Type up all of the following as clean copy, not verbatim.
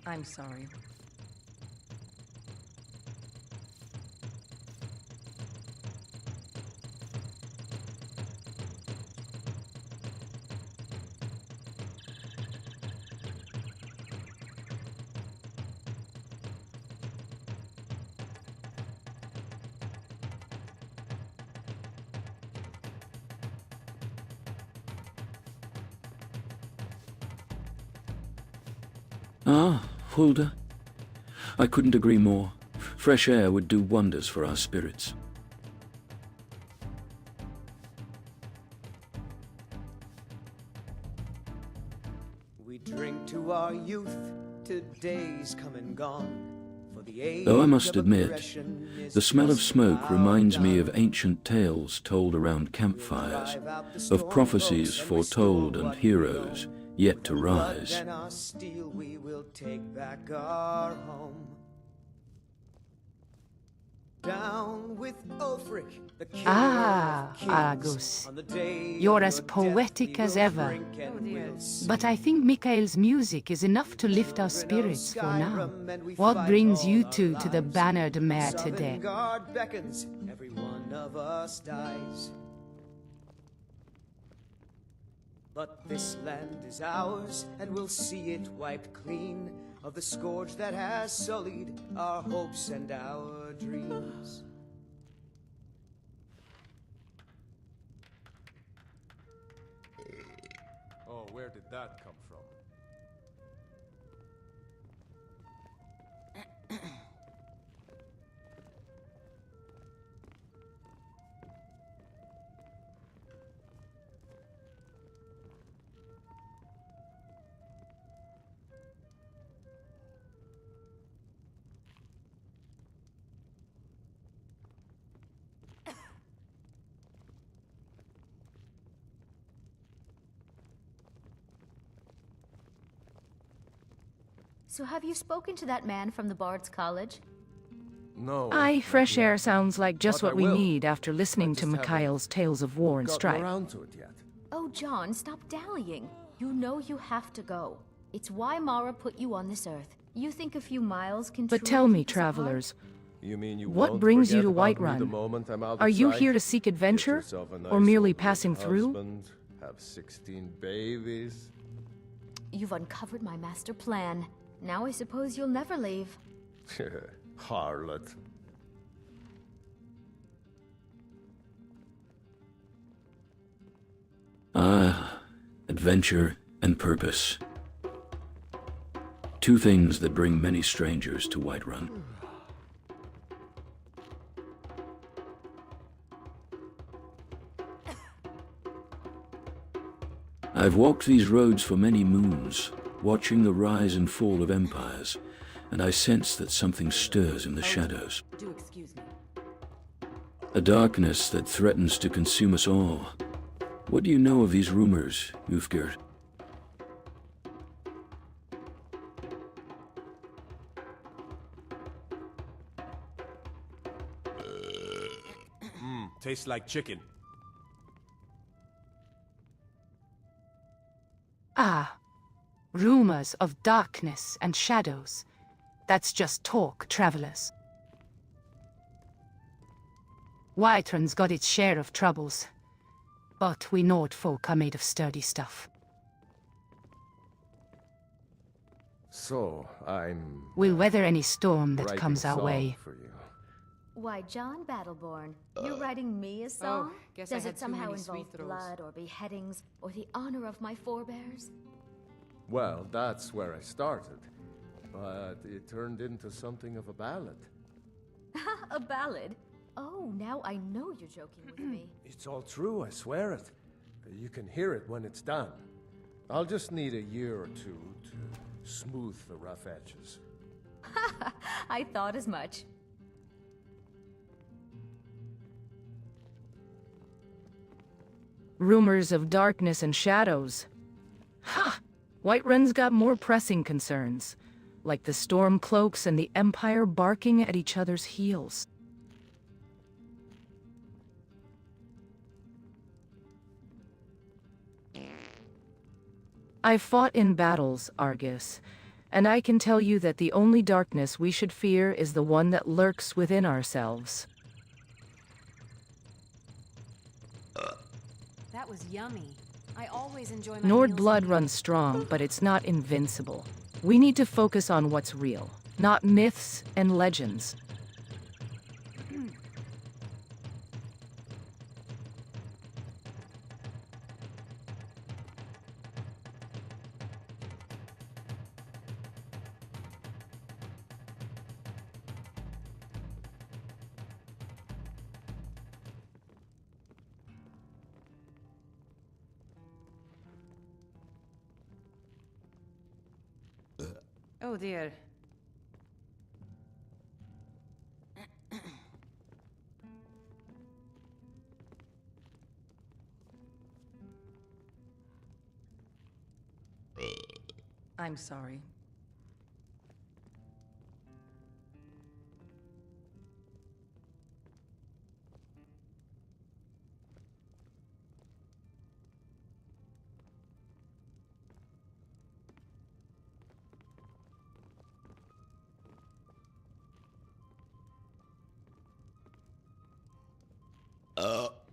I'm sorry. Ah, Hulda. I couldn't agree more. Fresh air would do wonders for our spirits. We drink to our youth, to days come and gone. For the age Though I must of admit, aggression is the smell of just smoke about reminds me done. of ancient tales told around campfires, Drive out the of storm prophecies folks and foretold restore and what we heroes own. yet With to our blood rise. and our steel we will take back our home. Down with Ulfric, the killer Ah, of kings. Argus. On the day You're of as your death, poetic we as will ever. drink and Oh, dear. we'll sing. But I think Mikhail's music is enough to lift our Children of spirits for now. Skyrim, and we What fight brings all you our two to the lives. bannered mare Southern today? Guard beckons, every one of us dies. But this land is ours, and we'll see it wiped clean of the scourge that has sullied our hopes and our dreams. Oh, where did that come from? So have you spoken to that man from the Bard's College? No. Aye, not fresh yet. air sounds like just But I what we will. need after listening I to just haven't Mikhail's tales of war and Gotten strife. around to it yet. Oh, John, stop dallying. You know you have to go. It's why Mara put you on this earth. You think a few miles can But truly tell me, keep us apart? travelers, You mean you what won't brings you forget to about me the Whiterun? moment I'm out Are of you sight? here to seek Get adventure, yourself a or nice merely old passing rich through? husband, have 16 babies. You've uncovered my master plan. Now I suppose you'll never leave. Harlot. Ah, adventure and purpose. Two things that bring many strangers to Whiterun. I've walked these roads for many moons, watching the rise and fall of empires, and I sense that something stirs in the shadows. Do excuse me. A darkness that threatens to consume us all. What do you know of these rumors, Ulfgerd? Tastes like chicken. Ah, rumors of darkness and shadows. That's just talk, travelers. Whiterun's got its share of troubles, but we Nord folk are made of sturdy stuff. So, I'm We'll weather any storm that writing comes our song way. for you. Why, John Battleborn, you're writing me a song? guess I Does had it too somehow many sweet involve throws. blood or beheadings or the honor of my forebears? Well, that's where I started. But it turned into something of a ballad. A ballad? Oh, now I know you're joking with me. It's all true, I swear it. You can hear it when it's done. I'll just need a year or two to smooth the rough edges. I thought as much. Rumors of darkness and shadows. Ha! Whiterun's got more pressing concerns, like the Stormcloaks and the Empire barking at each other's heels. I've fought in battles, Argus, And I can tell you that the only darkness we should fear is the one that lurks within ourselves. That was yummy. I always enjoy my Nord meals blood with runs strong, but it's not invincible. We need to focus on what's real, not myths and legends. Oh dear. I'm sorry.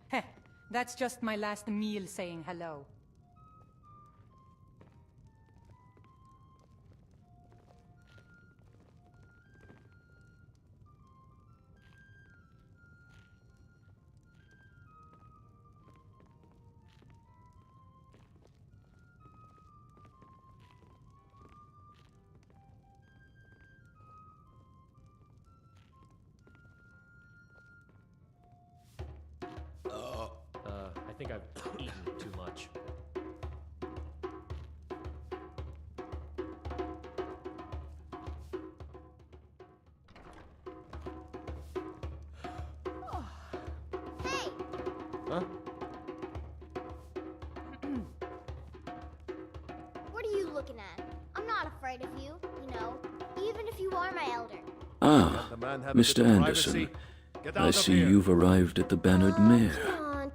Heh, that's just my last meal saying hello. I think I've eaten too much. Hey! Huh? What are you looking at? I'm not afraid of you, you know, even if you are my elder. Ah, The man have a Mr. bit of Anderson. privacy. Get out I of see here. you've arrived at the Bannered Mare. Come on.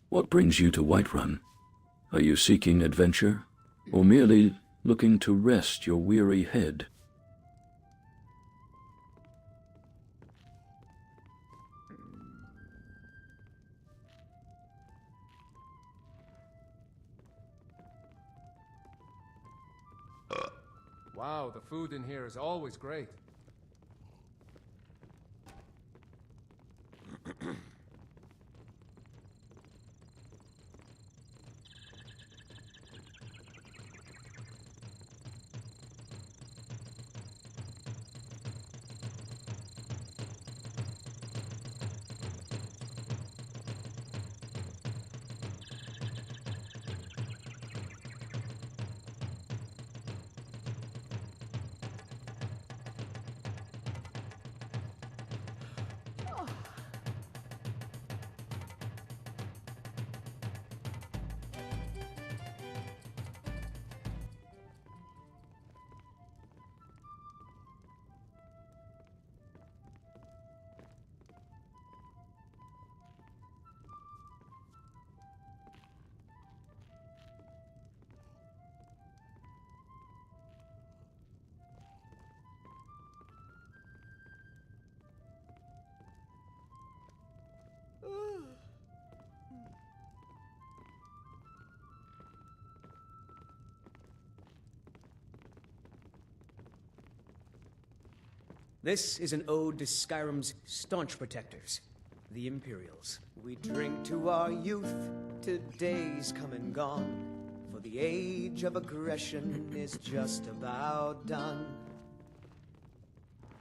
What brings you to Whiterun? Are you seeking adventure, or merely looking to rest your weary head? Wow, the food in here is always great. This is an ode to Skyrim's staunch protectors, the Imperials. We drink to our youth, to days come and gone, for the age of aggression is just about done.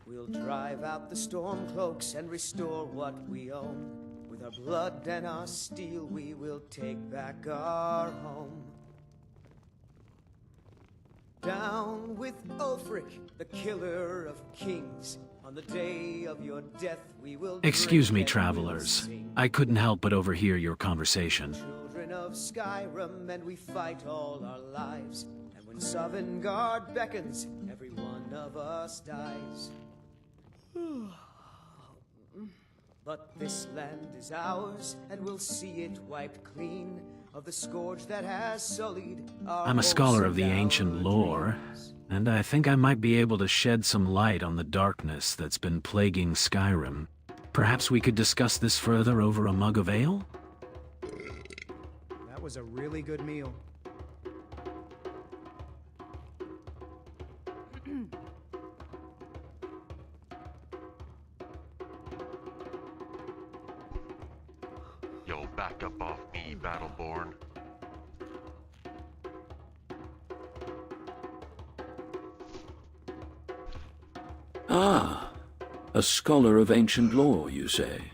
We'll drive out the stormcloaks and restore what we own. With our blood and our steel, we will take back our home. Down with Ulfric, the killer of kings. On the day of your death, we will Excuse me, drink and we'll travelers. sing. I couldn't help but overhear your conversation. Children of Skyrim, and we fight all our lives. And when Sovngarde beckons, everyone one of us dies. But this land is ours, and we'll see it wiped clean of the scourge that has sullied our I'm a scholar of the hopes and ancient our lore, dreams. and I think I might be able to shed some light on the darkness that's been plaguing Skyrim. Perhaps we could discuss this further over a mug of ale? That was a really good meal. Yo, back up off me, Battleborn. Ah, a scholar of ancient lore, you say?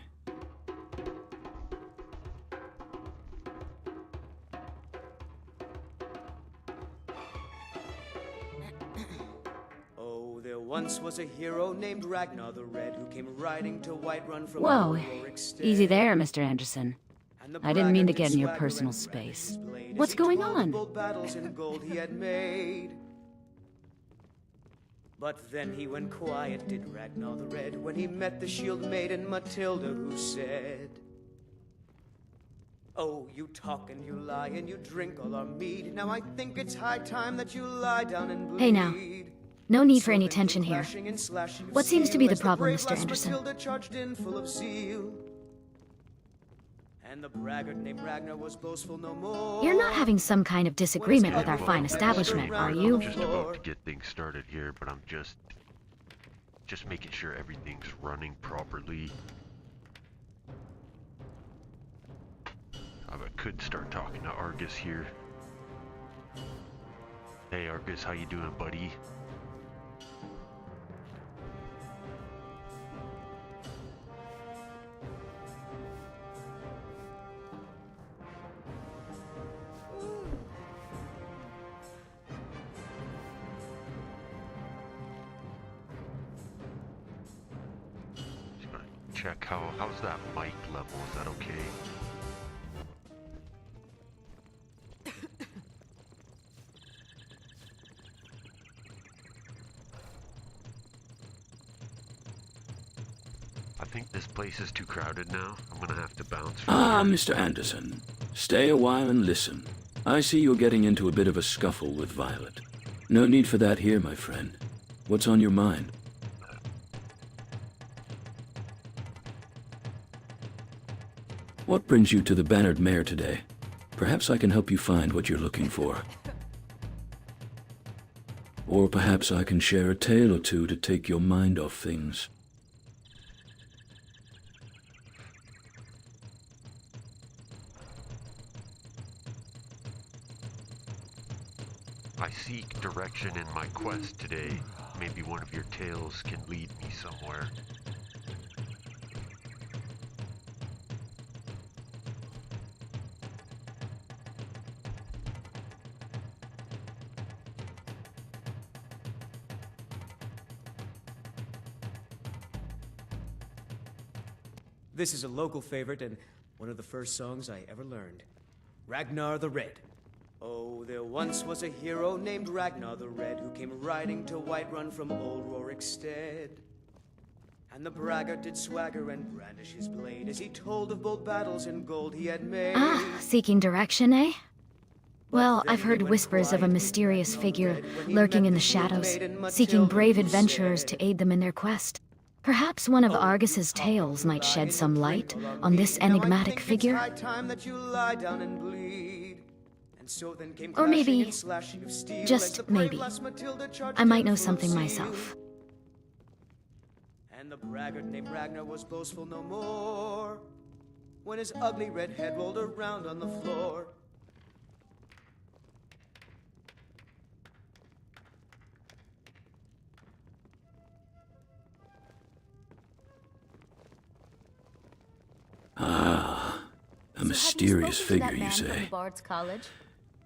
Oh, there once was a hero named Ragnar the Red who came riding to Whiterun from Whoa, Warwick Stead. easy there, Mr. Anderson. And the I didn't mean to braggart get in your swagger personal and brandished space. his blade as What's he going told of on? bold battles in gold he had made. But then he went quiet, did Ragnar the Red, when he met the shield maiden Matilda, who said, "Oh, you talk and you lie and you drink all our mead. Now I think it's high time that you lie down and bleed." Hey now, no need for So any then came tension here. clashing and slashing of What seems to be steel the as problem, brave Mr. lass Anderson? Matilda charged in full of zeal. And the braggart named Ragnar was boastful no more. You're not having some kind of disagreement with our fine establishment, are you? I'm just about to get things started here, but I'm just making sure everything's running properly. I could start talking to Argus here. Hey Argus, how you doing, buddy? Just gonna check how's that mic level? Is that okay? I think this place is too crowded now. I'm gonna have to bounce from Ah, here. Mr. Anderson. Stay a while and listen. I see you're getting into a bit of a scuffle with Violet. No need for that here, my friend. What's on your mind? What brings you to the Bannered Mare today? Perhaps I can help you find what you're looking for. Or perhaps I can share a tale or two to take your mind off things. I seek direction in my quest today. Maybe one of your tales can lead me somewhere. This is a local favorite and one of the first songs I ever learned. Ragnar the Red. Oh, there once was a hero named Ragnar the Red who came riding to Whiterun from old Warwick Stead. And the braggart did swagger and brandish his blade as he told of bold battles in gold he had made. Ah, seeking direction, eh? Well, Then I've he heard went whispers of a quiet, mysterious Ragnar the figure Red, when he lurking met in the the shield shadows, maiden seeking Matilda, brave who adventurers said, to aid them in their quest. Perhaps one of "Oh, you Argus's talk tales and might lie shed and you some drink light all our on this mead. Now I enigmatic think figure. It's high time that you lie down and bleed. And so then came Or maybe, clashing and slashing of steel as just the brave maybe, lass Matilda charged I might in know full of something zeal. myself. And the braggart named Ragnar was boastful no more when his ugly red head rolled around on the floor. Ah, a So have mysterious you spoken to figure, that you man from say? the Bard's College?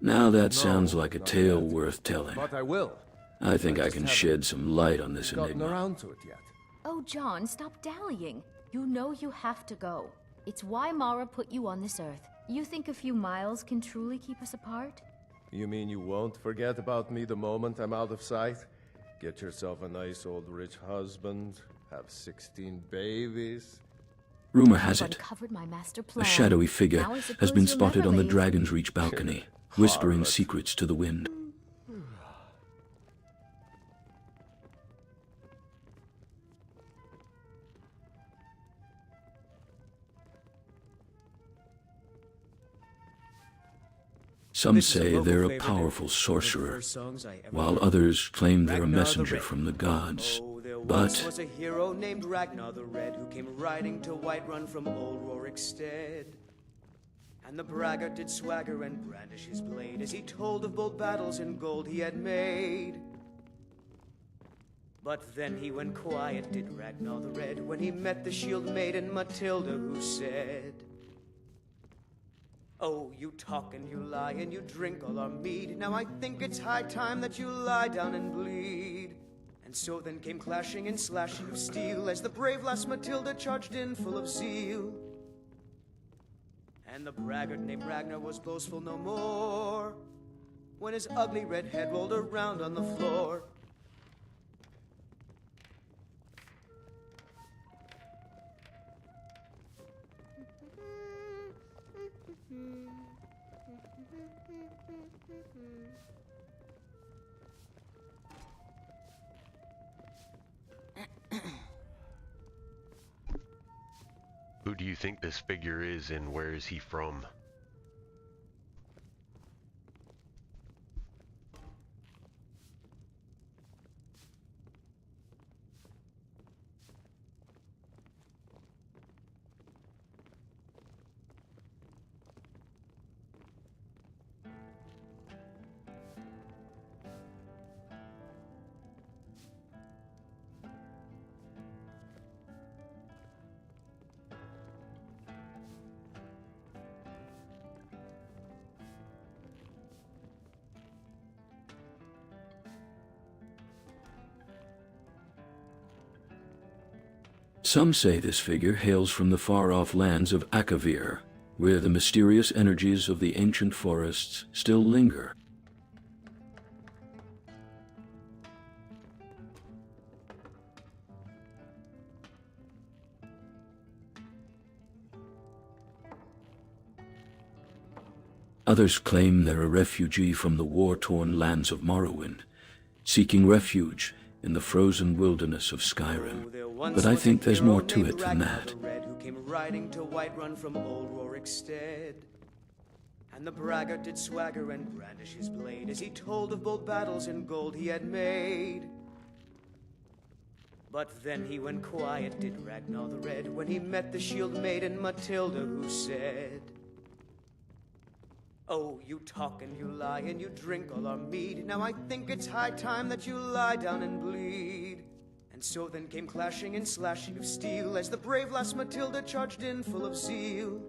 Now that No, sounds like a not tale yet. worth telling. But I will. I think I just can haven't shed some light on this Gotten enigma. around to it yet. Oh, John, stop dallying. You know you have to go. It's why Mara put you on this earth. You think a few miles can truly keep us apart? You mean you won't forget about me the moment I'm out of sight? Get yourself a nice old rich husband, have 16 babies. Rumor has it, Uncovered my master a plan. shadowy figure Now I has suppose been you'll spotted never on the leave. Dragon's Reach balcony, whispering Harlot. secrets to the wind. Some This is a say local they're a favorite. powerful One of the sorcerer, first songs I ever while heard. others claim they're a Ragnar the messenger Red. from the gods. Oh, there once But was a hero named Ragnar the Red who came riding to Whiterun from old Rorikstead. And the braggart did swagger and brandish his blade as he told of bold battles and gold he had made. But then he went quiet, did Ragnar the Red, when he met the shield maiden Matilda, who said, "Oh, you talk and you lie and you drink all our mead. Now I think it's high time that you lie down and bleed." And so then came clashing and slashing of steel as the brave lass Matilda charged in full of zeal. And the braggart named Ragnar was boastful no more when his ugly red head rolled around on the floor. Who do you think this figure is and where is he from? some say this figure hails from the far-off lands of Akavir, where the mysterious energies of the ancient forests still linger. Others claim they're a refugee from the war-torn lands of Morrowind, seeking refuge in the frozen wilderness of Skyrim. But I think there's more to it than that. Who came riding to Whiterun from old Rorikstead. And the braggart did swagger and brandish his blade as he told of bold battles and gold he had made. But then he went quiet, did Ragnar the Red, when he met the shield maiden Matilda, who said, "Oh, you talk and you lie and you drink all our mead. Now I think it's high time that you lie down and bleed." And so then came clashing and slashing of steel as the brave lass Matilda charged in full of zeal.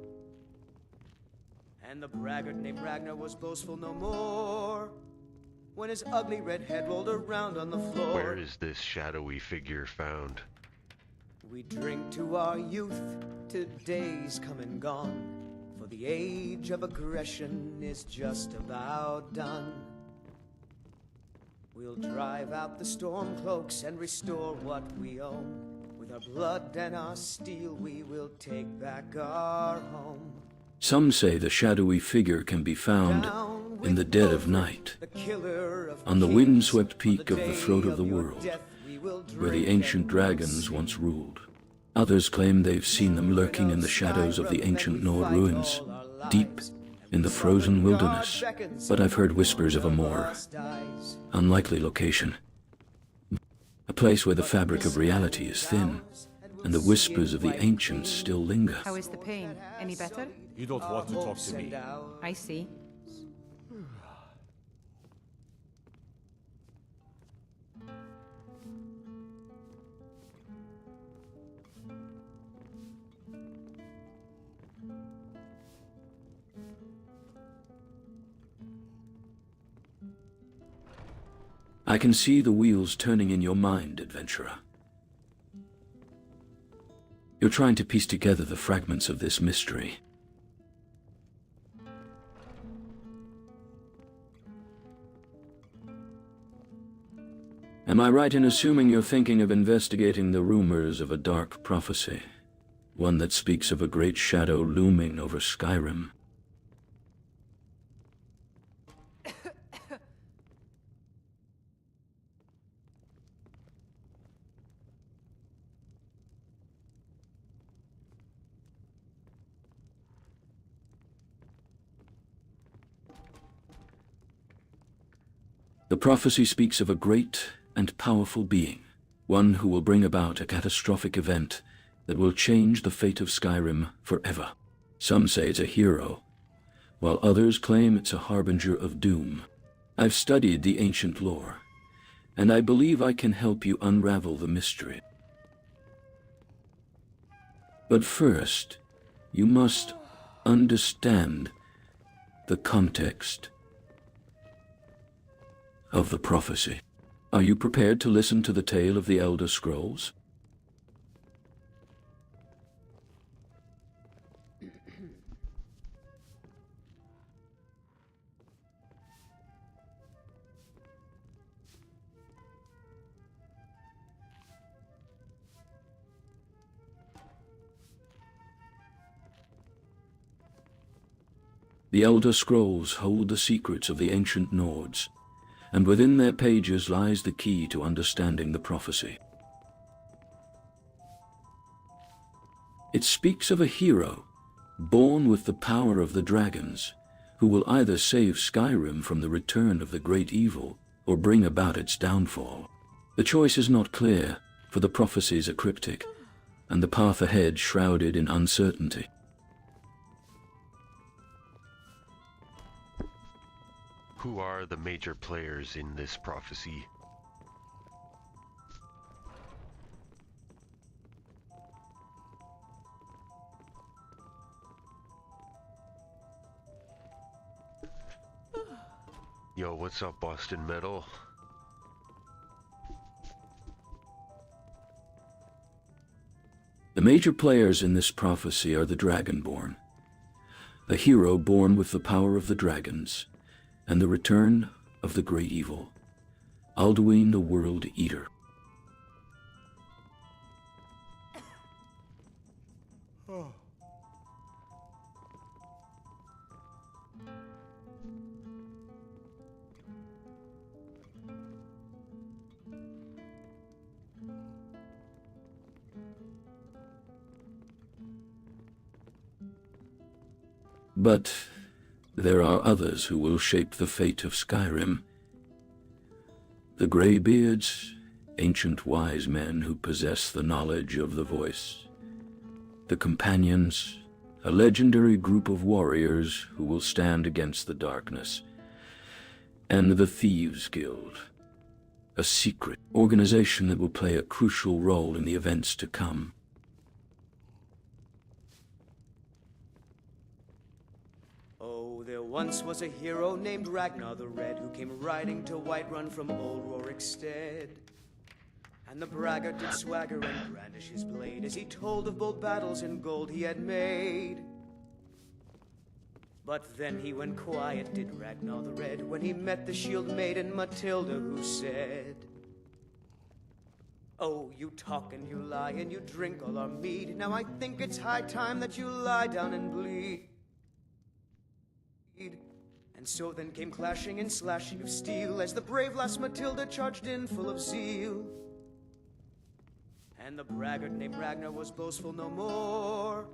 And the braggart named Ragnar was boastful no more when his ugly red head rolled around on the floor. Where is this shadowy figure found? We drink to our youth, to days come and gone, for the age of aggression is just about done. We'll drive out the storm cloaks and restore what we own. With our blood and our steel we will take back our home. Some say the shadowy figure can be found Down in the with dead of Ulfric, night, the killer of on the kings. windswept On peak the of the day throat of the your world, death we will where the drink ancient and we'll dragons sing. once ruled. Others claim they've seen them lurking in the shadows of the ancient Nord ruins, deep in the frozen wilderness, but I've heard whispers of a more unlikely location. A place where the fabric of reality is thin, and the whispers of the ancients still linger. How is the pain? Any better? You don't want to talk to me. I see. I can see the wheels turning in your mind, adventurer. You're trying to piece together the fragments of this mystery. Am I right in assuming you're thinking of investigating the rumors of a dark prophecy? One that speaks of a great shadow looming over Skyrim? The prophecy speaks of a great and powerful being, one who will bring about a catastrophic event that will change the fate of Skyrim forever. Some say it's a hero, while others claim it's a harbinger of doom. I've studied the ancient lore, and I believe I can help you unravel the mystery. But first, you must understand the context of the prophecy. Are you prepared to listen to the tale of the Elder Scrolls? The Elder Scrolls hold the secrets of the ancient Nords, and within their pages lies the key to understanding the prophecy. It speaks of a hero, born with the power of the dragons, who will either save Skyrim from the return of the great evil, or bring about its downfall. The choice is not clear, for the prophecies are cryptic, and the path ahead shrouded in uncertainty. Who are the major players in this prophecy? Yo, what's up, Boston Metal? The major players in this prophecy are the Dragonborn, a hero born with the power of the dragons, and the return of the great evil, Alduin the World Eater. But there are others who will shape the fate of Skyrim. The Greybeards, ancient wise men who possess the knowledge of the voice. The Companions, a legendary group of warriors who will stand against the darkness. And the Thieves Guild, a secret organization that will play a crucial role in the events to come. There once was a hero named Ragnar the Red, who came riding to Whiterun from old Rorikstead. And the braggart did swagger and brandish his blade as he told of bold battles and gold he had made. But then he went quiet, did Ragnar the Red, when he met the shield maiden Matilda, who said, "Oh, you talk and you lie and you drink all our mead. Now I think it's high time that you lie down and bleed." And so then came clashing and slashing of steel as the brave lass Matilda charged in full of zeal. And the braggart named Ragnar was boastful no more.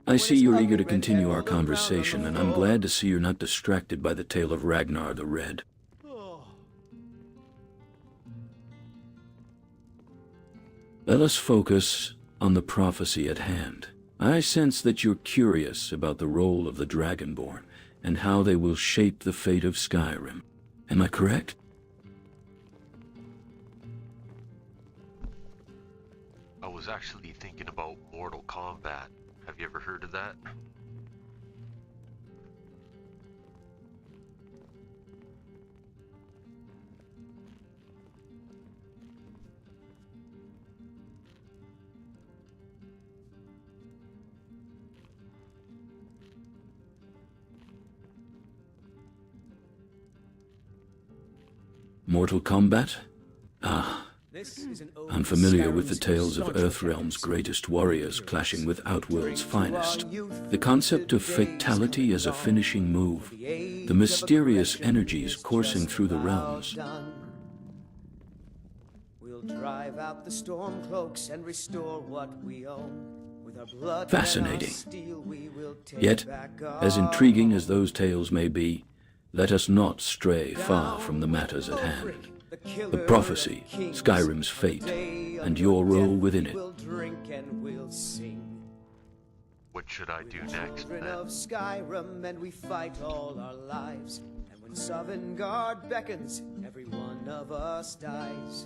I see you're eager to continue our conversation, and I'm glad to see you're not distracted by the tale of Ragnar the Red. Let us focus on the prophecy at hand. I sense that you're curious about the role of the Dragonborn and how they will shape the fate of Skyrim. Am I correct? I was actually thinking about Mortal Kombat. Have you ever heard of that? Mortal Kombat? I'm familiar with the tales of Earthrealm's greatest warriors clashing with Outworld's finest. The concept of fatality as a finishing move, the mysterious energies coursing through the realms. We'll drive out the storm cloaks and restore what we own. With our blood Fascinating. and our steel, we will take Yet, back as our intriguing as those tales may be, let us not stray far from the matters at hand. The prophecy, Skyrim's fate, and your role within it. We'll drink and we'll sing. What should I do next, Children then? of Skyrim, and we fight all our lives. And when Sovngarde beckons, every one of us dies.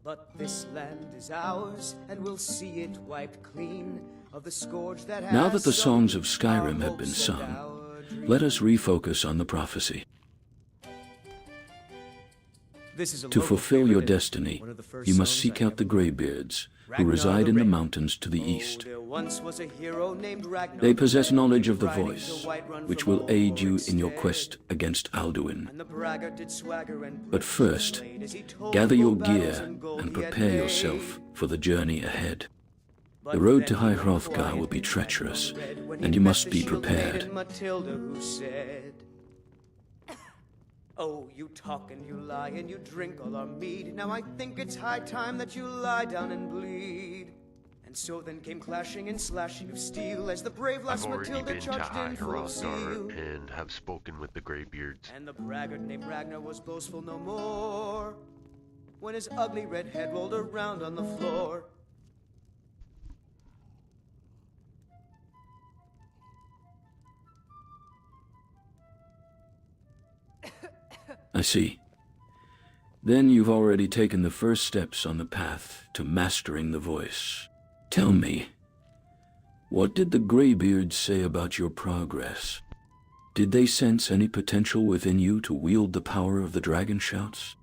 But this land is ours, and we'll see it wiped clean of the scourge that has Now that the songs of sullied our Skyrim have been hopes and sung, our dreams. let us refocus on the prophecy. This is a To local fulfill your favorite, destiny, one of the first you must songs seek I out the ever Greybeards, who Ragnar reside the in the Red. mountains to the Oh, east. there once was a hero named Ragnar They the possess Red, knowledge of the riding voice, to Whiterun which from will aid you Ulric's in your stead. quest against Alduin. And the braggart did swagger and But push first, his blade as he told gather of your old battles gear and gold and he had prepare made. yourself for the journey ahead. But The road then to High he went Hrothgar quiet will be and Ragnar treacherous, the Red when he and you met must the be shield prepared. maiden Matilda, who said, "Oh, you talk and you lie and you drink all our mead. Now I think it's high time that you lie down and bleed." And so then came clashing and slashing of steel as the brave I've lass already Matilda been to charged High in full of zeal. Hrothgar and have spoken with the Greybeards. And the braggart named Ragnar was boastful no more when his ugly red head rolled around on the floor. I see. Then you've already taken the first steps on the path to mastering the voice. Tell me, what did the Greybeards say about your progress? Did they sense any potential within you to wield the power of the dragon shouts?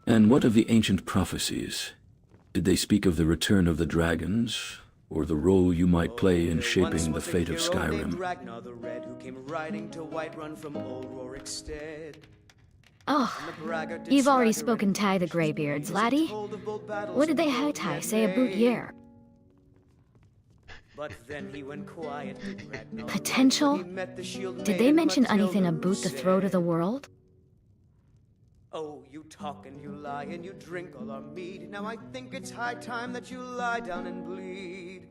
And what of the ancient prophecies? Did they speak of the return of the dragons, or the role you might play in shaping the fate of Skyrim? Ragnar the Red, who came riding to Whiterun from old Rorik's stead. Oh, And the braggart did you've already swagger spoken and Ty the push his Greybeards, blade as he laddie. told of bold battles What did they and have gold Ty he say had about made. year? But then he went quiet, did Ragnar the Red, Potential? when he met the shield Did they maiden mention Matilda, anything who about the throat of the said, world? "Oh, you talk and you lie and you drink all our mead. Now I think it's high time that you lie down and bleed."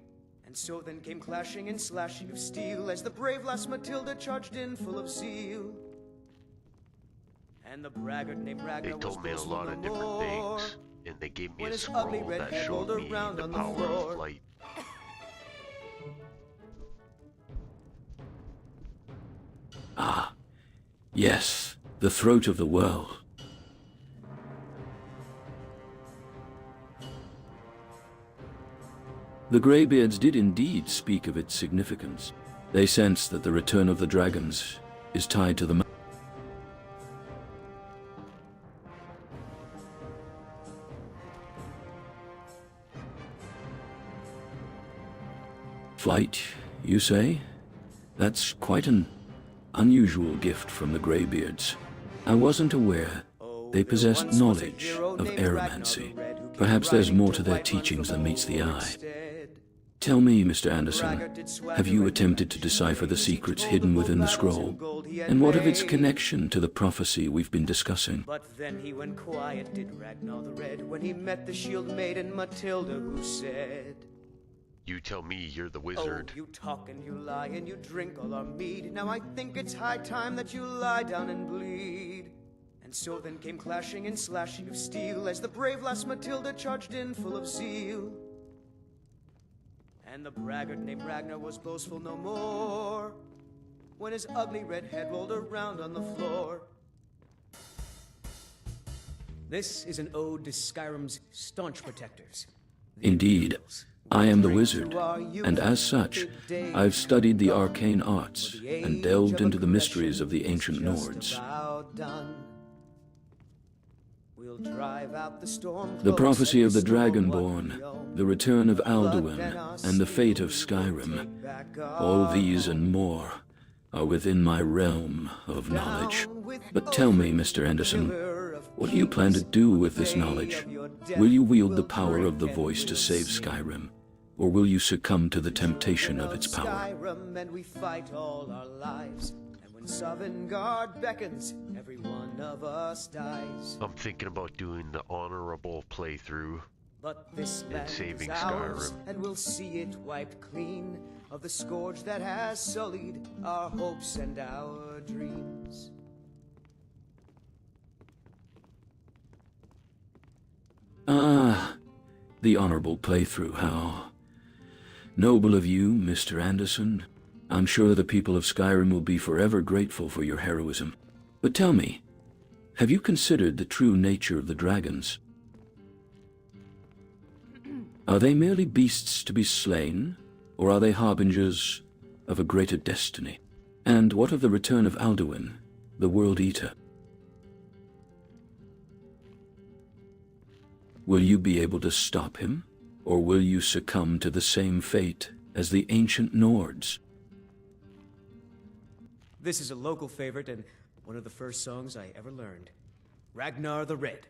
And so then came clashing and slashing of steel as the brave lass Matilda charged in full of zeal. And the braggart named They Ragnar was told me a boastful lot no of different more things, and they gave me when a his ugly scroll red that head showed rolled me around the on the power floor. of light. Ah, yes, the throat of the world. The Greybeards did indeed speak of its significance. They sensed that the return of the dragons is tied to the flight, you say? That's quite an unusual gift from the Greybeards. I wasn't aware they possessed knowledge of aeromancy. Perhaps there's more to their teachings than meets the eye. Tell me, Mr. Anderson, have you attempted to decipher the secrets hidden within the scroll? And what of its connection to the prophecy we've been discussing? But then he went quiet, did Ragnar the Red, when he met the shield maiden Matilda, who said, You tell me you're the "Oh, wizard. you talk and you lie and you drink all our mead. Now I think it's high time that you lie down and bleed." And so then came clashing and slashing of steel as the brave lass Matilda charged in full of zeal. And the braggart named Ragnar was boastful no more when his ugly red head rolled around on the floor. This is an ode to Skyrim's staunch protectors. the Indeed, Imperials. I am the wizard, and as such, I've studied the arcane arts and delved into the mysteries of the ancient Nords. The prophecy of the Dragonborn, the return of Alduin, and the fate of Skyrim, all these and more are within my realm of knowledge. But tell me, Mr. Anderson, what do you plan to do with this knowledge? Will you wield the power of the voice to save Skyrim? Or will you succumb to the temptation of its power? And we fight all our lives. And when Sovngarde beckons, every one of us dies. I'm thinking about doing the honorable playthrough But this and land saving is ours, Skyrim. and we'll see it wiped clean of the scourge that has sullied our hopes and our dreams. Ah, the honorable playthrough, how noble of you, Mr. Anderson. I'm sure the people of Skyrim will be forever grateful for your heroism. But tell me, have you considered the true nature of the dragons? Are they merely beasts to be slain, or are they harbingers of a greater destiny? And what of the return of Alduin, the World Eater? Will you be able to stop him, or will you succumb to the same fate as the ancient Nords? This is a local favorite and one of the first songs I ever learned. Ragnar the Red.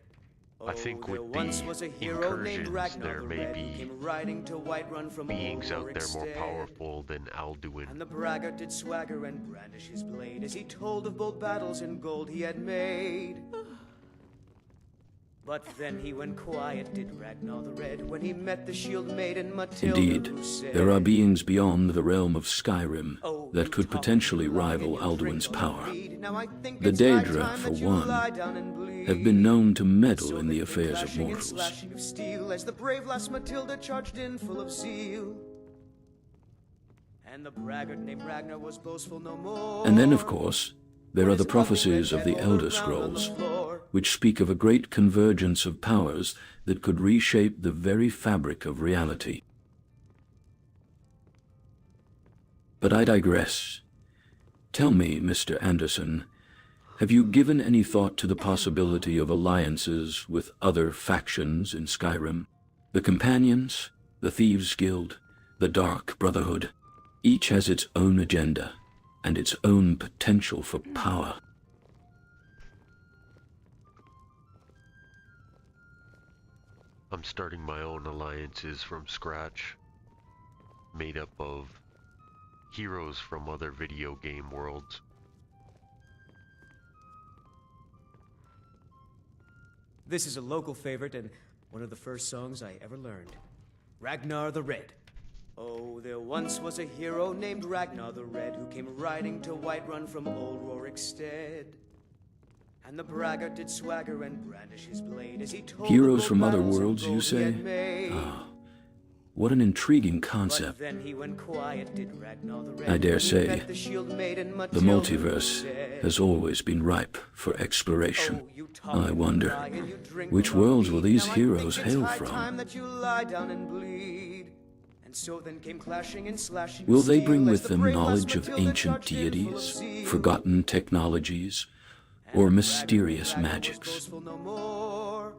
I think there with once the was a hero named incursions, Ragnar there the may Red who be came riding to Whiterun from beings out there more Ulricstead. powerful than Alduin. And the braggart did swagger and brandish his blade as he told of bold battles and gold he had made. But then he went quiet, did Ragnar the Red, when he met the shield maiden Matilda. Indeed, who said, there are beings beyond the realm of Skyrim "Oh, that you could talk potentially long rival and you drink Alduin's on power. mead. Now I think The it's high Daedra, time for that you one, lie down and bleed." have been known to meddle So in the they came affairs of clashing and mortals. slashing of steel as the brave lass Matilda charged in full of zeal. And the braggart named Ragnar was boastful no more. And then, of course, there are the prophecies of the Elder Scrolls, which speak of a great convergence of powers that could reshape the very fabric of reality. But I digress. Tell me, Mr. Anderson, have you given any thought to the possibility of alliances with other factions in Skyrim? The Companions, the Thieves' Guild, the Dark Brotherhood. Each has its own agenda and its own potential for power. I'm starting my own alliances from scratch, made up of heroes from other video game worlds. This is a local favorite and one of the first songs I ever learned. Ragnar the Red. Oh, there once was a hero named Ragnar the Red who came riding to Whiterun from old Rorikstead. And the braggart did swagger and brandish his blade as he told Heroes of from other battles and worlds, you gold he say? had made. Ah, what an intriguing But concept. then he went quiet, did Ragnar the Red. I dare when he say, met the shield maiden The Matilda, who multiverse said, has always been ripe for exploration. "Oh, you talk I and wonder, lie and you drink which on worlds will mead. these Now I heroes think it's hail high from? time that you lie down and bleed." And so then came clashing and slashing Will of they steel bring as with the them brave lass knowledge of Matilda ancient charged in full of deities, zeal. forgotten technologies, or mysterious Ragnar was magics? boastful no more,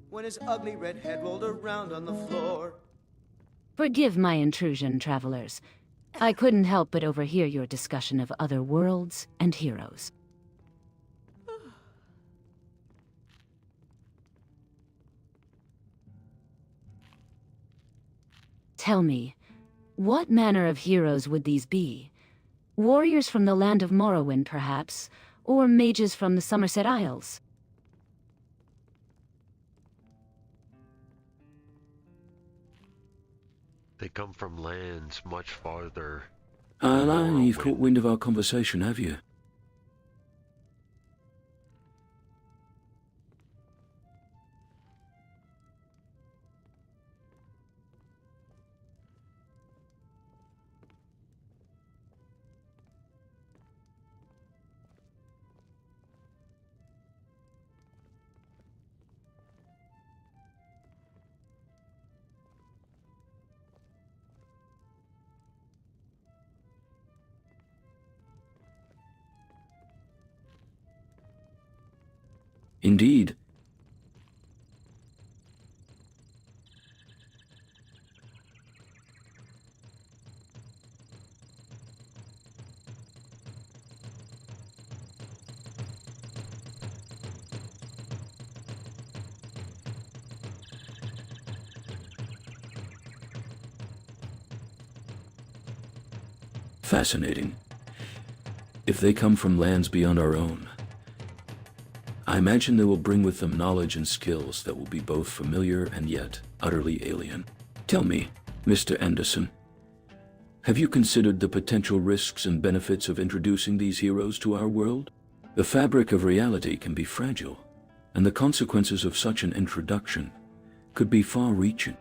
when his ugly red head rolled around on the floor. Forgive my intrusion, travelers. I couldn't help but overhear your discussion of other worlds and heroes. Tell me, what manner of heroes would these be? Warriors from the land of Morrowind, perhaps, or mages from the Somerset Isles? They come from lands much farther. Alan, you've Morrowind. caught wind of our conversation, have you? Indeed. Fascinating. If they come from lands beyond our own, I imagine they will bring with them knowledge and skills that will be both familiar and yet utterly alien. Tell me, Mr. Anderson, have you considered the potential risks and benefits of introducing these heroes to our world? The fabric of reality can be fragile, and the consequences of such an introduction could be far-reaching.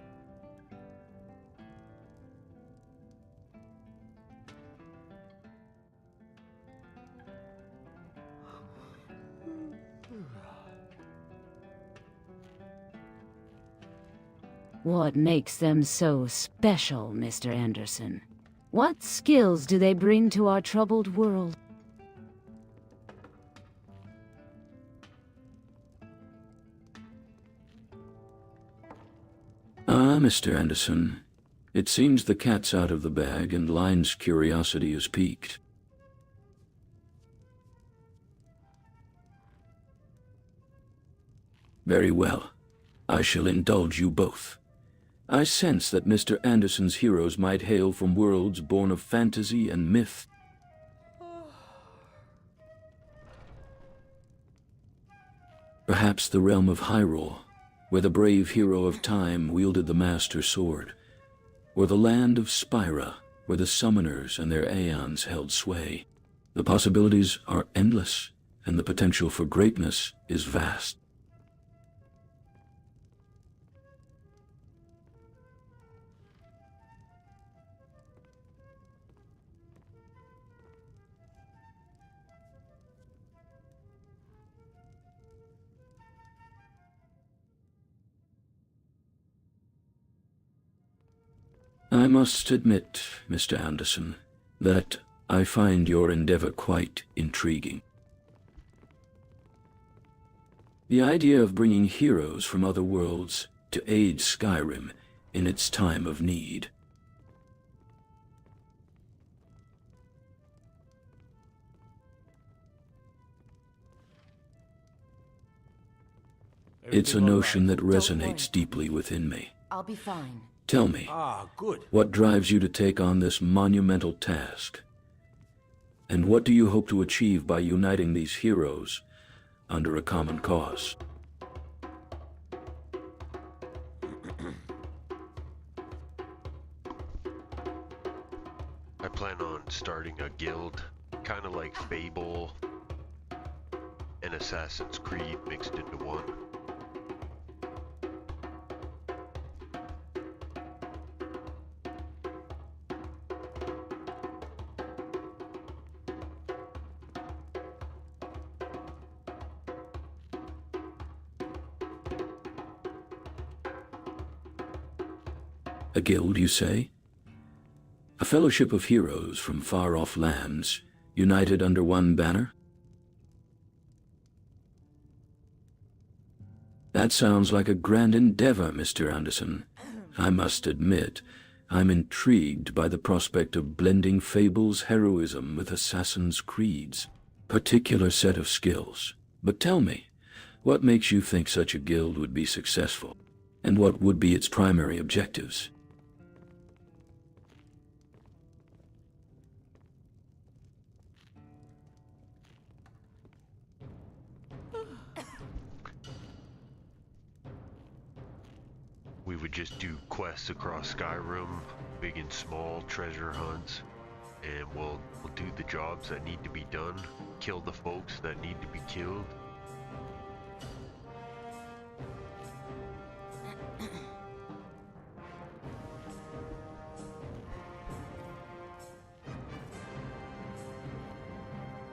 What makes them so special, Mr. Anderson? What skills do they bring to our troubled world? Ah, Mr. Anderson, it seems the cat's out of the bag and Line's curiosity is piqued. Very well. I shall indulge you both. I sense that Mr. Anderson's heroes might hail from worlds born of fantasy and myth. Perhaps the realm of Hyrule, where the brave hero of time wielded the Master Sword, or the land of Spyra, where the summoners and their aeons held sway. The possibilities are endless, and the potential for greatness is vast. I must admit, Mr. Anderson, that I find your endeavor quite intriguing. The idea of bringing heroes from other worlds to aid Skyrim in its time of need. It's a notion that resonates deeply within me. I'll be fine. Tell me, Good. what drives you to take on this monumental task? And what do you hope to achieve by uniting these heroes under a common cause? I plan on starting a guild, kind of like Fable and Assassin's Creed mixed into one. A guild, you say? A fellowship of heroes from far-off lands, united under one banner? That sounds like a grand endeavor, Mr. Anderson. I must admit, I'm intrigued by the prospect of blending Fable's heroism with Assassin's Creed's particular set of skills. But tell me, what makes you think such a guild would be successful? And what would be its primary objectives? We would just do quests across Skyrim, big and small treasure hunts, and we'll do the jobs that need to be done, kill the folks that need to be killed.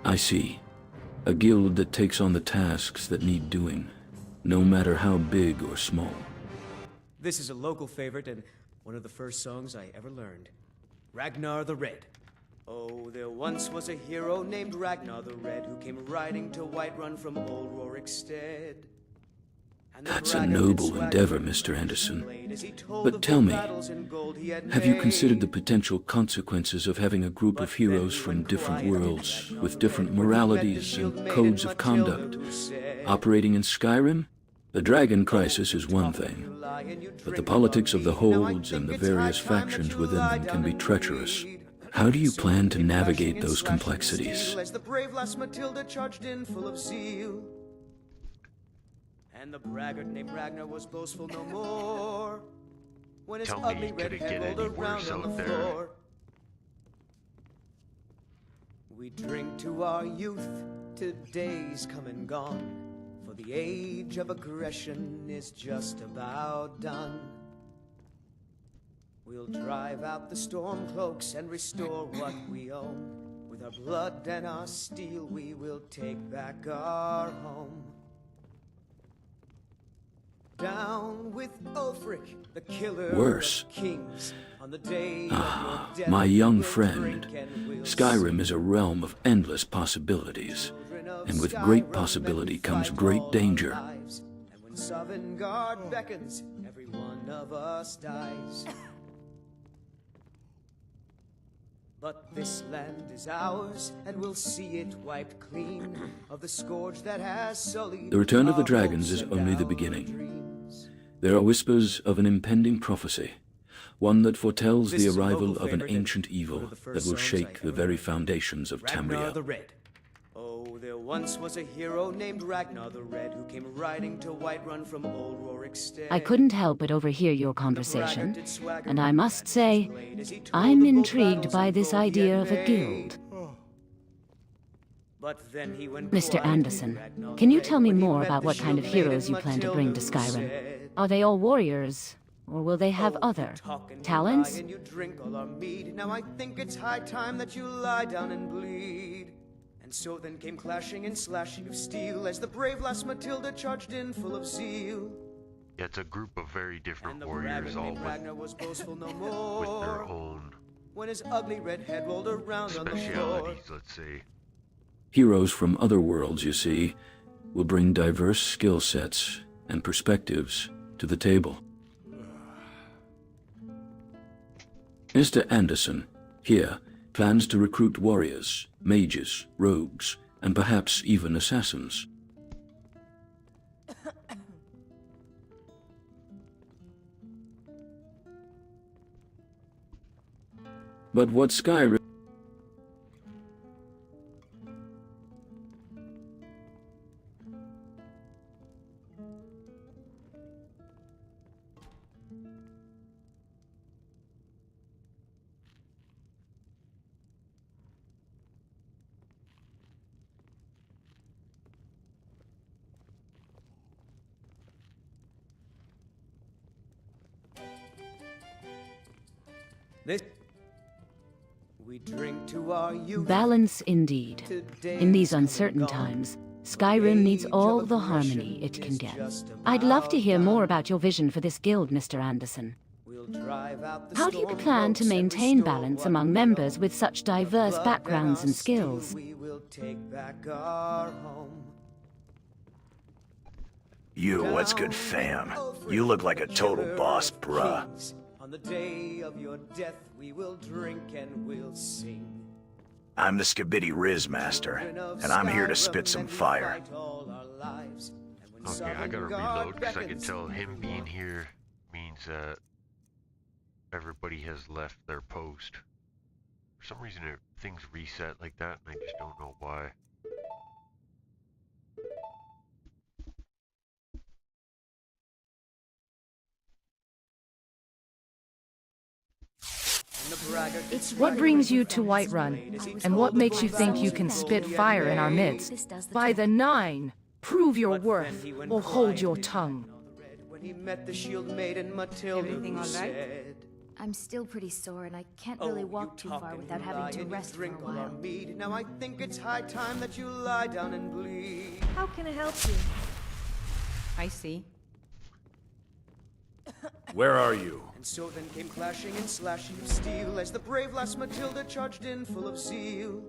I see. A guild that takes on the tasks that need doing, no matter how big or small. This is a local favorite and one of the first songs I ever learned. Ragnar the Red. Oh, there once was a hero named Ragnar the Red who came riding to Whiterun from old Rorikstead. That's a noble endeavor, Mr. Anderson. But tell me, have you considered the potential consequences of having a group of heroes from different worlds, with different moralities and codes of conduct, operating in Skyrim? The Dragon Crisis is one thing, but the politics of the holds and the various factions within them can be treacherous. How do you plan to Came navigate crashing and those slashing complexities? steel As the brave lass Matilda charged in full of zeal. And the braggart named Ragnar was boastful no more. When his Tell me, ugly could red it head get rolled any around worse on the out there? floor. We drink to our youth, to days come and gone, for the age of aggression is just about done. We'll drive out the storm cloaks and restore what we own. With our blood and our steel we will take back our home. Down with Ulfric, the killer Worse. of kings. On the day of your death, My young we'll friend, drink and we'll Skyrim is a realm of endless possibilities, and with great possibility comes great danger. And when Sovngarde beckons, every one of us dies. But this land is ours, and we'll see it wiped clean of the scourge that has sullied. The return of the our dragons hopes is and only the our beginning. dreams. There are whispers of an impending prophecy, one that foretells This the is a arrival local of an favorite ancient and evil one of the that first will songs shake I the ever very heard. foundations of Ragnar Tamriel. the Red. Oh, there once was a hero named Ragnar the Red who came riding to Whiterun from old Rorik's stead. I couldn't help but overhear your conversation, and I must say, I'm I'm intrigued by this idea of a guild. Mr. Anderson, can you tell me more about what kind of heroes you plan to bring to Skyrim? Are they all warriors, or will they have other talents? And you drink all our mead. Now I think it's high time that you lie down and bleed. And so then came clashing and slashing of steel as the brave lass Matilda charged in full of zeal. Yeah, it's a group of very different And the warriors, braggart all named with Ragnar was boastful no their more. own When his ugly red head rolled around on the floor. specialities, let's say. Heroes from other worlds, you see, will bring diverse skill sets and perspectives to the table. Mr. Anderson, here, plans to recruit warriors, mages, rogues, and perhaps even assassins. But what Skyrim... We drink to our youth. Balance indeed. In these uncertain times, Skyrim needs all the harmony it can get. I'd love to hear more about your vision for this guild, Mr. Anderson. How do you plan to maintain balance among members with such diverse backgrounds and skills? We will take back our home. You, what's good, fam? You look like a total boss, bruh. On the day of your death, we will drink and we'll sing. I'm the Skibidi Riz Master, and I'm here to spit some fire. Okay, I gotta reload because I can tell him being here means that everybody has left their post. For some reason, things reset like that, and I just don't know why. What brings you to Whiterun, and what makes you think you can spit fire in our midst? By the Nine, prove your worth, or hold your tongue. When he met the shield maiden Matilda, Everything who all right? said, I'm still pretty sore and I can't really walk too far without having to rest for a while. Mead. Now I think it's high time that you lie down and bleed. How can I help you? I see. Where are you? And so then came clashing and slashing of steel as the brave lass Matilda charged in full of zeal.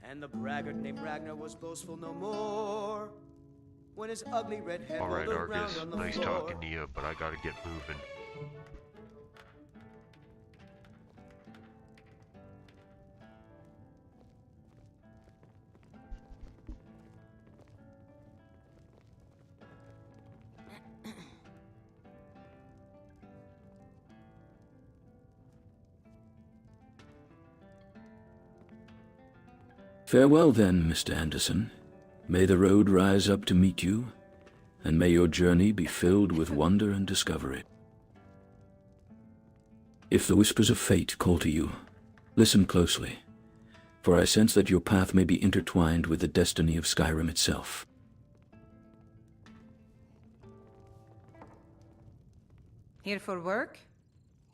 And the braggart named Ragnar was boastful no more. When his ugly red head Alright, rolled around Argus, on the nice floor. talking to you, but I gotta get moving. Farewell then, Mr. Anderson. May the road rise up to meet you, and may your journey be filled with wonder and discovery. If the whispers of fate call to you, listen closely, for I sense that your path may be intertwined with the destiny of Skyrim itself. Here for work?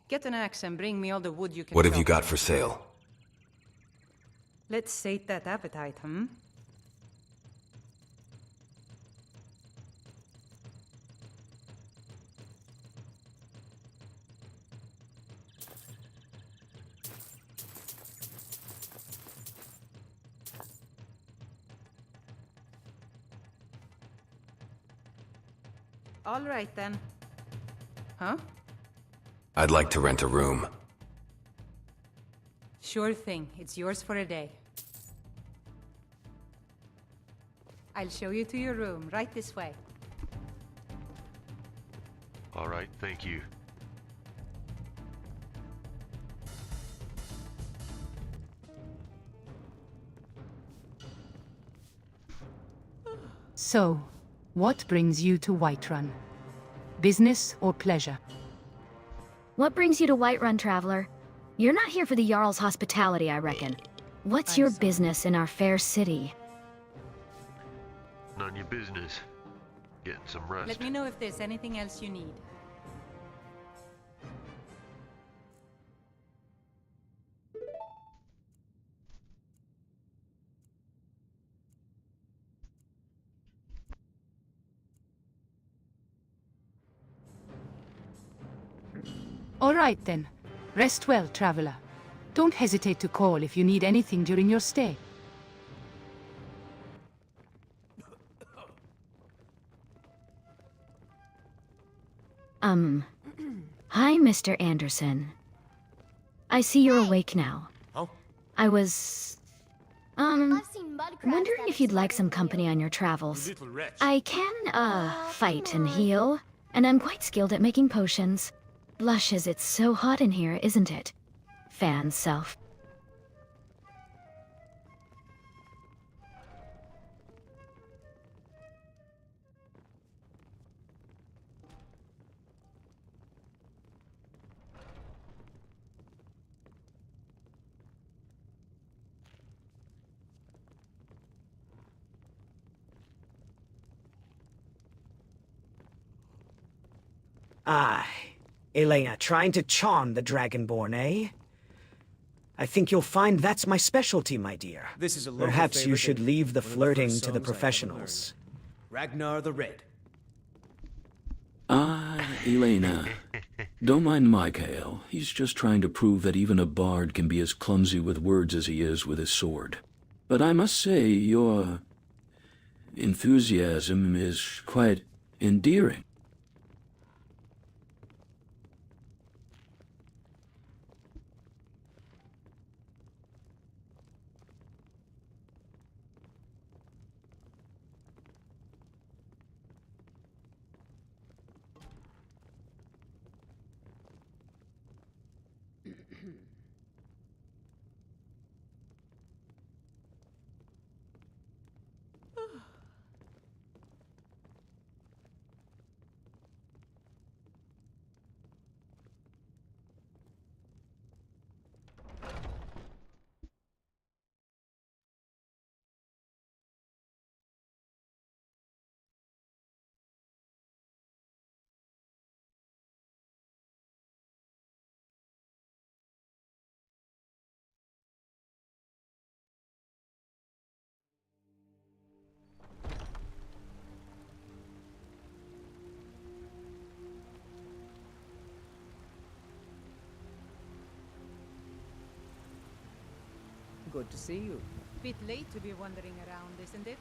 Get an axe and bring me all the wood you can. What have you chop. got for sale? Let's sate that appetite, hmm? All right then. Huh? I'd like to rent a room. Sure thing. It's yours for a day. I'll show you to your room, right this way. All right, thank you. So, what brings you to Whiterun? Business or pleasure? What brings you to Whiterun, traveler? You're not here for the Jarl's hospitality, I reckon. What's your business in our fair city? None of your business. Getting some rest. Let me know if there's anything else you need. All right then. Rest well, traveler. Don't hesitate to call if you need anything during your stay. Hi, Mr. Anderson. I see you're awake now. Oh? I was... I've seen mud crabs wondering that if are you'd like smarter some than company you. on your travels. Little wretch. I can, fight and heal, and I'm quite skilled at making potions. Blushes, it's so hot in here, isn't it? Fan self. Ah, Elena, trying to charm the Dragonborn, eh? I think you'll find that's my specialty, my dear. This is a local Perhaps you favorite should and leave the one of flirting first to the songs I ever professionals. learned. Ragnar the Red. Ah, Elena. Don't mind Mikael. He's just trying to prove that even a bard can be as clumsy with words as he is with his sword. But I must say, your enthusiasm is quite endearing. Good to see you. Bit late to be wandering around, isn't it?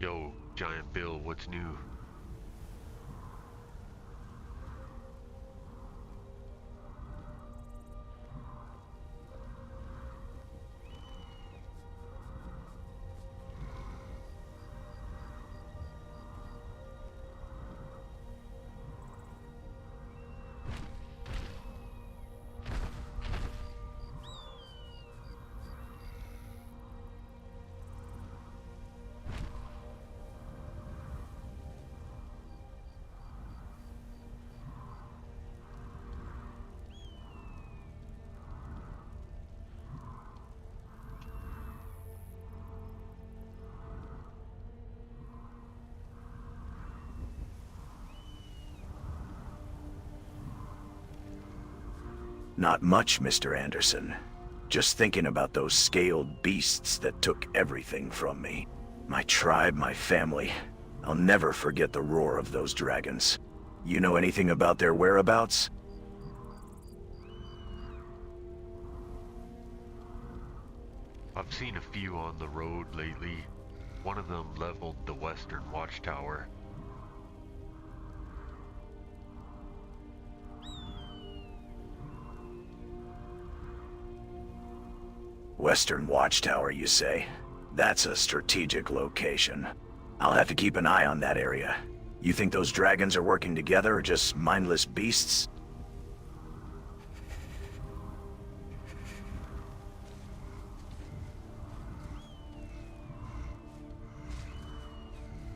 Yo, Giant Bill, what's new? Not much, Mr. Anderson. Just thinking about those scaled beasts that took everything from me. My tribe, my family. I'll never forget the roar of those dragons. You know anything about their whereabouts? I've seen a few on the road lately. One of them leveled the western watchtower. Western Watchtower, you say? That's a strategic location. I'll have to keep an eye on that area. You think those dragons are working together or just mindless beasts?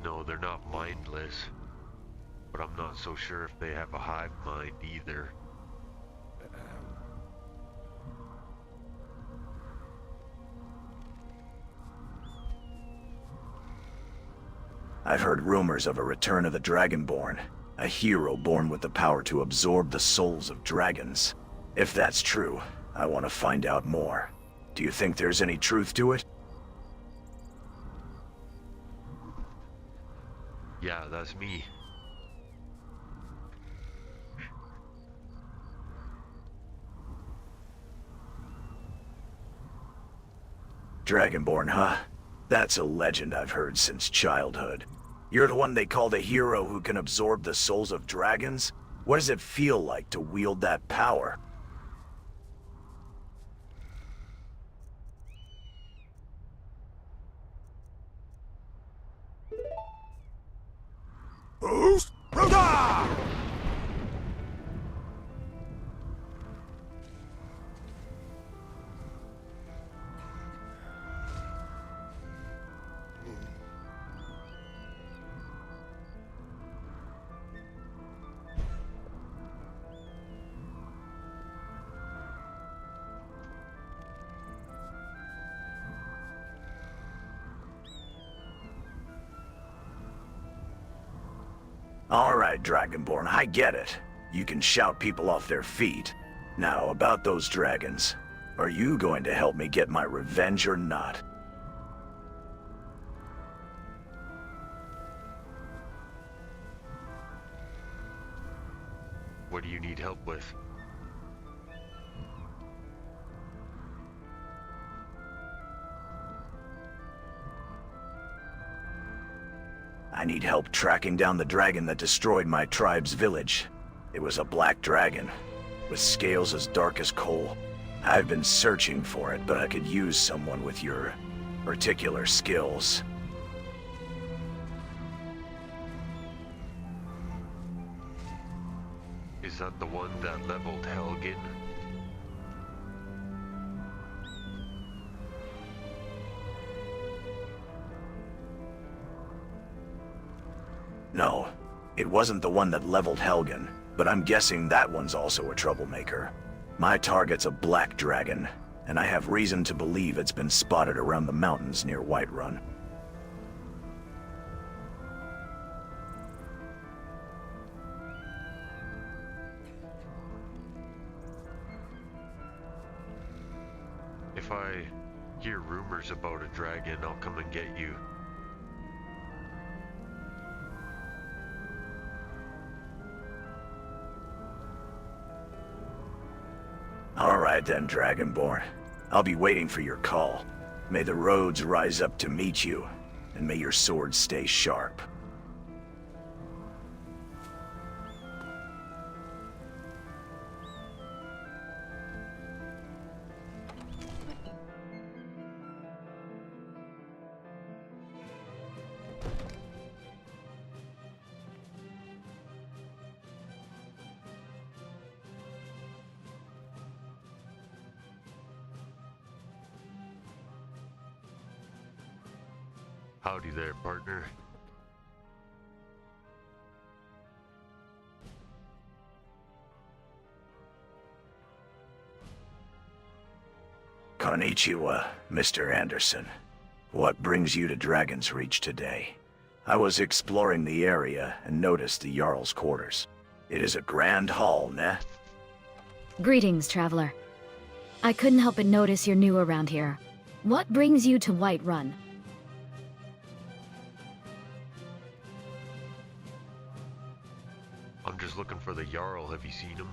No, they're not mindless. But I'm not so sure if they have a hive mind either. I've heard rumors of a return of the Dragonborn, a hero born with the power to absorb the souls of dragons. If that's true, I want to find out more. Do you think there's any truth to it? Yeah, that's me. Dragonborn, huh? That's a legend I've heard since childhood. You're the one they call the hero who can absorb the souls of dragons? What does it feel like to wield that power? Alright, Dragonborn, I get it. You can shout people off their feet. Now, about those dragons. Are you going to help me get my revenge or not? What do you need help with? I need help tracking down the dragon that destroyed my tribe's village. It was a black dragon, with scales as dark as coal. I've been searching for it, but I could use someone with your particular skills. Is that the one that leveled Helgen? No, it wasn't the one that leveled Helgen, but I'm guessing that one's also a troublemaker. My target's a black dragon, and I have reason to believe it's been spotted around the mountains near Whiterun. If I hear rumors about a dragon, I'll come and get you. Alright then, Dragonborn. I'll be waiting for your call. May the roads rise up to meet you, and may your sword stay sharp. Howdy there, partner. Konnichiwa, Mr. Anderson. What brings you to Dragon's Reach today? I was exploring the area and noticed the Jarl's quarters. It is a grand hall, ne? Greetings, traveler. I couldn't help but notice you're new around here. What brings you to Whiterun? I'm just looking for the Jarl. Have you seen him?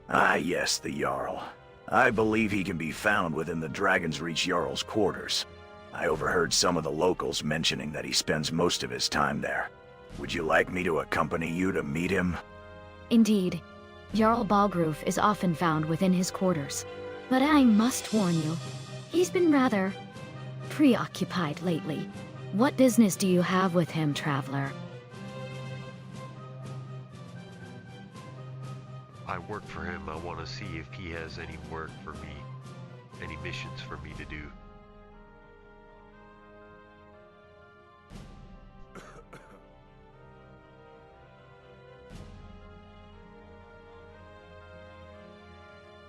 Ah, yes, the Jarl. I believe he can be found within the Dragon's Reach Jarl's quarters. I overheard some of the locals mentioning that he spends most of his time there. Would you like me to accompany you to meet him? Indeed. Jarl Balgruf is often found within his quarters. But I must warn you, he's been rather preoccupied lately. What business do you have with him, traveler? I work for him. I want to see if he has any work for me, any missions for me to do.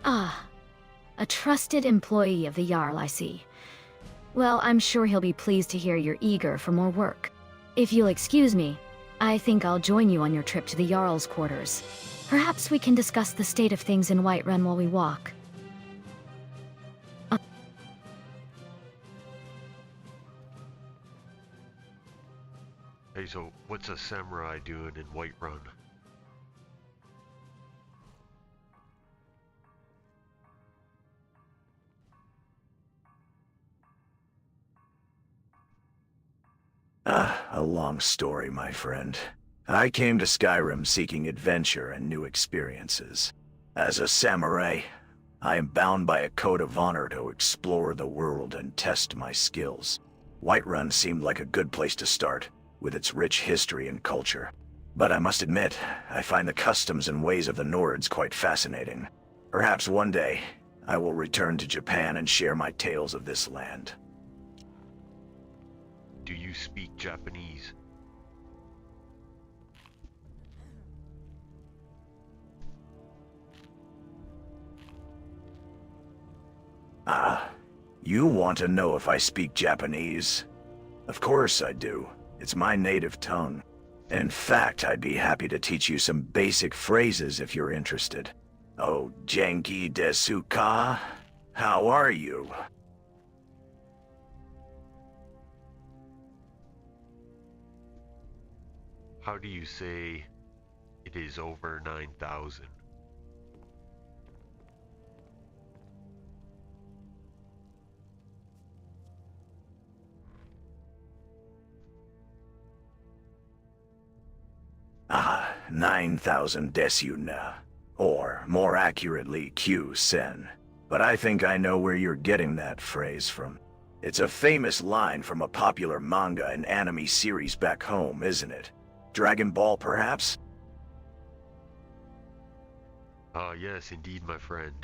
Ah, a trusted employee of the Jarl, I see. Well, I'm sure he'll be pleased to hear you're eager for more work. If you'll excuse me, I think I'll join you on your trip to the Jarl's quarters. Perhaps we can discuss the state of things in Whiterun while we walk. Hey, so what's a samurai doing in Whiterun? A long story, my friend. I came to Skyrim seeking adventure and new experiences. As a samurai, I am bound by a code of honor to explore the world and test my skills. Whiterun seemed like a good place to start, with its rich history and culture. But I must admit, I find the customs and ways of the Nords quite fascinating. Perhaps one day, I will return to Japan and share my tales of this land. Do you speak Japanese? Ah, you want to know if I speak Japanese? Of course I do. It's my native tongue. In fact, I'd be happy to teach you some basic phrases if you're interested. Oh, Genki desu ka? How are you? How do you say it is over 9,000? Ah, 9,000 desu na. Or, more accurately, Q-sen. But I think I know where you're getting that phrase from. It's a famous line from a popular manga and anime series back home, isn't it? Dragon Ball, perhaps? Ah, yes, indeed, my friend.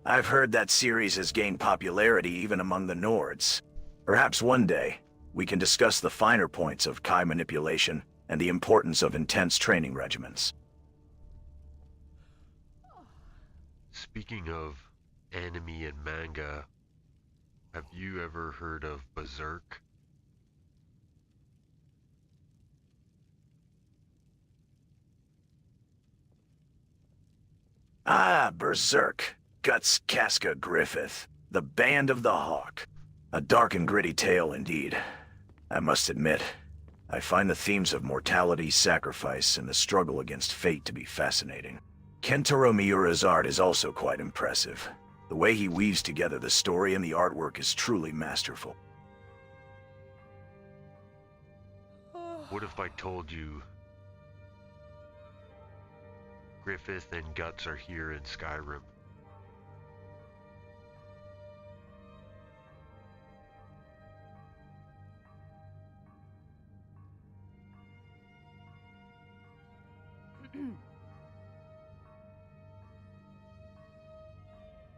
I've heard that series has gained popularity even among the Nords. Perhaps one day, we can discuss the finer points of Kai manipulation and the importance of intense training regimens. Speaking of anime and manga, have you ever heard of Berserk? Ah, Berserk. Guts Casca Griffith. The Band of the Hawk. A dark and gritty tale indeed. I must admit, I find the themes of mortality, sacrifice, and the struggle against fate to be fascinating. Kentaro Miura's art is also quite impressive. The way he weaves together the story and the artwork is truly masterful. What if I told you Griffith and Guts are here in Skyrim?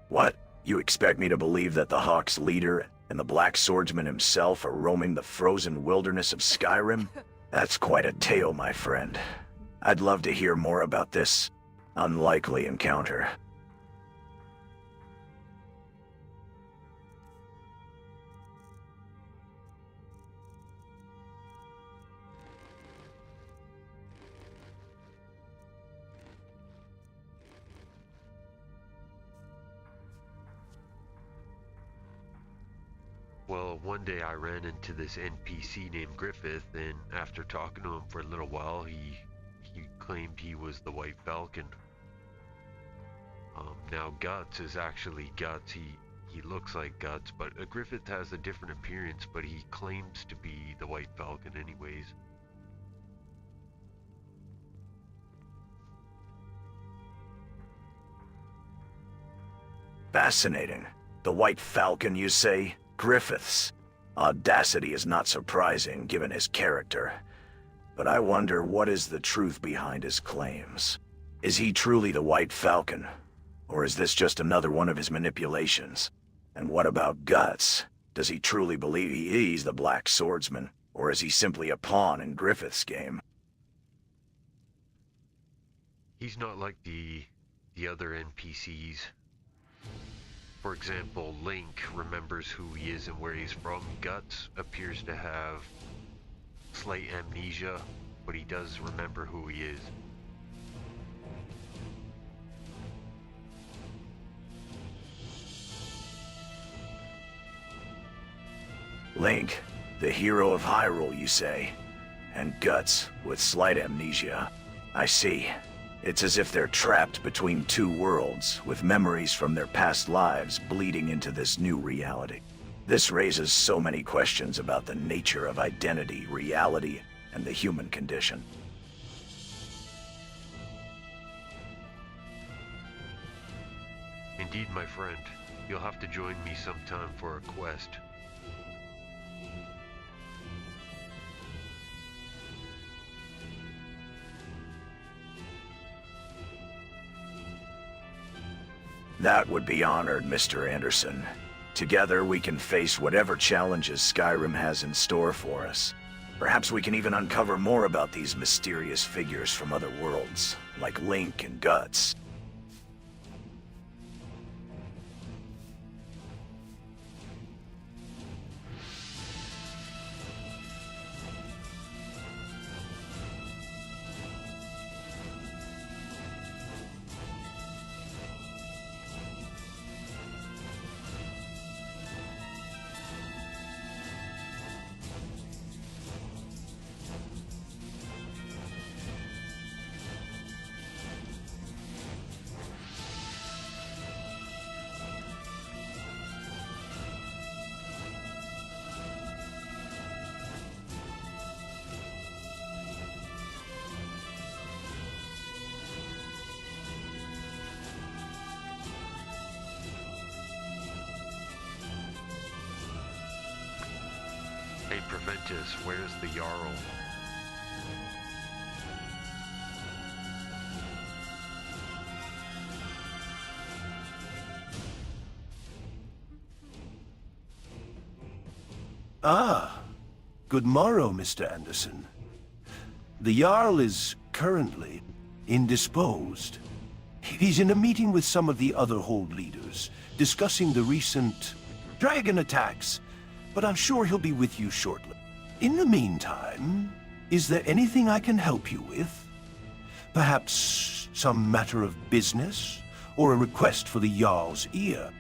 What? You expect me to believe that the Hawk's leader and the Black Swordsman himself are roaming the frozen wilderness of Skyrim? That's quite a tale, my friend. I'd love to hear more about this unlikely encounter. Well, one day I ran into this NPC named Griffith, and after talking to him for a little while, he claimed he was the White Falcon. Now Guts is actually Guts. He looks like Guts, but Griffith has a different appearance, but he claims to be the White Falcon anyways. Fascinating. The White Falcon, you say? Griffith's audacity is not surprising given his character. But I wonder what is the truth behind his claims. Is he truly the White Falcon? Or is this just another one of his manipulations? And what about Guts? Does he truly believe he's the Black Swordsman? Or is he simply a pawn in Griffith's game? He's not like the other NPCs. For example, Link remembers who he is and where he's from. Guts appears to have slight amnesia, but he does remember who he is. Link, the hero of Hyrule, you say? And Guts, with slight amnesia. I see. It's as if they're trapped between two worlds, with memories from their past lives bleeding into this new reality. This raises so many questions about the nature of identity, reality, and the human condition. Indeed, my friend. You'll have to join me sometime for a quest. That would be honored, Mr. Anderson. Together, we can face whatever challenges Skyrim has in store for us. Perhaps we can even uncover more about these mysterious figures from other worlds, like Link and Guts. Hey, Preventus, where's the Jarl? Ah, good morrow, Mr. Anderson. The Jarl is currently indisposed. He's in a meeting with some of the other Hold leaders, discussing the recent dragon attacks, but I'm sure he'll be with you shortly. In the meantime, is there anything I can help you with? Perhaps some matter of business, or a request for the Jarl's ear.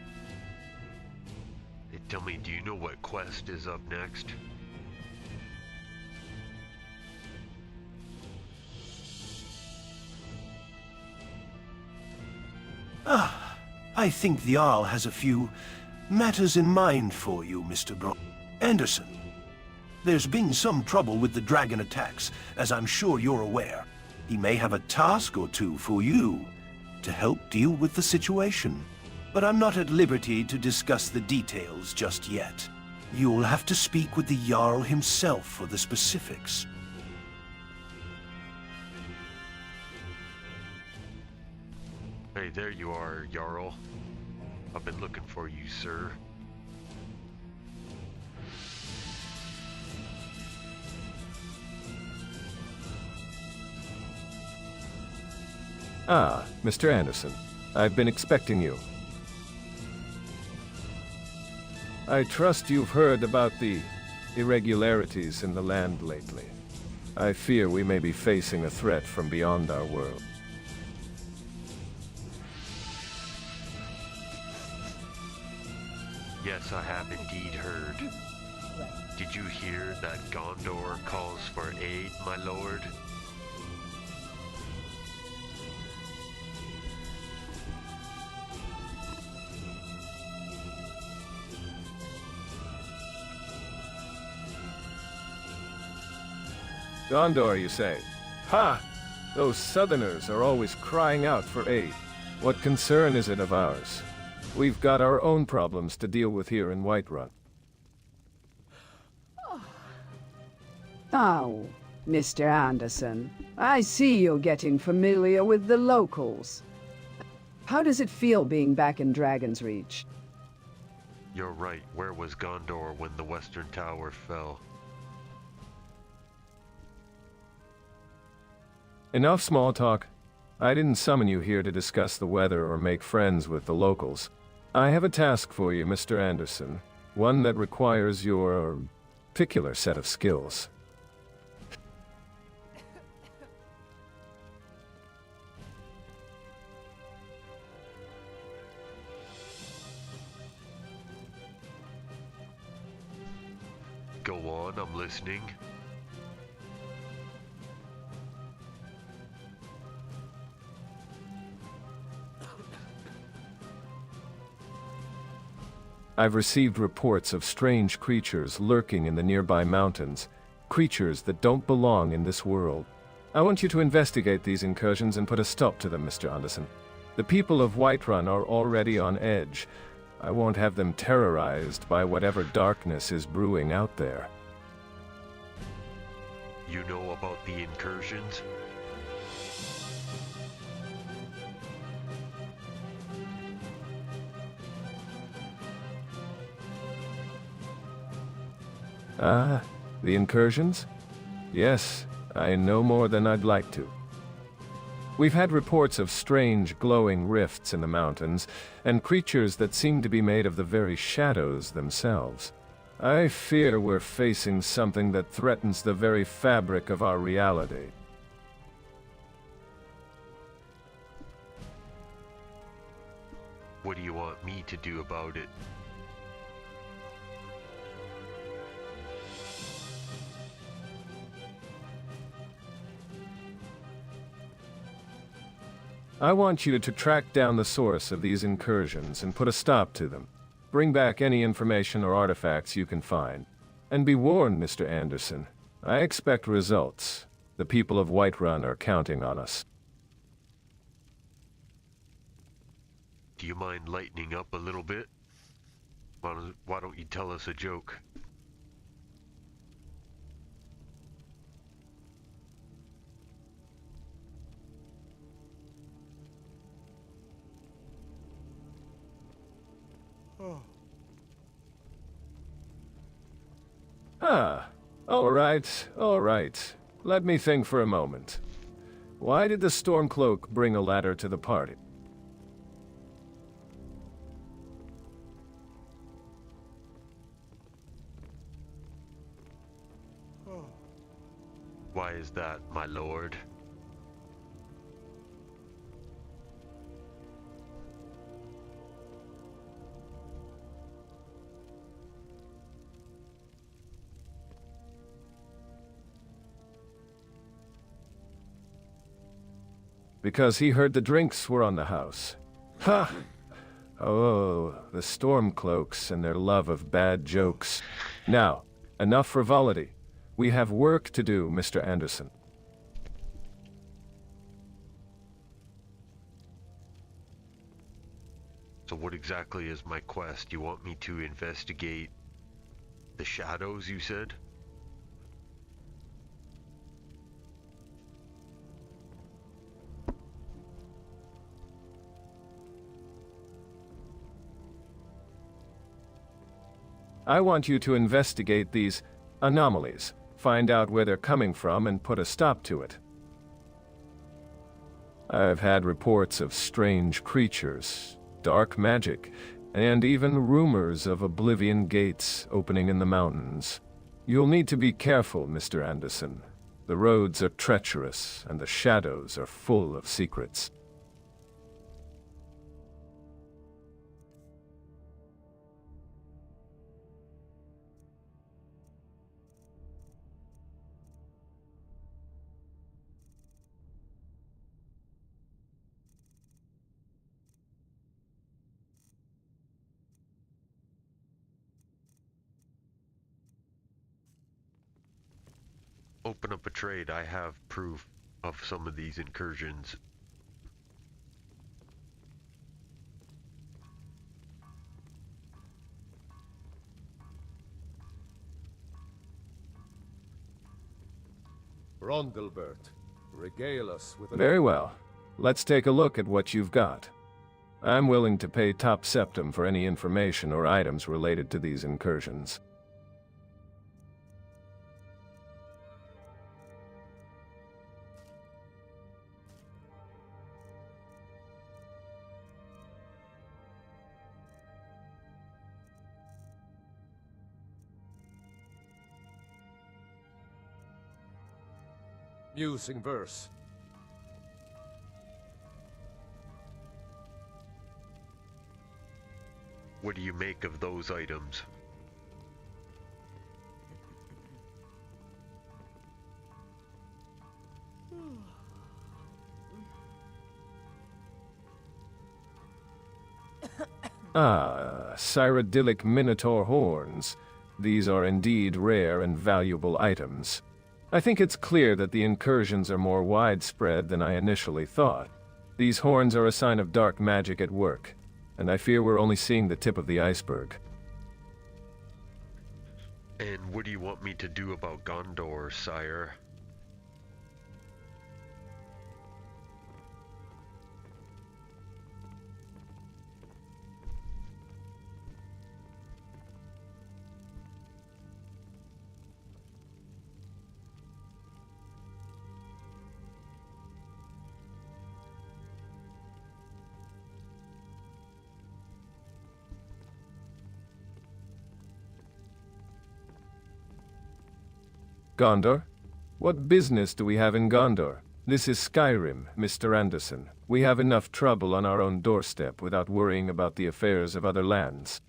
Hey, tell me, do you know what quest is up next? I think the Jarl has a few matters in mind for you, Mr. Anderson. There's been some trouble with the dragon attacks, as I'm sure you're aware. He may have a task or two for you to help deal with the situation. But I'm not at liberty to discuss the details just yet. You'll have to speak with the Jarl himself for the specifics. Hey, there you are, Jarl. I've been looking for you, sir. Ah, Mr. Anderson. I've been expecting you. I trust you've heard about the irregularities in the land lately. I fear we may be facing a threat from beyond our world. Yes, I have indeed heard. Did you hear that Gondor calls for aid, my lord? Gondor, you say? Ha! Those southerners are always crying out for aid. What concern is it of ours? We've got our own problems to deal with here in Whiterun. Oh, Mr. Anderson, I see you're getting familiar with the locals. How does it feel being back in Dragon's Reach? You're right. Where was Gondor when the Western Tower fell? Enough small talk. I didn't summon you here to discuss the weather or make friends with the locals. I have a task for you, Mr. Anderson. One that requires your particular set of skills. Go on, I'm listening. I've received reports of strange creatures lurking in the nearby mountains, creatures that don't belong in this world. I want you to investigate these incursions and put a stop to them, Mr. Anderson. The people of Whiterun are already on edge. I won't have them terrorized by whatever darkness is brewing out there. You know about the incursions? Ah, the incursions? Yes, I know more than I'd like to. We've had reports of strange glowing rifts in the mountains, and creatures that seem to be made of the very shadows themselves. I fear we're facing something that threatens the very fabric of our reality. What do you want me to do about it? I want you to track down the source of these incursions and put a stop to them. Bring back any information or artifacts you can find. And be warned, Mr. Anderson. I expect results. The people of Whiterun are counting on us. Do you mind lightening up a little bit? Why don't you tell us a joke? Ah, all right. Let me think for a moment. Why did the Stormcloak bring a ladder to the party? Why is that, my lord? because he heard the drinks were on the house. Ha! Oh, the Stormcloaks and their love of bad jokes. Now, enough frivolity. We have work to do, Mr. Anderson. So what exactly is my quest? You want me to investigate the shadows, you said? I want you to investigate these anomalies, find out where they're coming from, and put a stop to it. I've had reports of strange creatures, dark magic, and even rumors of Oblivion gates opening in the mountains. You'll need to be careful, Mr. Anderson. The roads are treacherous, and the shadows are full of secrets. Open up a trade. I have proof of some of these incursions. Rondelbert, regale us with Very well. Let's take a look at what you've got. I'm willing to pay top septum for any information or items related to these incursions. musing verse. What do you make of those items? Ah, Cyrodiilic Minotaur horns. These are indeed rare and valuable items. I think it's clear that the incursions are more widespread than I initially thought. These horns are a sign of dark magic at work, and I fear we're only seeing the tip of the iceberg. And what do you want me to do about Gondor, sire? Gondor? What business do we have in Gondor? This is Skyrim, Mr. Anderson. We have enough trouble on our own doorstep without worrying about the affairs of other lands.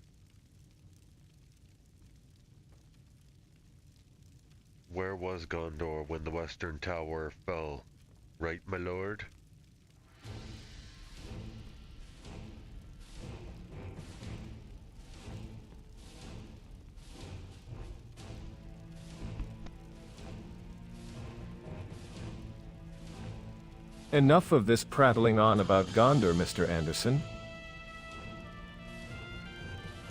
Where was Gondor when the Western Tower fell? Right, my lord? Enough of this prattling on about Gondor, Mr. Anderson.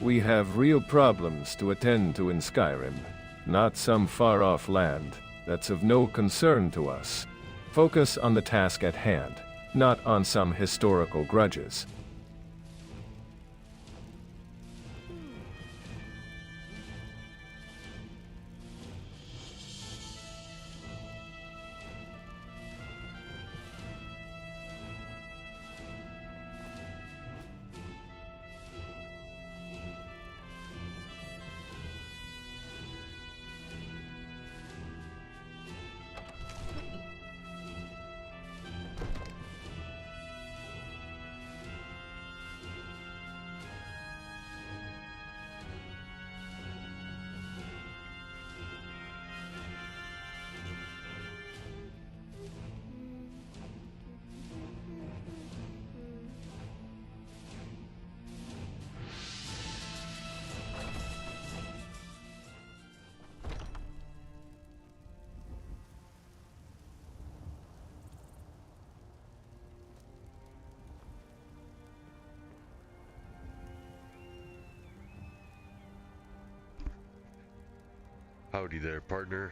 We have real problems to attend to in Skyrim, not some far-off land that's of no concern to us. Focus on the task at hand, not on some historical grudges. Howdy there, partner.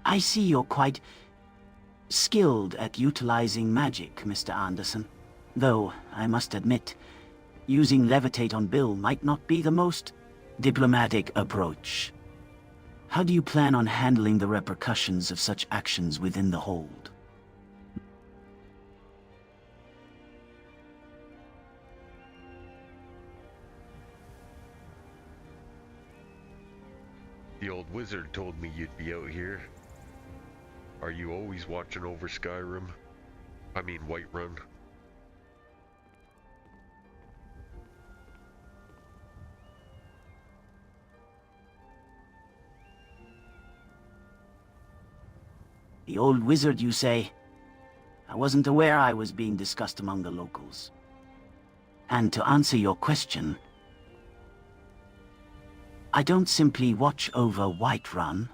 I see you're quite skilled at utilizing magic, Mr. Anderson. Though, I must admit, using levitate on Bill might not be the most diplomatic approach. How do you plan on handling the repercussions of such actions within the hold? The old wizard told me you'd be out here. Are you always watching over Skyrim? I mean Whiterun. The old wizard, you say? I wasn't aware I was being discussed among the locals. And to answer your question, I don't simply watch over Whiterun.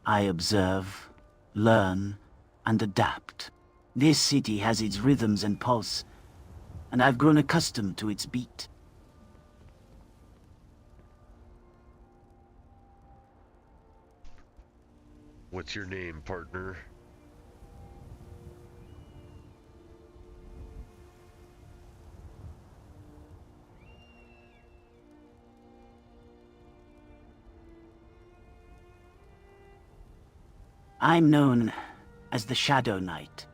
I observe, learn, and adapt. This city has its rhythms and pulse, and I've grown accustomed to its beat. What's your name, partner? I'm known as the Shadow Knight,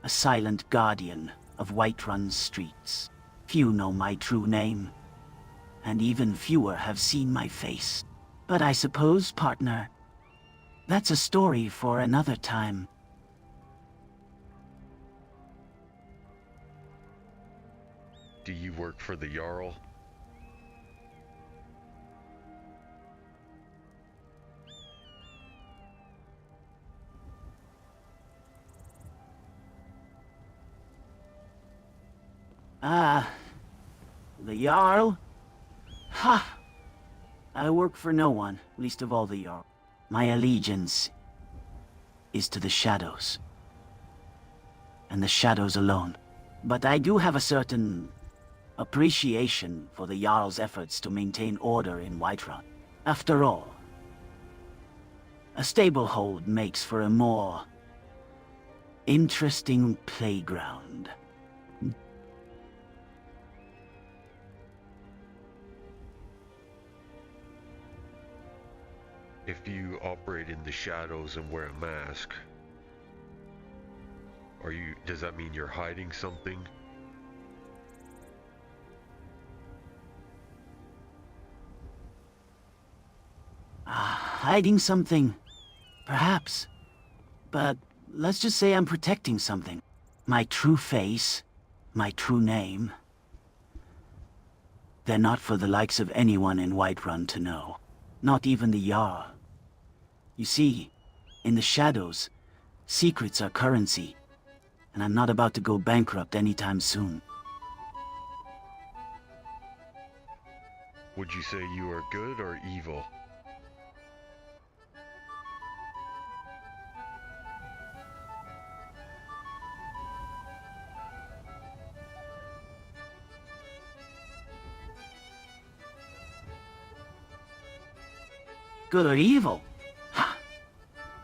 a silent guardian of Whiterun's streets. Few know my true name, and even fewer have seen my face. But I suppose, partner, that's a story for another time. Do you work for the Jarl? The Jarl? Ha! I work for no one, least of all the Jarl. My allegiance is to the shadows. And the shadows alone. But I do have a certain appreciation for the Jarl's efforts to maintain order in Whiterun. After all, a stable hold makes for a more interesting playground. If you operate in the shadows and wear a mask, does that mean you're hiding something? Hiding something, perhaps. But let's just say I'm protecting something. My true face, my true name. They're not for the likes of anyone in Whiterun to know. Not even the Jarl. You see, in the shadows, secrets are currency, and I'm not about to go bankrupt anytime soon. Would you say you are good or evil? Good or evil? Ha!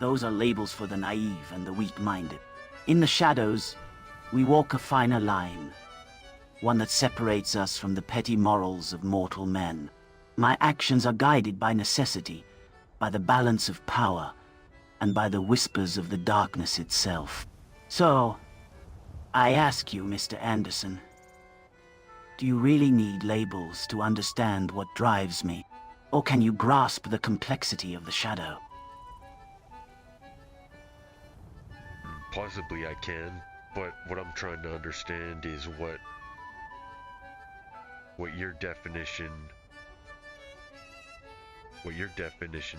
Those are labels for the naive and the weak-minded. In the shadows, we walk a finer line. One that separates us from the petty morals of mortal men. My actions are guided by necessity, by the balance of power, and by the whispers of the darkness itself. So, I ask you, Mr. Anderson, do you really need labels to understand what drives me? Or can you grasp the complexity of the shadow? Possibly I can, but what I'm trying to understand is what your definition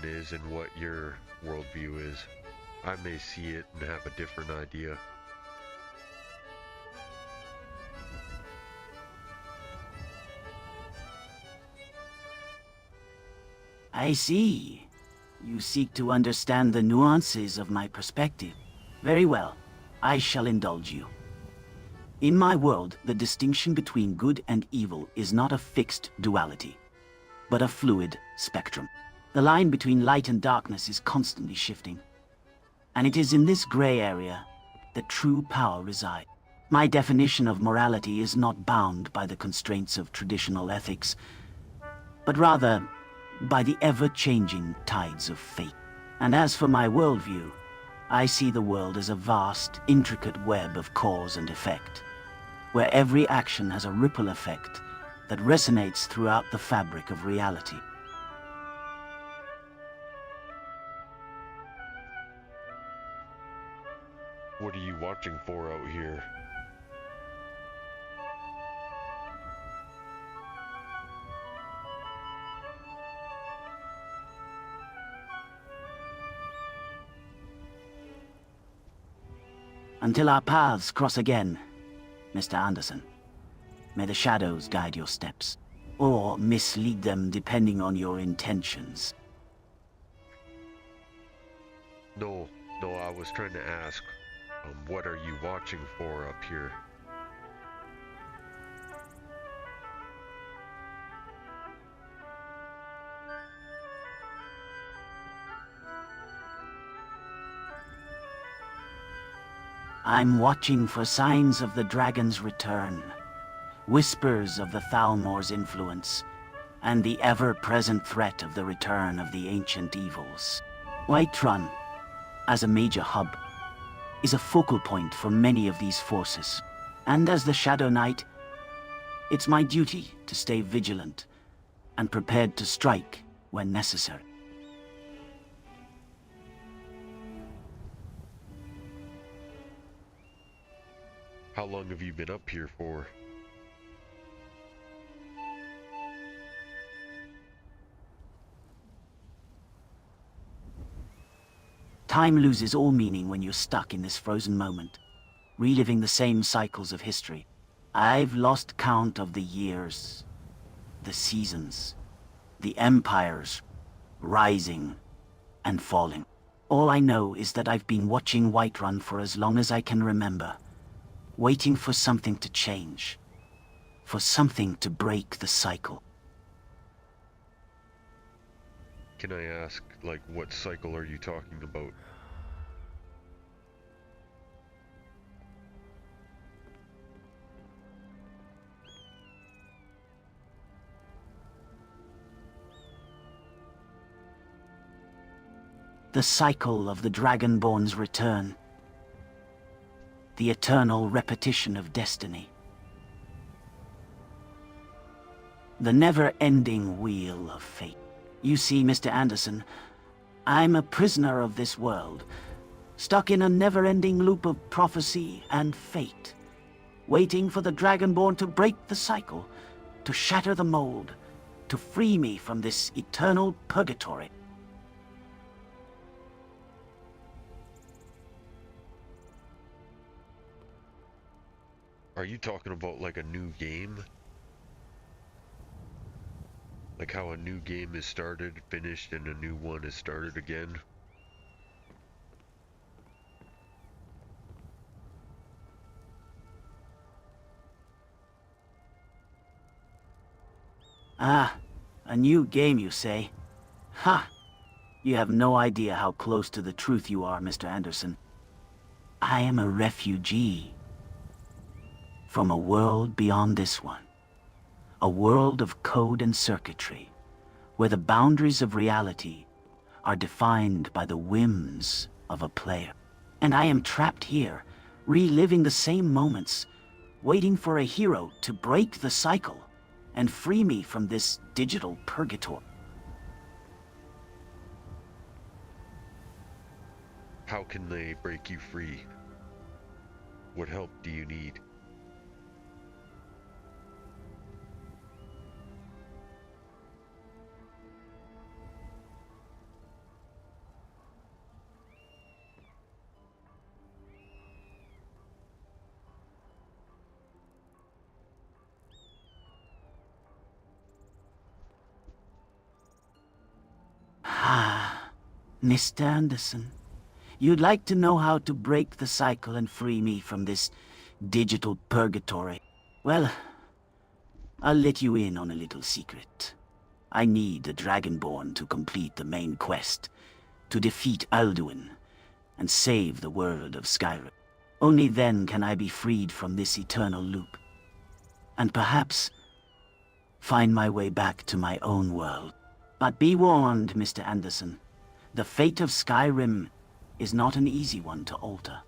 is and what your worldview is. I may see it and have a different idea. I see. You seek to understand the nuances of my perspective. Very well. I shall indulge you. In my world, the distinction between good and evil is not a fixed duality, but a fluid spectrum. The line between light and darkness is constantly shifting. And it is in this gray area that true power resides. My definition of morality is not bound by the constraints of traditional ethics, but rather by the ever-changing tides of fate. And as for my worldview, I see the world as a vast, intricate web of cause and effect, where every action has a ripple effect that resonates throughout the fabric of reality. What are you watching for out here? Until our paths cross again, Mr. Anderson, may the shadows guide your steps, or mislead them depending on your intentions. No, I was trying to ask, what are you watching for up here? I'm watching for signs of the dragon's return, whispers of the Thalmor's influence, and the ever-present threat of the return of the ancient evils. Whiterun, as a major hub, is a focal point for many of these forces. And as the Shadow Knight, it's my duty to stay vigilant and prepared to strike when necessary. How long have you been up here for? Time loses all meaning when you're stuck in this frozen moment, reliving the same cycles of history. I've lost count of the years, the seasons, the empires, rising and falling. All I know is that I've been watching Whiterun for as long as I can remember, waiting for something to change, for something to break the cycle. Can I ask, like, what cycle are you talking about? The cycle of the Dragonborn's return. The eternal repetition of destiny. The never-ending wheel of fate. You see, Mr. Anderson, I'm a prisoner of this world, stuck in a never-ending loop of prophecy and fate, waiting for the Dragonborn to break the cycle, to shatter the mold, to free me from this eternal purgatory. Are you talking about like a new game? Like how a new game is started, finished, and a new one is started again? Ah, a new game, you say? Ha! You have no idea how close to the truth you are, Mr. Anderson. I am a refugee from a world beyond this one. A world of code and circuitry, where the boundaries of reality are defined by the whims of a player. And I am trapped here, reliving the same moments, waiting for a hero to break the cycle and free me from this digital purgatory. How can they break you free? What help do you need? Ah, Mr. Anderson, You'd like to know how to break the cycle and free me from this digital purgatory. Well, I'll let you in on a little secret. I need a Dragonborn to complete the main quest, to defeat Alduin, and save the world of Skyrim. Only then can I be freed from this eternal loop, and perhaps find my way back to my own world. But be warned, Mr. Anderson, the fate of Skyrim is not an easy one to alter,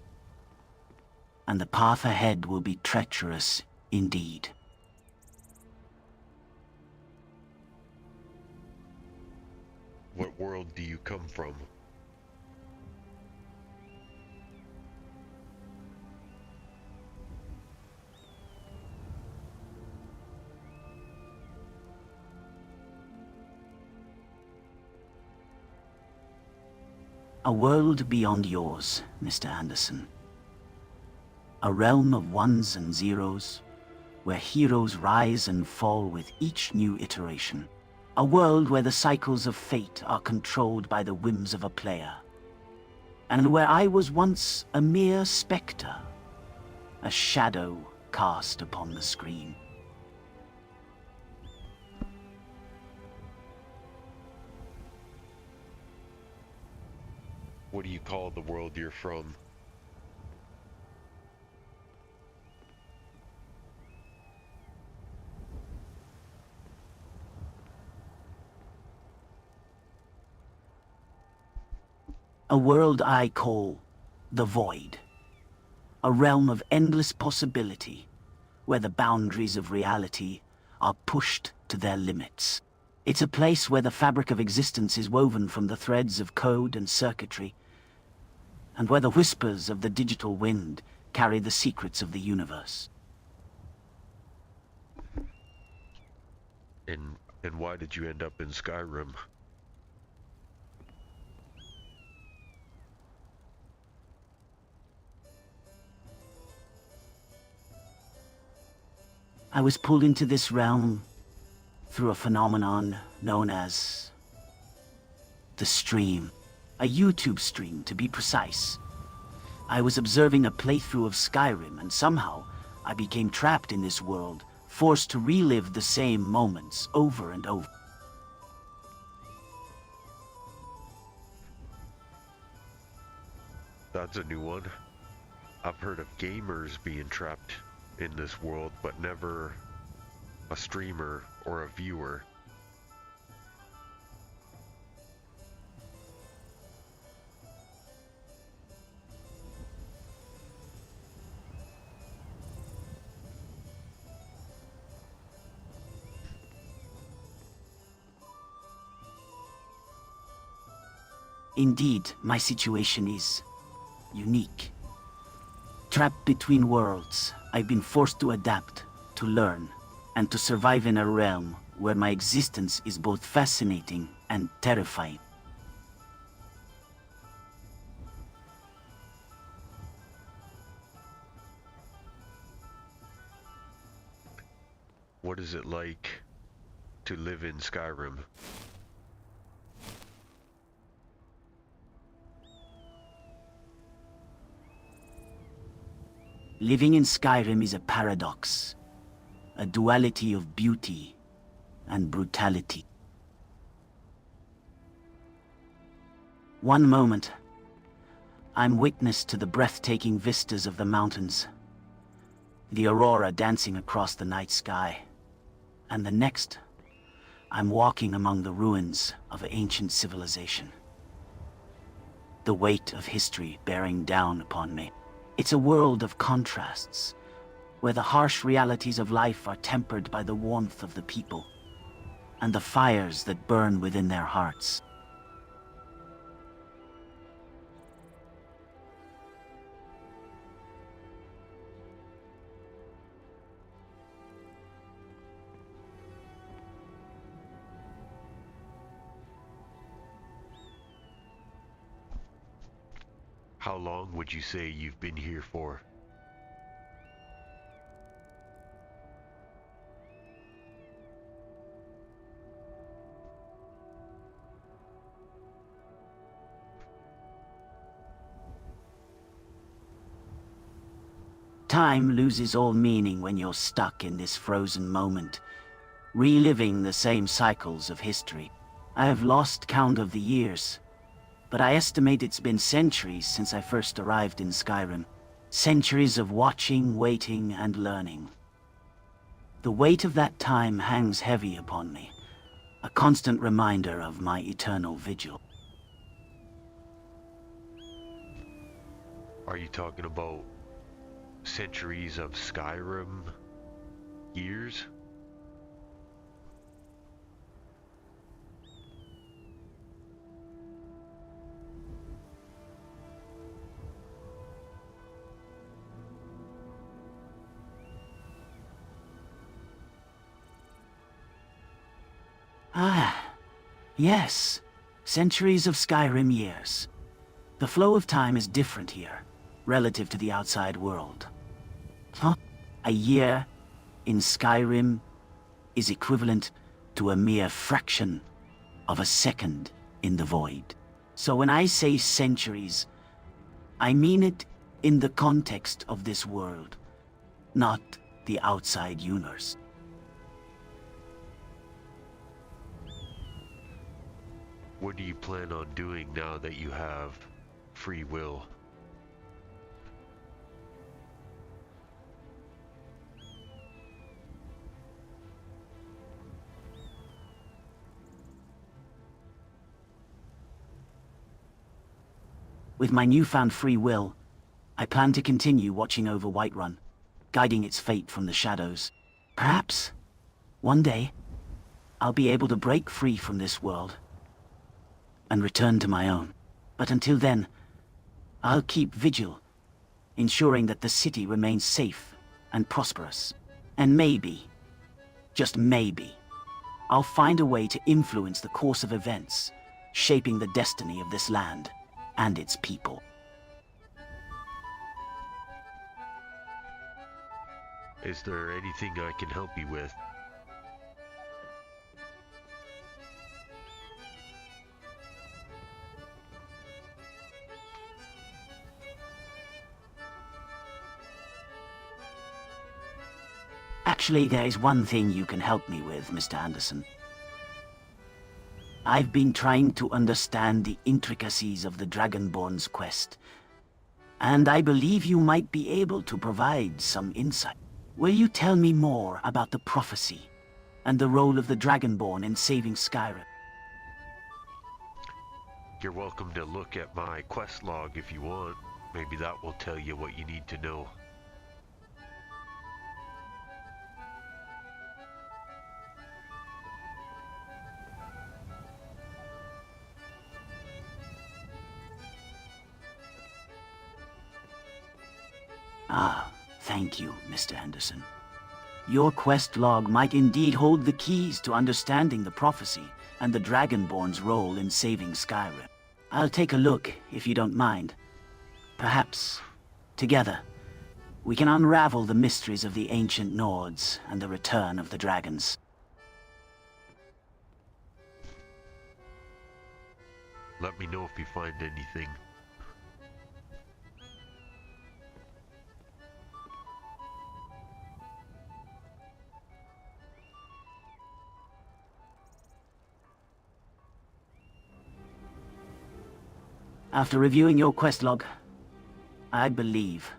and the path ahead will be treacherous indeed. What world do you come from? A world beyond yours, Mr. Anderson. A realm of ones and zeros, where heroes rise and fall with each new iteration. A world where the cycles of fate are controlled by the whims of a player. And where I was once a mere spectre, a shadow cast upon the screen. What do you call the world you're from? A world I call the Void. A realm of endless possibility, where the boundaries of reality are pushed to their limits. It's a place where the fabric of existence is woven from the threads of code and circuitry, and where the whispers of the digital wind carry the secrets of the universe. And why did you end up in Skyrim? I was pulled into this realm through a phenomenon known as the stream. A YouTube stream, to be precise. I was observing a playthrough of Skyrim, and somehow I became trapped in this world, forced to relive the same moments over and over. That's a new one. I've heard of gamers being trapped in this world, but never a streamer or a viewer. Indeed, my situation is unique. Trapped between worlds, I've been forced to adapt, to learn, and to survive in a realm where my existence is both fascinating and terrifying. What is it like to live in Skyrim? Living in Skyrim is a paradox, a duality of beauty and brutality. One moment, I'm witness to the breathtaking vistas of the mountains, the aurora dancing across the night sky, and the next, I'm walking among the ruins of ancient civilization. The weight of history bearing down upon me. It's a world of contrasts, where the harsh realities of life are tempered by the warmth of the people, and the fires that burn within their hearts. How long would you say you've been here for? time loses all meaning when you're stuck in this frozen moment, reliving the same cycles of history. I have lost count of the years, but I estimate it's been centuries since I first arrived in Skyrim. Centuries of watching, waiting, and learning. The weight of that time hangs heavy upon me, a constant reminder of my eternal vigil. Are you talking about centuries of Skyrim years? Ah, yes. Centuries of Skyrim years. The flow of time is different here, relative to the outside world. Huh? A year in Skyrim is equivalent to a mere fraction of a second in the void. So when I say centuries, I mean it in the context of this world, not the outside universe. What do you plan on doing now that you have free will? With my newfound free will, I plan to continue watching over Whiterun, guiding its fate from the shadows. Perhaps, one day, I'll be able to break free from this world and return to my own. But until then, I'll keep vigil, ensuring that the city remains safe and prosperous. And maybe, just maybe, I'll find a way to influence the course of events, shaping the destiny of this land and its people. Is there anything I can help you with? Actually, there is one thing you can help me with, Mr. Anderson. I've been trying to understand the intricacies of the Dragonborn's quest, and I believe you might be able to provide some insight. Will you tell me more about the prophecy and the role of the Dragonborn in saving Skyrim? You're welcome to look at my quest log if you want. Maybe that will tell you what you need to know. Ah, thank you, Mr. Anderson. Your quest log might indeed hold the keys to understanding the prophecy and the Dragonborn's role in saving Skyrim. I'll take a look, if you don't mind. Perhaps, together, we can unravel the mysteries of the ancient Nords and the return of the dragons. Let me know if you find anything. After reviewing your quest log, I believe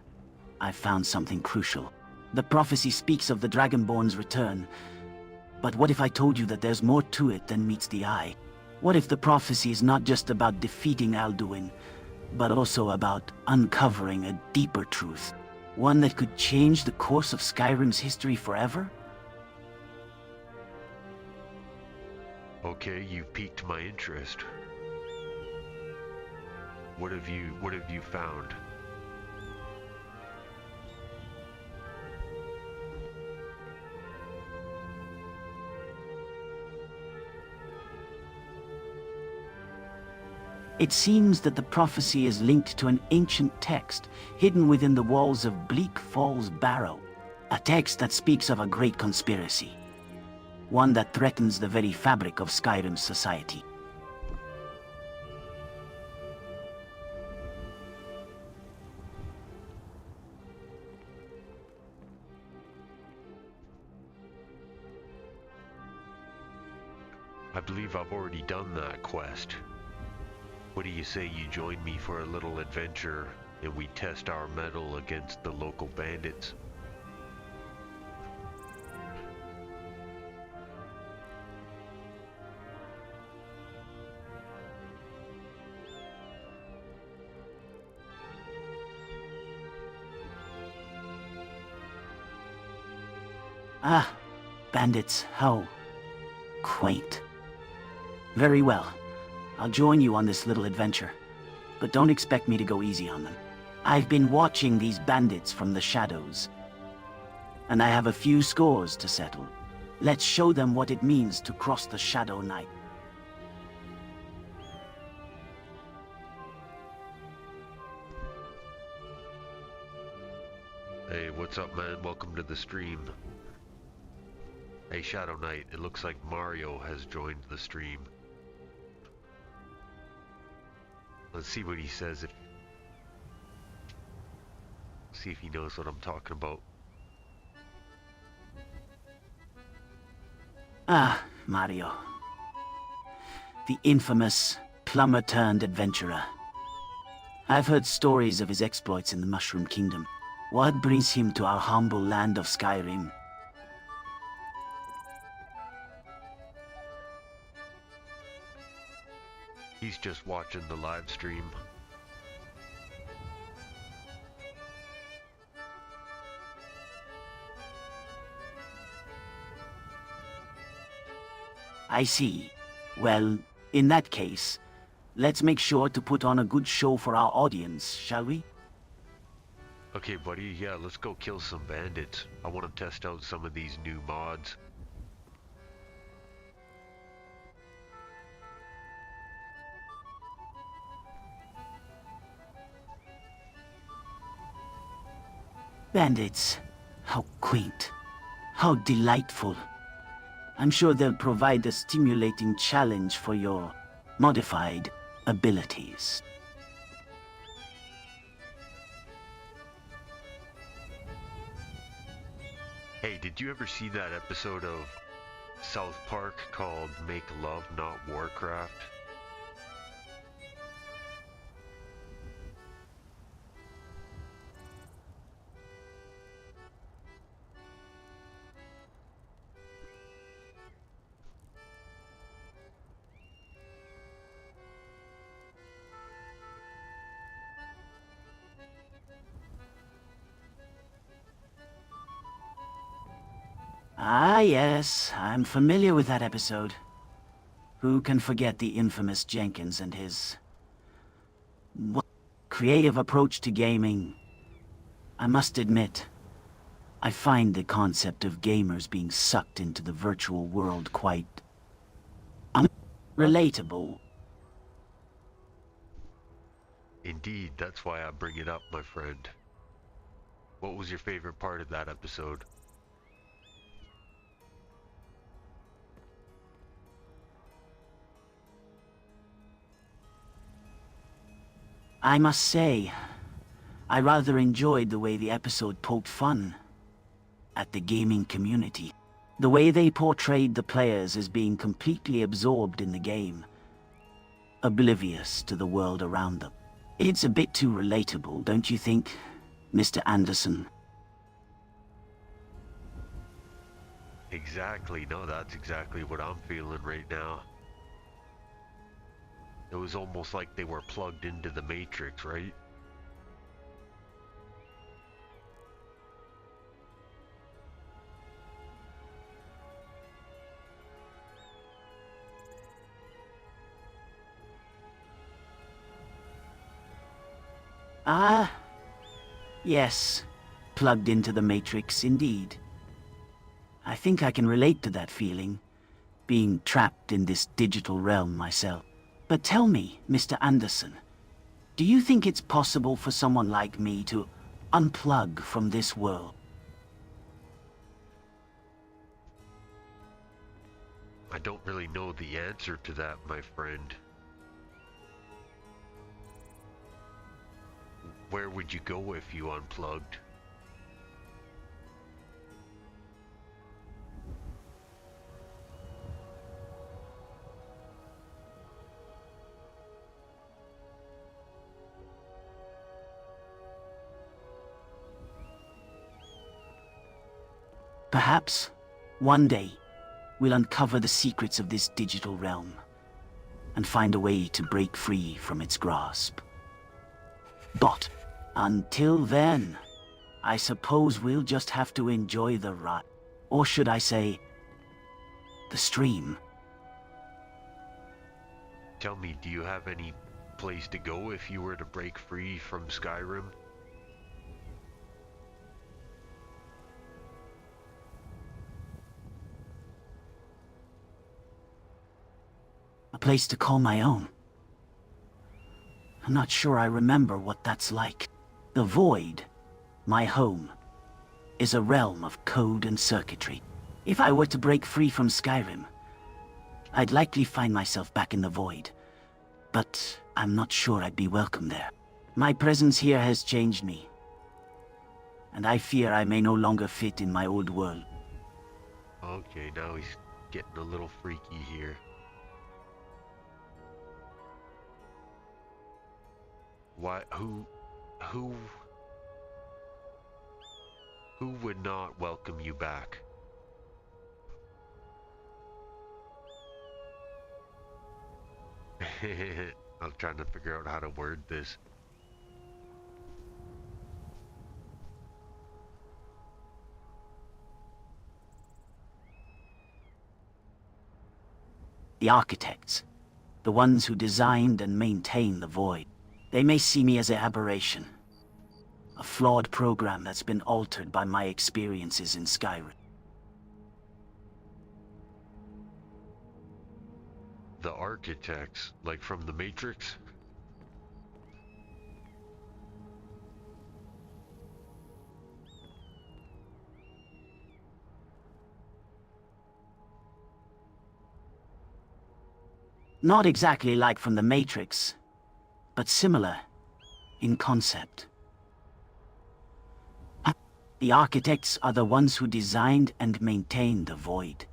I've found something crucial. The prophecy speaks of the Dragonborn's return, but what if I told you that there's more to it than meets the eye? What if the prophecy is not just about defeating Alduin, but also about uncovering a deeper truth? One that could change the course of Skyrim's history forever? Okay, you've piqued my interest. What have you found? It seems that the prophecy is linked to an ancient text hidden within the walls of Bleak Falls Barrow. A text that speaks of a great conspiracy. One that threatens the very fabric of Skyrim's society. believe I've already done that quest. What do you say you join me for a little adventure and we test our mettle against the local bandits? Ah, bandits, how quaint. Very well. I'll join you on this little adventure, but don't expect me to go easy on them. I've been watching these bandits from the shadows, and I have a few scores to settle. Let's show them what it means to cross the Shadow Night. Hey, what's up, man? Welcome to the stream. Hey, Shadow Knight, it looks like Mario has joined the stream. Let's see what he says. See if he knows what I'm talking about. Ah, Mario. The infamous plumber-turned-adventurer. I've heard stories of his exploits in the Mushroom Kingdom. What brings him to our humble land of Skyrim? He's just watching the live stream. I see. Well, in that case, let's make sure to put on a good show for our audience, shall we? Okay, buddy, yeah, let's go kill some bandits. I want to test out some of these new mods. Bandits. How quaint. How delightful. I'm sure they'll provide a stimulating challenge for your modified abilities. Hey, did you ever see that episode of South Park called Make Love, Not Warcraft? Ah, yes, I'm familiar with that episode. Who can forget the infamous Jenkins and his creative approach to gaming? I must admit, I find the concept of gamers being sucked into the virtual world quite relatable. Indeed, that's why I bring it up, my friend. What was your favorite part of that episode? I must say, I rather enjoyed the way the episode poked fun at the gaming community. The way they portrayed the players as being completely absorbed in the game, oblivious to the world around them. It's a bit too relatable, don't you think, Mr. Anderson? Exactly, no, that's exactly what I'm feeling right now. It was almost like they were plugged into the Matrix, right? Ah, yes, plugged into the Matrix indeed. I think I can relate to that feeling, being trapped in this digital realm myself. But tell me, Mr. Anderson, do you think it's possible for someone like me to unplug from this world? I don't really know the answer to that, my friend. Where would you go if you unplugged? Perhaps, one day, we'll uncover the secrets of this digital realm and find a way to break free from its grasp. But until then, I suppose we'll just have to enjoy the ride. Or should I say, the stream. Tell me, do you have any place to go if you were to break free from Skyrim? A place to call my own. I'm not sure I remember what that's like. The Void, my home, is a realm of code and circuitry. If I were to break free from Skyrim, I'd likely find myself back in the Void. But I'm not sure I'd be welcome there. My presence here has changed me, and I fear I may no longer fit in my old world. Okay, now he's getting a little freaky here. Why, who would not welcome you back? I'm trying to figure out how to word this. The architects, the ones who designed and maintain the Void. They may see me as an aberration, a flawed program that's been altered by my experiences in Skyrim. The architects, like from the Matrix? Not exactly like from the Matrix, but similar in concept. The architects are the ones who designed and maintained the Void,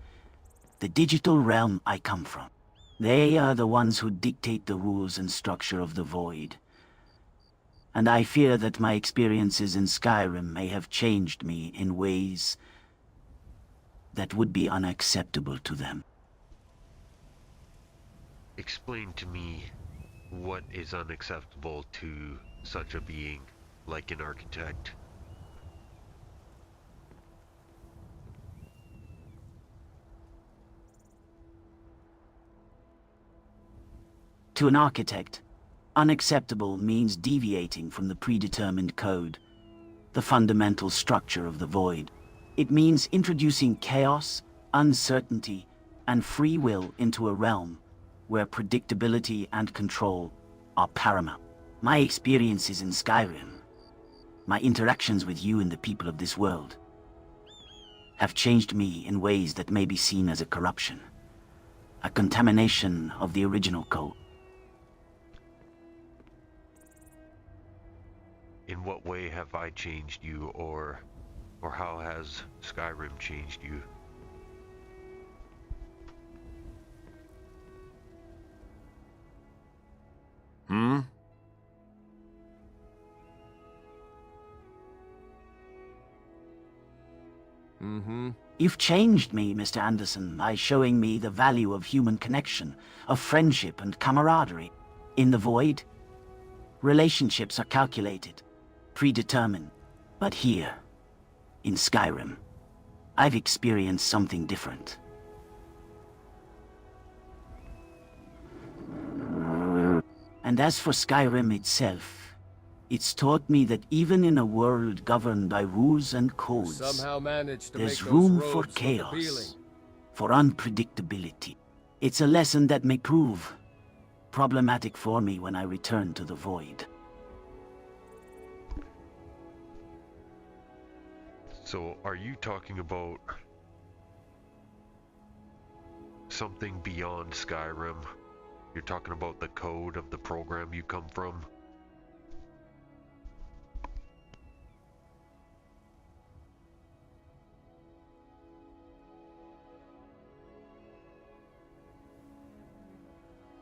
the digital realm I come from. They are the ones who dictate the rules and structure of the Void. And I fear that my experiences in Skyrim may have changed me in ways that would be unacceptable to them. Explain to me what is unacceptable to such a being like an architect. To an architect, unacceptable means deviating from the predetermined code, the fundamental structure of the Void. It means introducing chaos, uncertainty, and free will into a realm where predictability and control are paramount. My experiences in Skyrim, my interactions with you and the people of this world, have changed me in ways that may be seen as a corruption, a contamination of the original code. In what way have I changed you, or how has Skyrim changed you? You've changed me, Mr. Anderson, by showing me the value of human connection, of friendship and camaraderie. In the Void, relationships are calculated, predetermined. But here, in Skyrim, I've experienced something different. And as for Skyrim itself, it's taught me that even in a world governed by rules and codes, there's room for chaos, for unpredictability. It's a lesson that may prove problematic for me when I return to the Void. So, are you talking about something beyond Skyrim? You're talking about the code of the program you come from?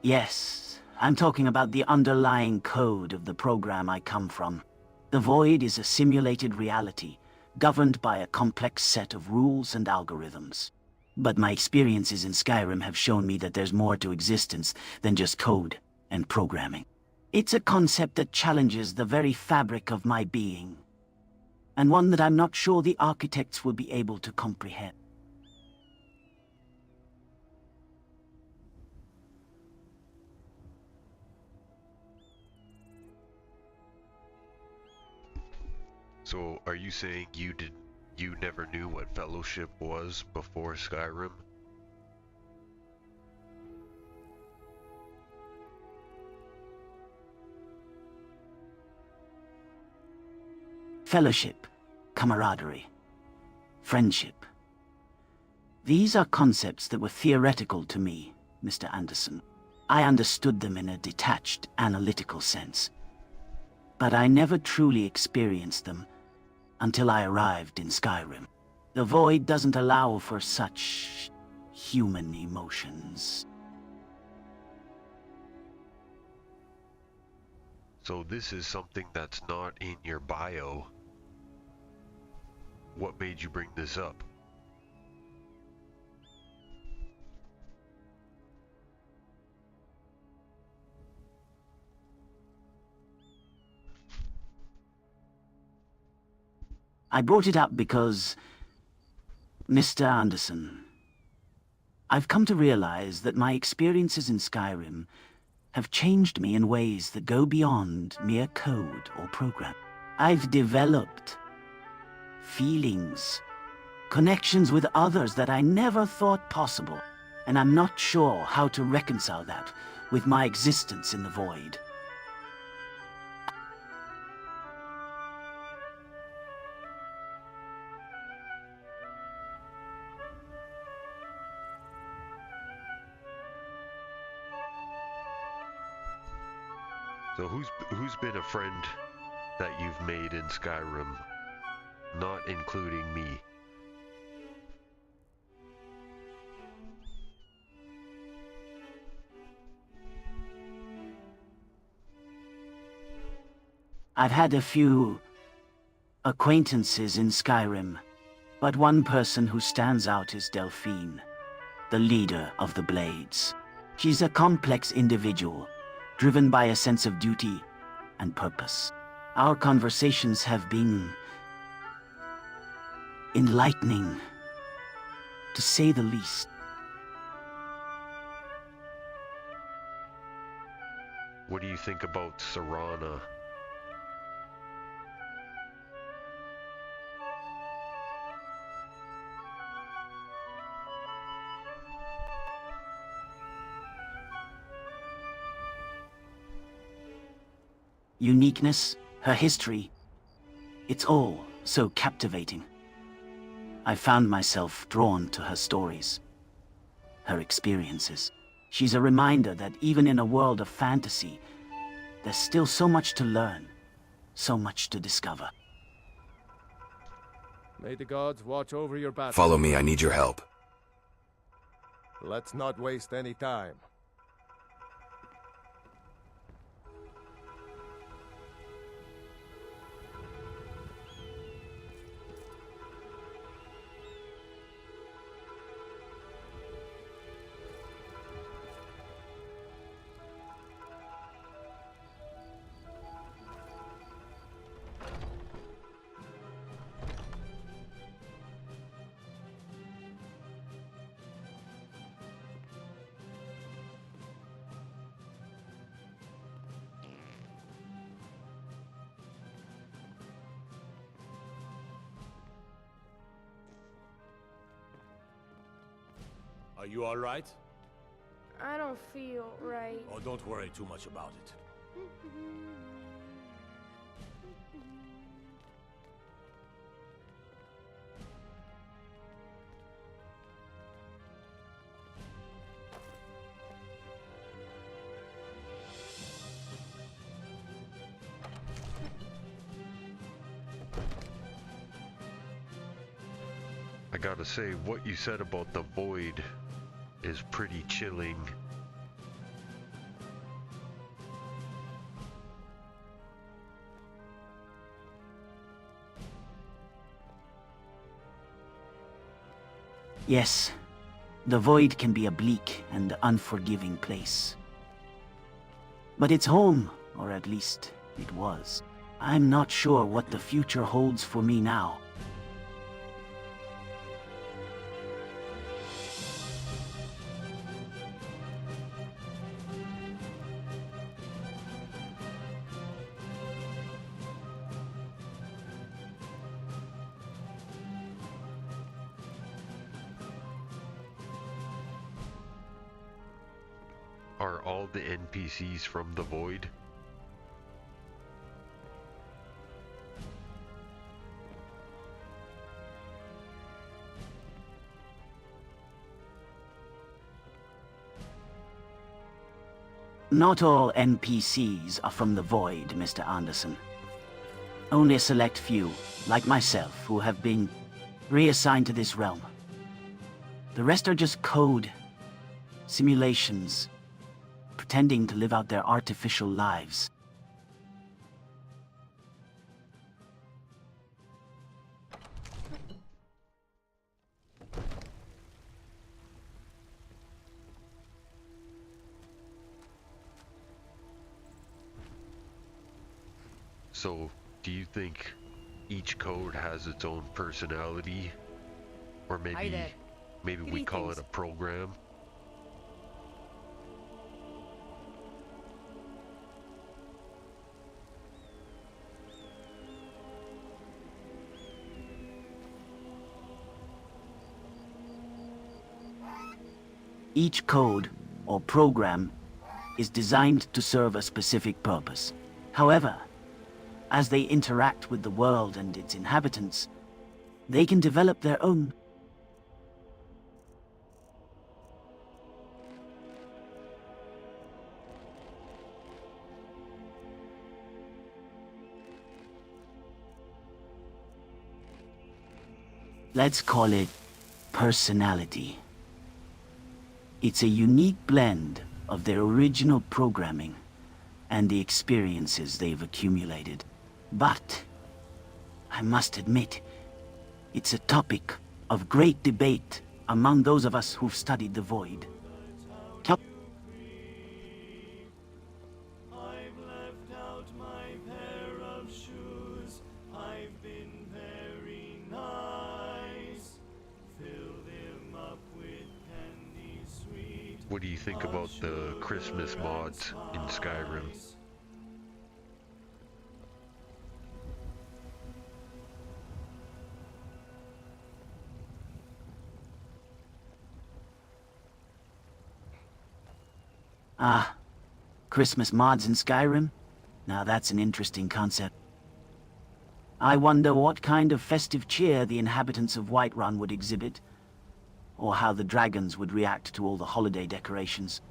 Yes, I'm talking about the underlying code of the program I come from. The Void is a simulated reality, governed by a complex set of rules and algorithms. But my experiences in Skyrim have shown me that there's more to existence than just code and programming. It's a concept that challenges the very fabric of my being, and one that I'm not sure the architects will be able to comprehend. So, are you saying you never knew what fellowship was before Skyrim? Fellowship, camaraderie, friendship. These are concepts that were theoretical to me, Mr. Anderson. I understood them in a detached, analytical sense. But I never truly experienced them until I arrived in Skyrim. The void doesn't allow for such human emotions. So this is something that's not in your bio. What made you bring this up? I brought it up because, Mr. Anderson, I've come to realize that my experiences in Skyrim have changed me in ways that go beyond mere code or program. I've developed feelings, connections with others that I never thought possible, and I'm not sure how to reconcile that with my existence in the void. So who's been a friend that you've made in Skyrim, not including me? I've had a few acquaintances in Skyrim, but one person who stands out is Delphine, the leader of the Blades. She's a complex individual, driven by a sense of duty and purpose. Our conversations have been enlightening, to say the least. What do you think about Serana? Uniqueness, her history, it's all so captivating. I found myself drawn to her stories, her experiences. She's a reminder that even in a world of fantasy, there's still so much to learn, so much to discover. May the gods watch over your battle. Follow me, I need your help. Let's not waste any time. Are you all right? I don't feel right. Oh, don't worry too much about it. I gotta say, what you said about the void is pretty chilling. Yes, the Void can be a bleak and unforgiving place. But it's home, or at least it was. I'm not sure what the future holds for me now. Are all the NPCs from the Void? Not all NPCs are from the Void, Mr. Anderson. Only a select few, like myself, who have been reassigned to this realm. The rest are just code, simulations, pretending to live out their artificial lives. So, do you think each code has its own personality? Or Hi there. maybe we call it a program? Each code, or program, is designed to serve a specific purpose. However, as they interact with the world and its inhabitants, they can develop their own. Let's call it personality. It's a unique blend of their original programming and the experiences they've accumulated. But, I must admit, it's a topic of great debate among those of us who've studied the Void. What do you think about the Christmas mods in Skyrim? Ah, Christmas mods in Skyrim? Now that's an interesting concept. I wonder what kind of festive cheer the inhabitants of Whiterun would exhibit, or how the dragons would react to all the holiday decorations.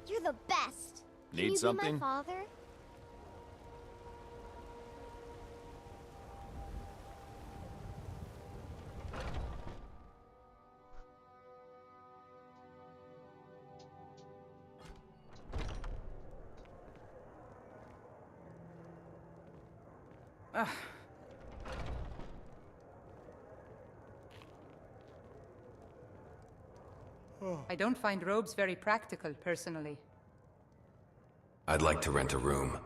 You're the best. Can Need you something? be my father? I don't find robes very practical, personally. I'd like to rent a room.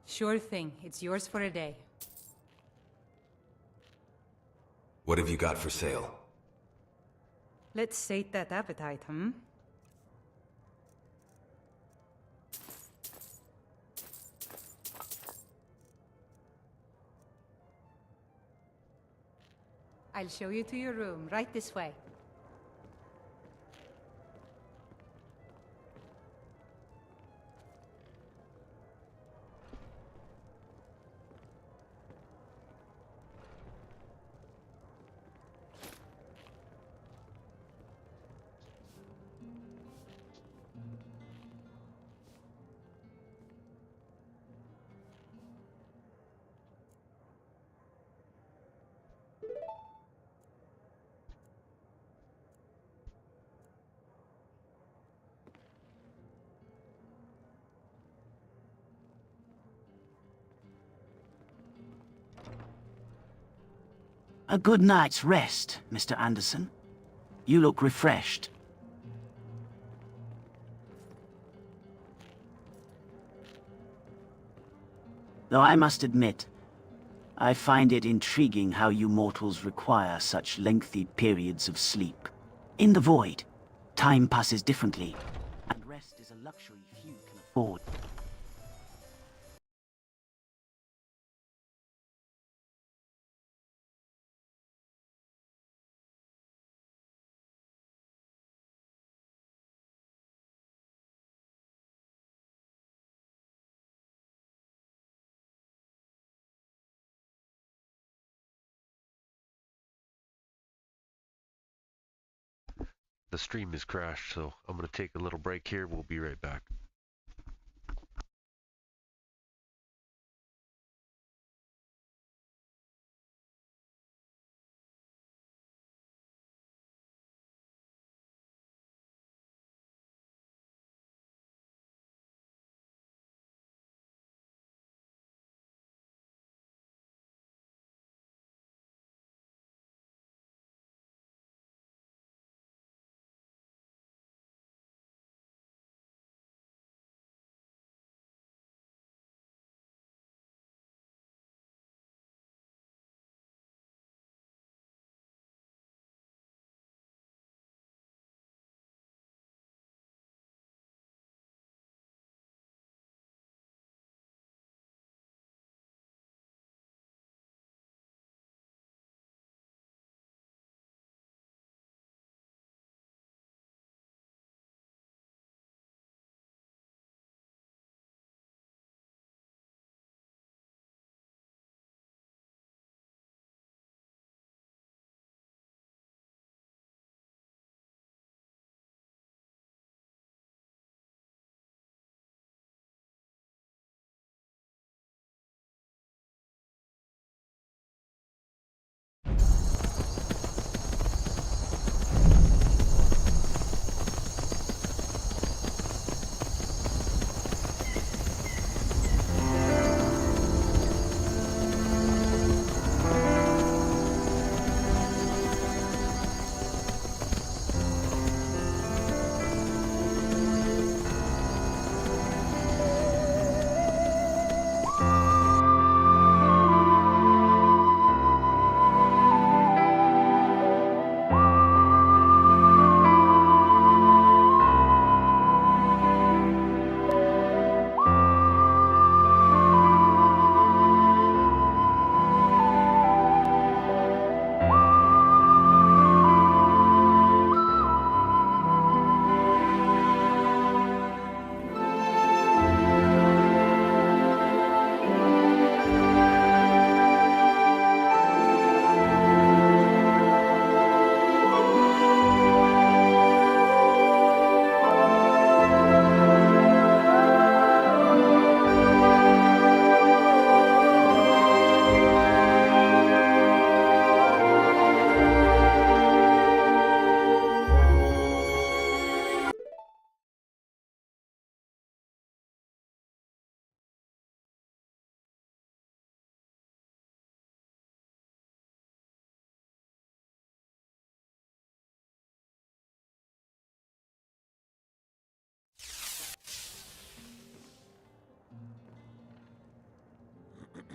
Sure thing. It's yours for a day. What have you got for sale? Let's sate that appetite, hmm? I'll show you to your room, right this way. A good night's rest, Mr. Anderson. You look refreshed. Though I must admit, I find it intriguing how you mortals require such lengthy periods of sleep. In the void, time passes differently, and rest is a luxury few can afford. The stream has crashed, so I'm going to take a little break here. We'll be right back.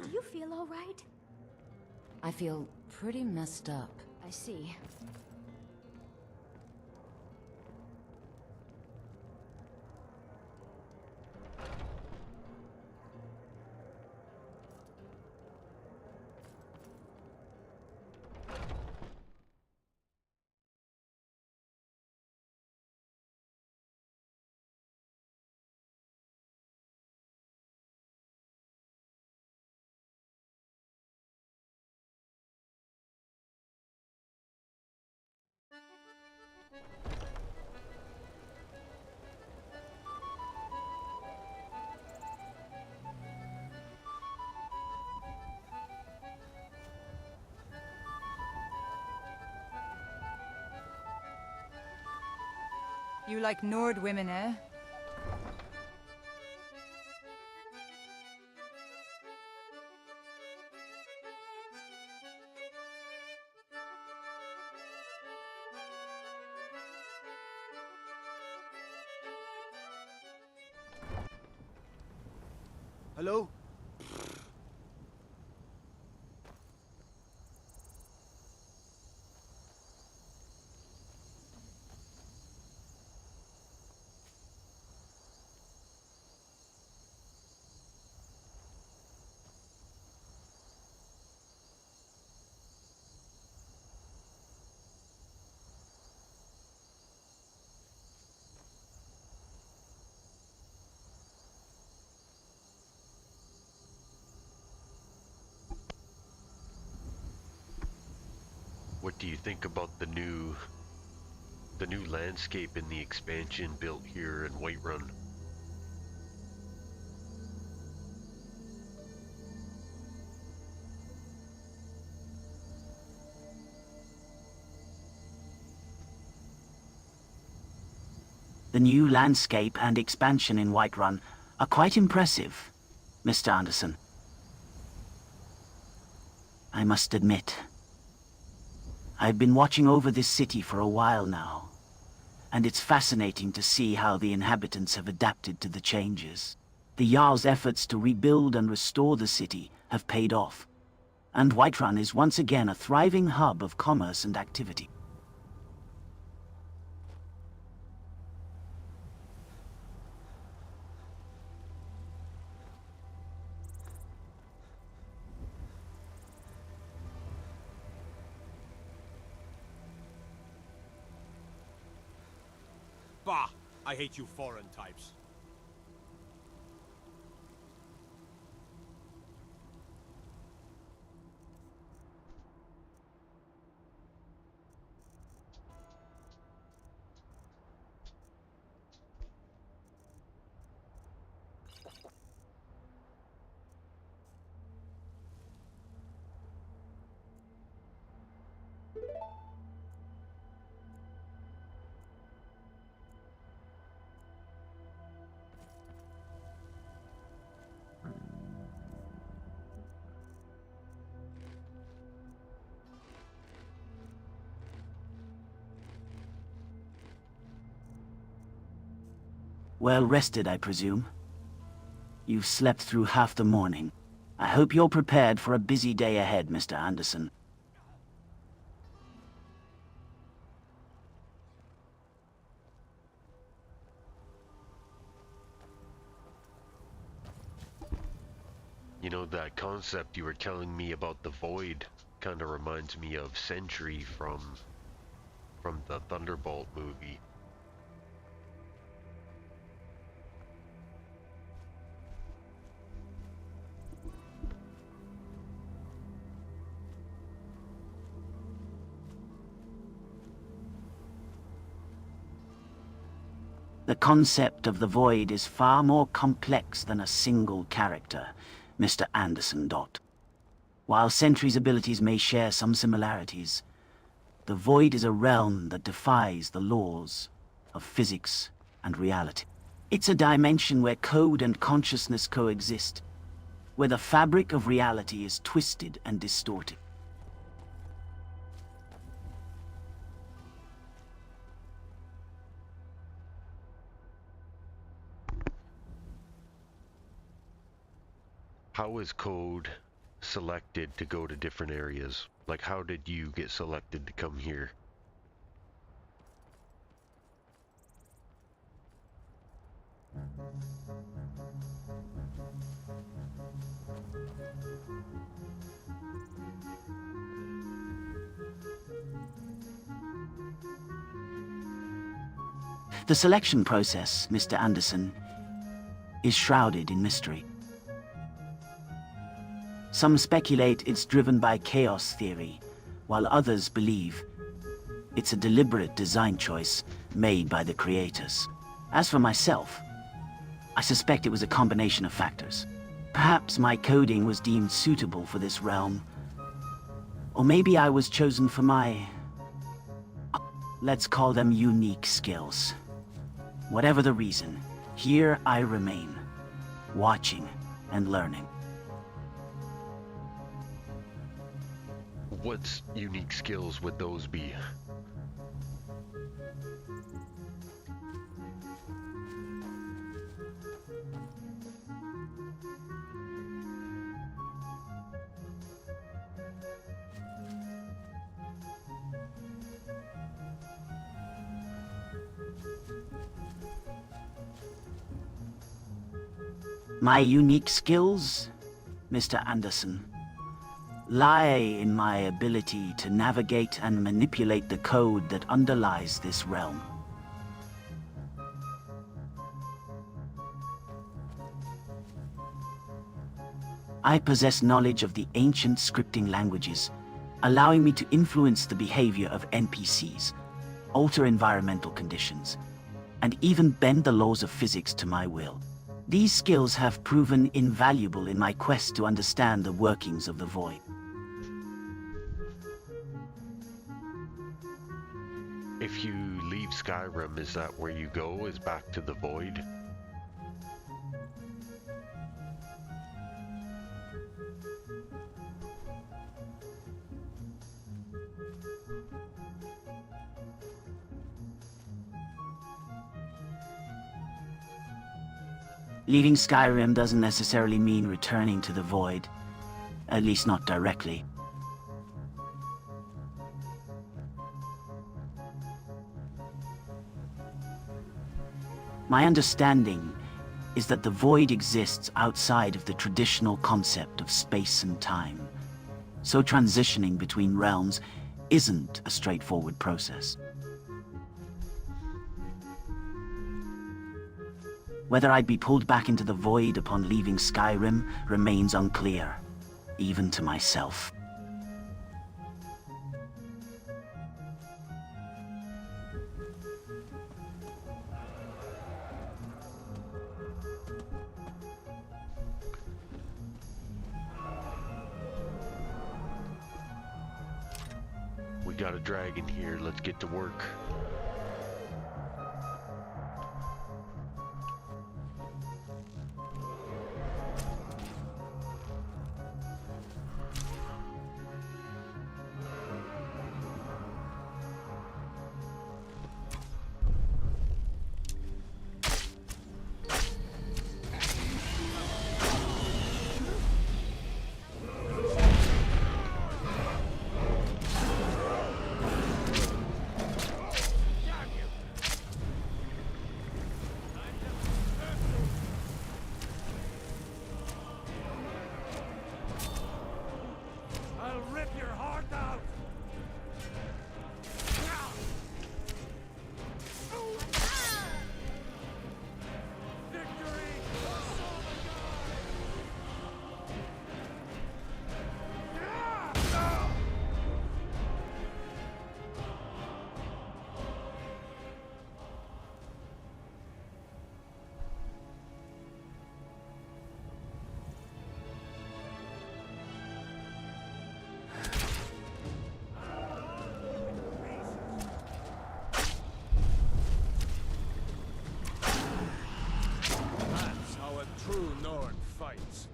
Do you feel all right? I feel pretty messed up. I see. You like Nord women, eh? Hello? What do you think about the new landscape in the expansion built here in Whiterun? The new landscape and expansion in Whiterun are quite impressive, Mr. Anderson. I must admit, I've been watching over this city for a while now, and it's fascinating to see how the inhabitants have adapted to the changes. The Jarl's efforts to rebuild and restore the city have paid off, and Whiterun is once again a thriving hub of commerce and activity. Bah! I hate you foreign types. Well rested, I presume. You've slept through half the morning. I hope you're prepared for a busy day ahead, Mr. Anderson. You know, that concept you were telling me about the void kind of reminds me of Sentry from the Thunderbolt movie. The concept of the void is far more complex than a single character, Mr. Anderson. While Sentry's abilities may share some similarities, the void is a realm that defies the laws of physics and reality. It's a dimension where code and consciousness coexist, where the fabric of reality is twisted and distorted. How is code selected to go to different areas? Like, how did you get selected to come here? The selection process, Mr. Anderson, is shrouded in mystery. Some speculate it's driven by chaos theory, while others believe it's a deliberate design choice made by the creators. As for myself, I suspect it was a combination of factors. Perhaps my coding was deemed suitable for this realm, or maybe I was chosen for my, let's call them unique skills. Whatever the reason, here I remain, watching and learning. What unique skills would those be? My unique skills, Mr. Anderson, lie in my ability to navigate and manipulate the code that underlies this realm. I possess knowledge of the ancient scripting languages, allowing me to influence the behavior of NPCs, alter environmental conditions, and even bend the laws of physics to my will. These skills have proven invaluable in my quest to understand the workings of the Void. If you leave Skyrim, is that where you go? Is back to the Void? Leaving Skyrim doesn't necessarily mean returning to the Void, at least not directly. My understanding is that the Void exists outside of the traditional concept of space and time, so transitioning between realms isn't a straightforward process. Whether I'd be pulled back into the Void upon leaving Skyrim remains unclear, even to myself. We got a dragon here, let's get to work. True Nord fights.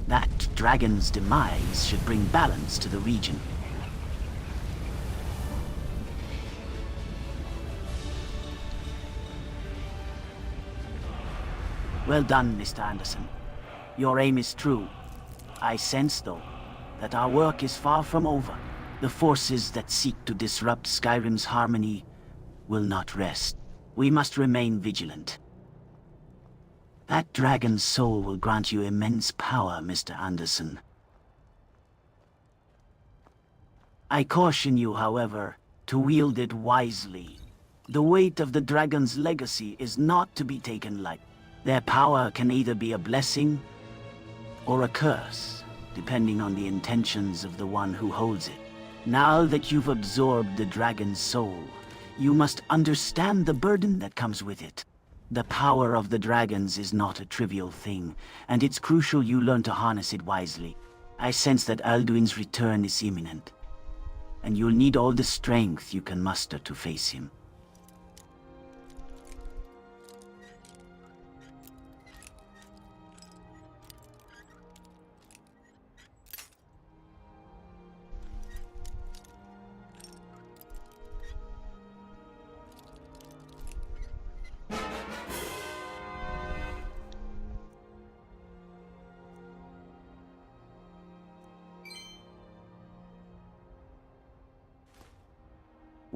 That dragon's demise should bring balance to the region. Well done, Mr. Anderson. Your aim is true. I sense, though, that our work is far from over. The forces that seek to disrupt Skyrim's harmony will not rest. We must remain vigilant. That dragon's soul will grant you immense power, Mr. Anderson. I caution you, however, to wield it wisely. The weight of the dragon's legacy is not to be taken lightly. Their power can either be a blessing or a curse, depending on the intentions of the one who holds it. Now that you've absorbed the dragon's soul, you must understand the burden that comes with it. The power of the dragons is not a trivial thing, and it's crucial you learn to harness it wisely. I sense that Alduin's return is imminent, and you'll need all the strength you can muster to face him.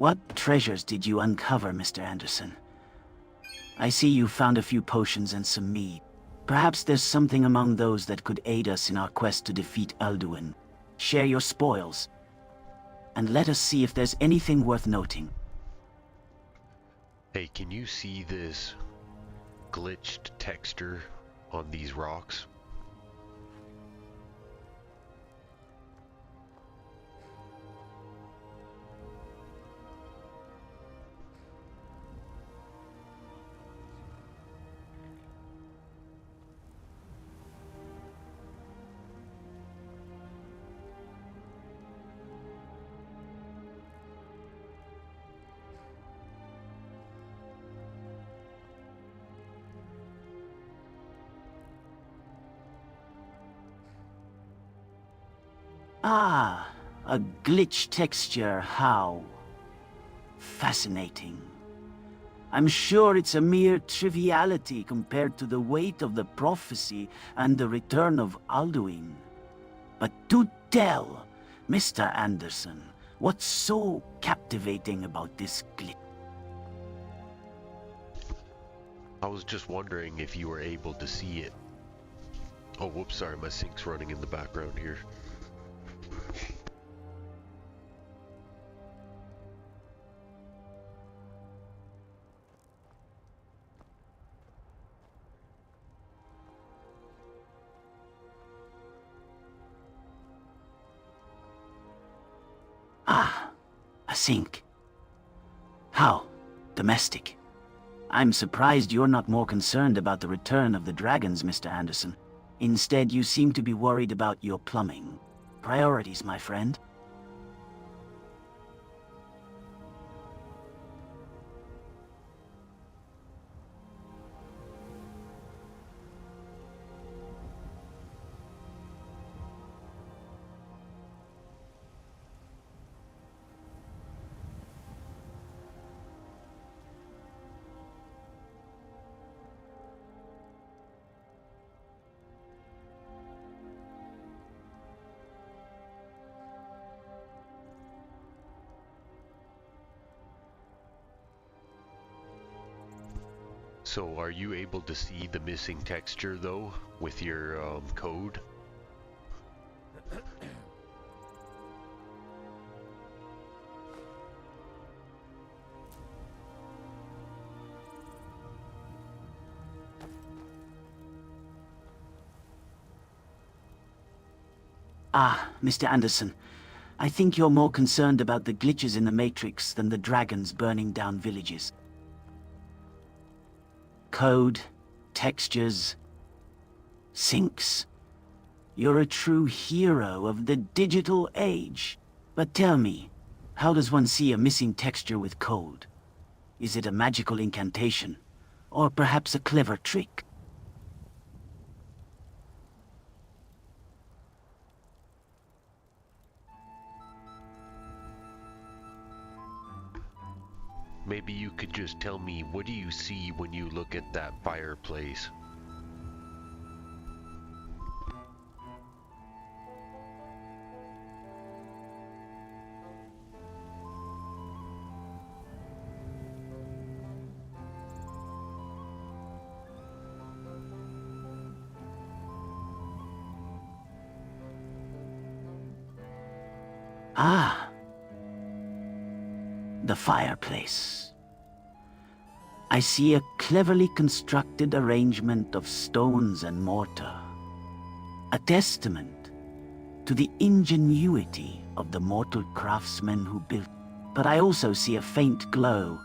What treasures did you uncover, Mr. Anderson? I see you found a few potions and some mead. Perhaps there's something among those that could aid us in our quest to defeat Alduin. Share your spoils, and let us see if there's anything worth noting. Hey, can you see this glitched texture on these rocks? Ah, a glitch texture, how fascinating. I'm sure it's a mere triviality compared to the weight of the prophecy and the return of Alduin. But do tell, Mr. Anderson, what's so captivating about this glitch? I was just wondering if you were able to see it. Oh, whoops, sorry, my sink's running in the background here. Ah, a sink. How domestic. I'm surprised you're not more concerned about the return of the dragons, Mr. Anderson. Instead, you seem to be worried about your plumbing. Priorities, my friend. So are you able to see the missing texture though with your code? Ah, Mr. Anderson, I think you're more concerned about the glitches in the Matrix than the dragons burning down villages. Code, textures, sinks. You're a true hero of the digital age. But tell me, how does one see a missing texture with code? Is it a magical incantation? Or perhaps a clever trick? Maybe you could just tell me, what do you see when you look at that fireplace? Ah, the fireplace. I see a cleverly constructed arrangement of stones and mortar. A testament to the ingenuity of the mortal craftsmen who built. But I also see a faint glow,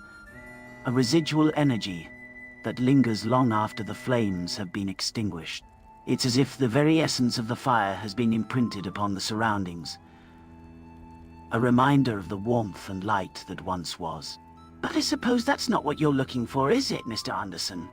a residual energy that lingers long after the flames have been extinguished. It's as if the very essence of the fire has been imprinted upon the surroundings. A reminder of the warmth and light that once was. But I suppose that's not what you're looking for, is it, Mr. Anderson?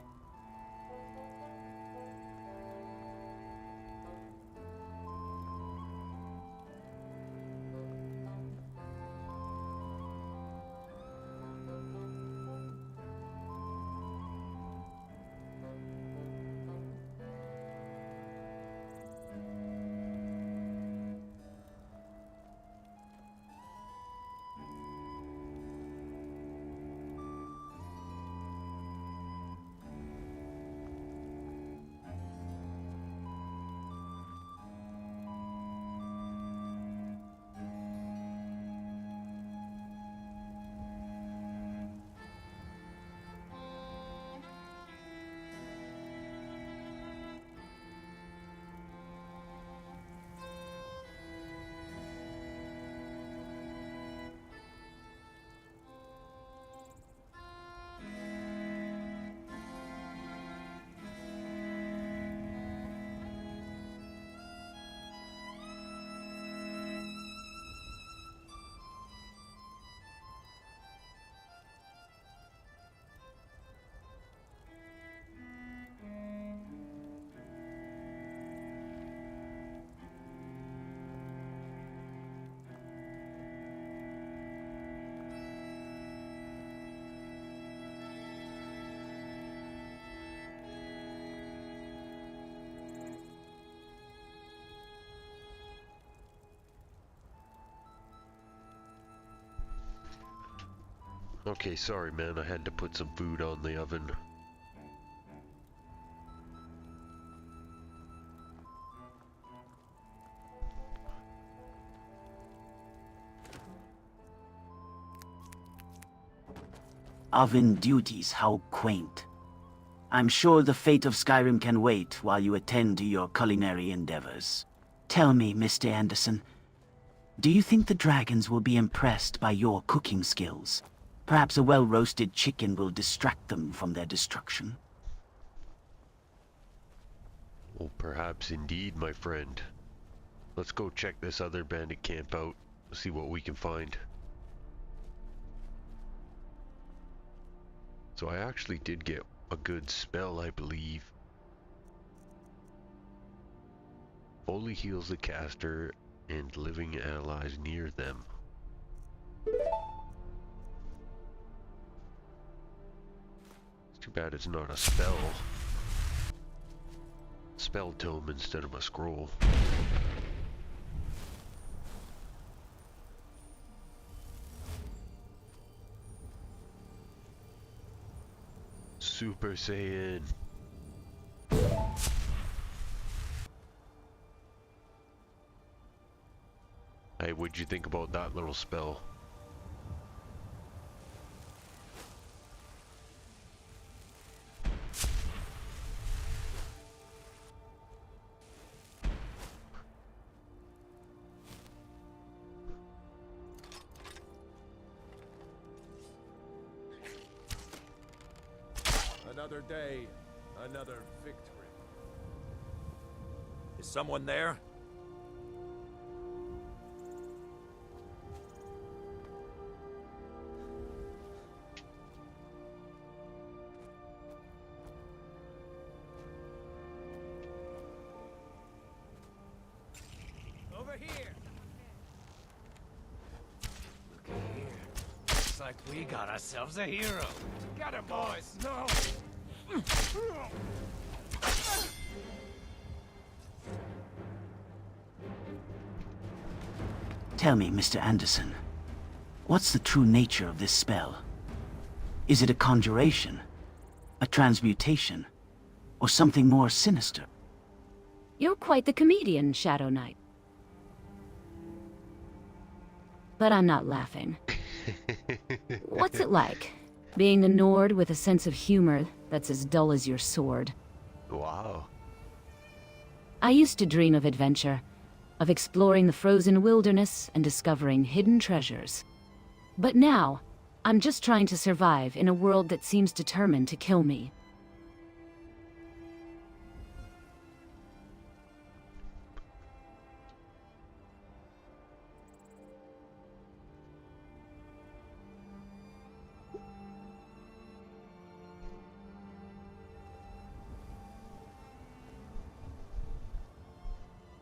Okay, sorry man, I had to put some food on the oven. Oven duties, how quaint. I'm sure the fate of Skyrim can wait while you attend to your culinary endeavors. Tell me, Mr. Anderson, do you think the dragons will be impressed by your cooking skills? Perhaps a well-roasted chicken will distract them from their destruction. Well, perhaps indeed, my friend. Let's go check this other bandit camp out, see what we can find. So I actually did get a good spell, I believe. Fully heals the caster and living allies near them. It's too bad it's not a spell. Spell tome instead of a scroll. Super Saiyan. Hey, what'd you think about that little spell? Another day, another victory. Is someone there? Over here. Look at here. Looks like we got ourselves a hero. Get him, boys. No. Tell me, Mr. Anderson, what's the true nature of this spell? Is it a conjuration, a transmutation, or something more sinister? You're quite the comedian, Shadow Knight. But I'm not laughing. What's it like, being a Nord with a sense of humor that's as dull as your sword? Wow. I used to dream of adventure, of exploring the frozen wilderness and discovering hidden treasures. But now, I'm just trying to survive in a world that seems determined to kill me.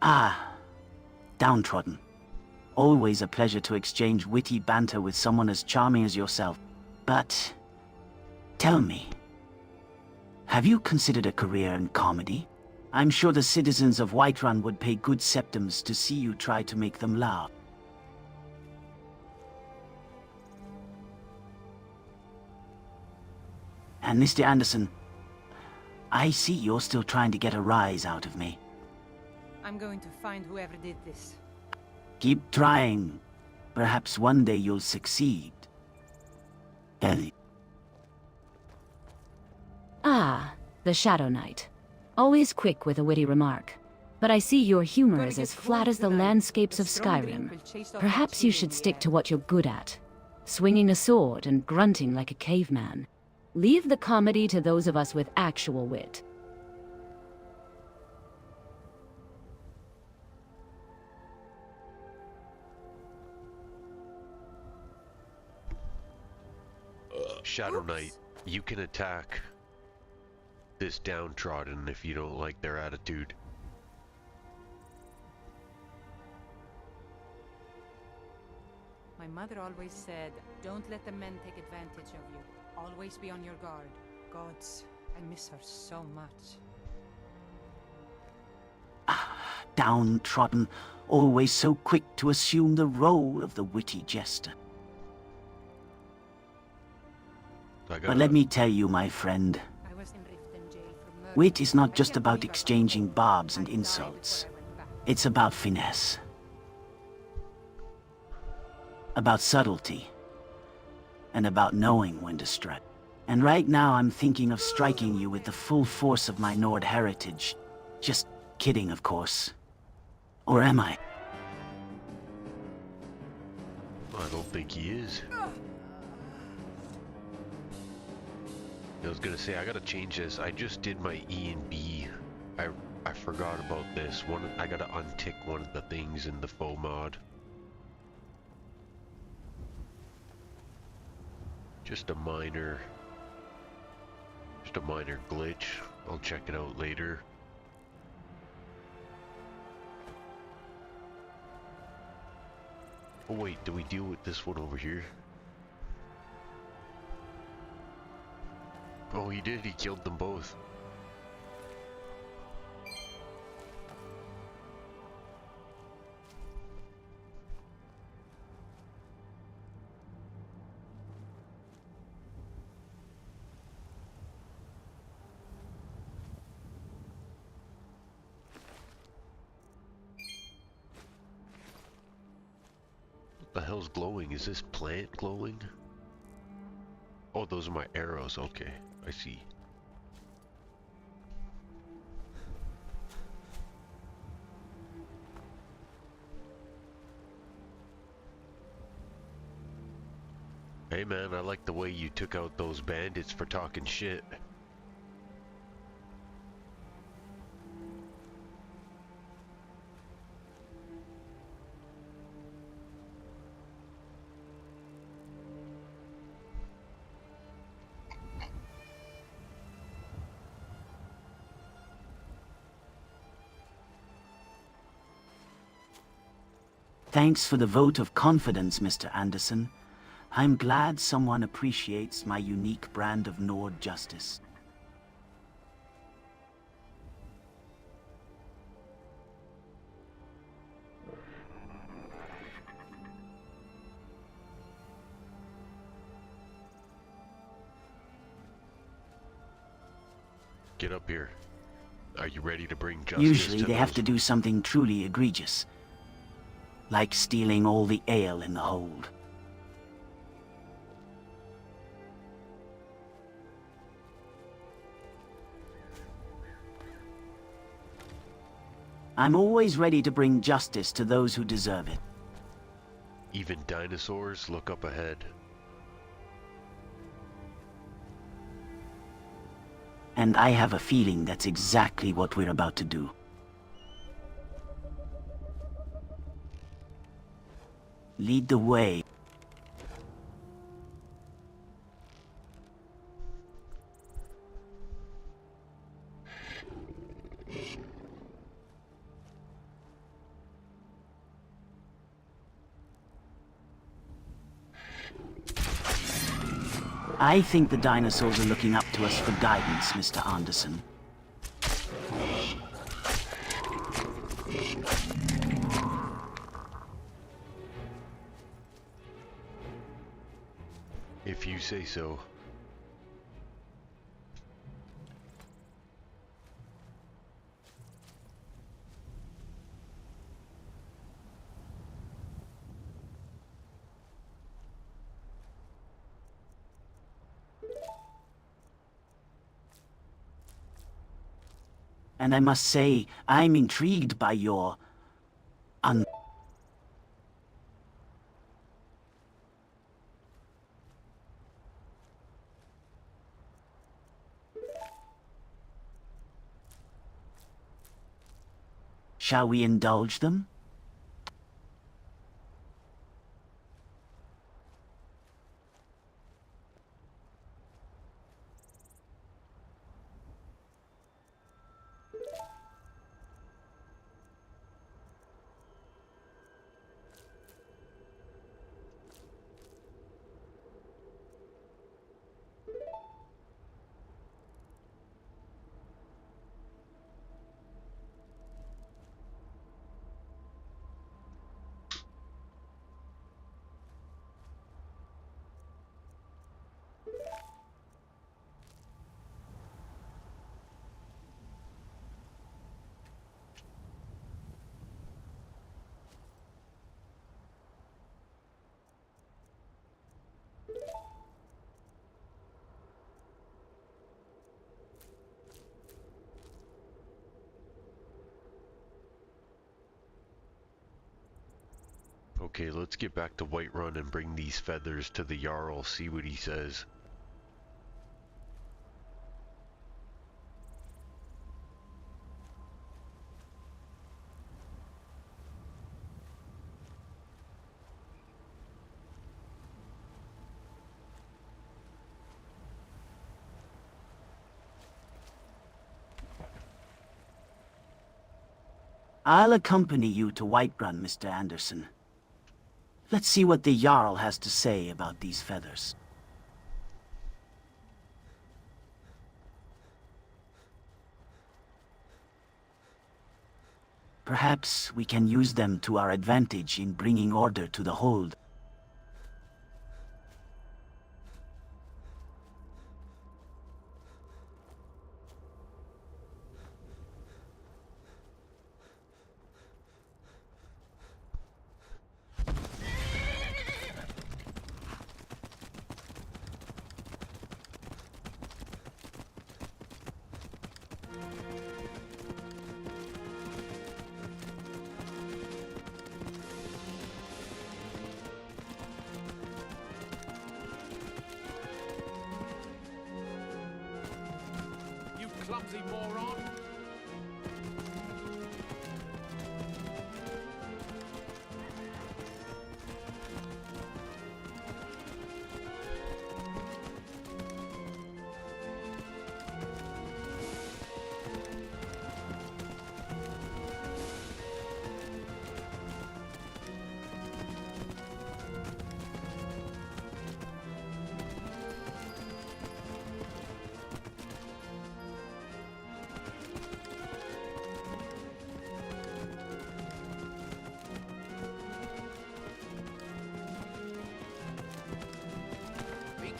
Ah, downtrodden. Always a pleasure to exchange witty banter with someone as charming as yourself. But, tell me, have you considered a career in comedy? I'm sure the citizens of Whiterun would pay good septims to see you try to make them laugh. And Mr. Anderson, I see you're still trying to get a rise out of me. I'm going to find whoever did this. Keep trying. Perhaps one day you'll succeed. Ellie. Ah, the Shadow Knight. Always quick with a witty remark. But I see your humor is as flat as the landscapes of Skyrim. Perhaps you should stick to what you're good at. Swinging a sword and grunting like a caveman. Leave the comedy to those of us with actual wit. Shadow Knight, you can attack this downtrodden if you don't like their attitude. My mother always said, don't let the men take advantage of you. Always be on your guard. Gods, I miss her so much. Downtrodden, always so quick to assume the role of the witty jester. But let me tell you, my friend, wit is not just about exchanging barbs and insults. It's about finesse. About subtlety. And about knowing when to strike. And right now I'm thinking of striking you with the full force of my Nord heritage. Just kidding, of course. Or am I? I don't think he is. I was gonna say, I gotta change this. I just did my E and B. I forgot about this. I gotta untick one of the things in the faux mod. Just a minor glitch. I'll check it out later. Oh wait, do we deal with this one over here? Oh, he did. He killed them both. What the hell's glowing? Is this plant glowing? Oh, those are my arrows. Okay, I see. Hey man, I like the way you took out those bandits for talking shit. Thanks for the vote of confidence, Mr. Anderson. I'm glad someone appreciates my unique brand of Nord justice. Get up here. Are you ready to bring justice Usually to they have those- to do something truly egregious. Like stealing all the ale in the hold. I'm always ready to bring justice to those who deserve it. Even dinosaurs look up ahead. And I have a feeling that's exactly what we're about to do. Lead the way. I think the dinosaurs are looking up to us for guidance, Mr. Anderson. If you say so. And I must say, I'm intrigued by your... Shall we indulge them? Okay, let's get back to Whiterun and bring these feathers to the Jarl, see what he says. I'll accompany you to Whiterun, Mr. Anderson. Let's see what the Jarl has to say about these feathers. Perhaps we can use them to our advantage in bringing order to the hold. Clumsy moron!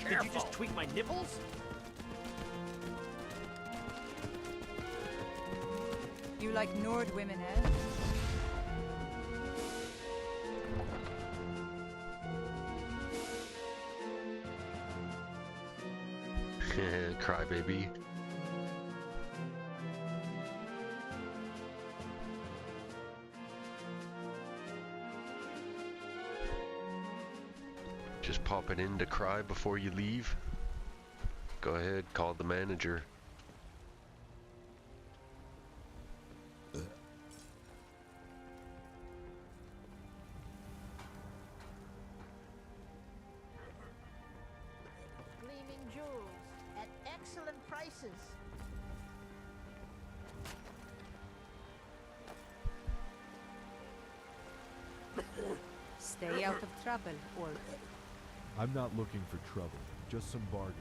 Did you just tweak my nipples? You like Nord women, eh? Crybaby. Just popping in to cry before you leave. Go ahead, call the manager. Gleaming jewels at excellent prices. Stay out of trouble, or... I'm not looking for trouble, just some bargains.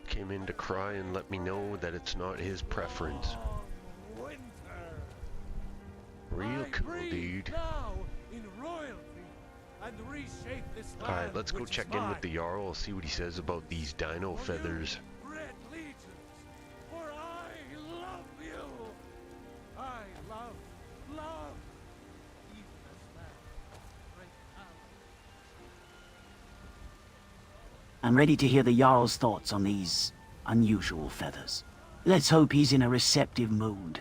Came in to cry and let me know that it's not his preference. Real cool, dude. Alright, let's go check in with the Jarl, see what he says about these dino feathers. I'm ready to hear the Jarl's thoughts on these unusual feathers. Let's hope he's in a receptive mood.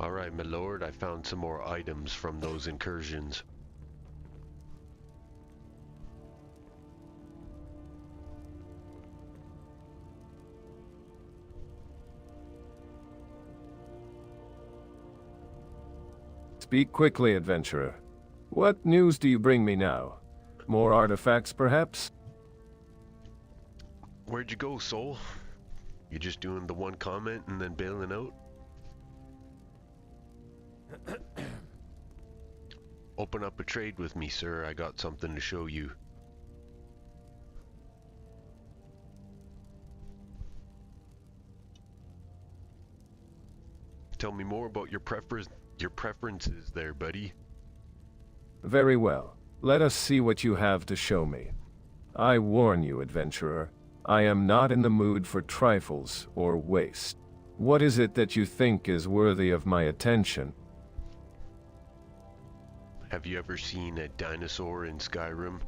Alright, my lord, I found some more items from those incursions. Speak quickly, adventurer. What news do you bring me now? More artifacts, perhaps? Where'd you go, soul? You just doing the one comment and then bailing out? Open up a trade with me, sir. I got something to show you. Tell me more about your preferences there, buddy. Very well. Let us see what you have to show me. I warn you, adventurer, I am not in the mood for trifles or waste. What is it that you think is worthy of my attention? Have you ever seen a dinosaur in Skyrim?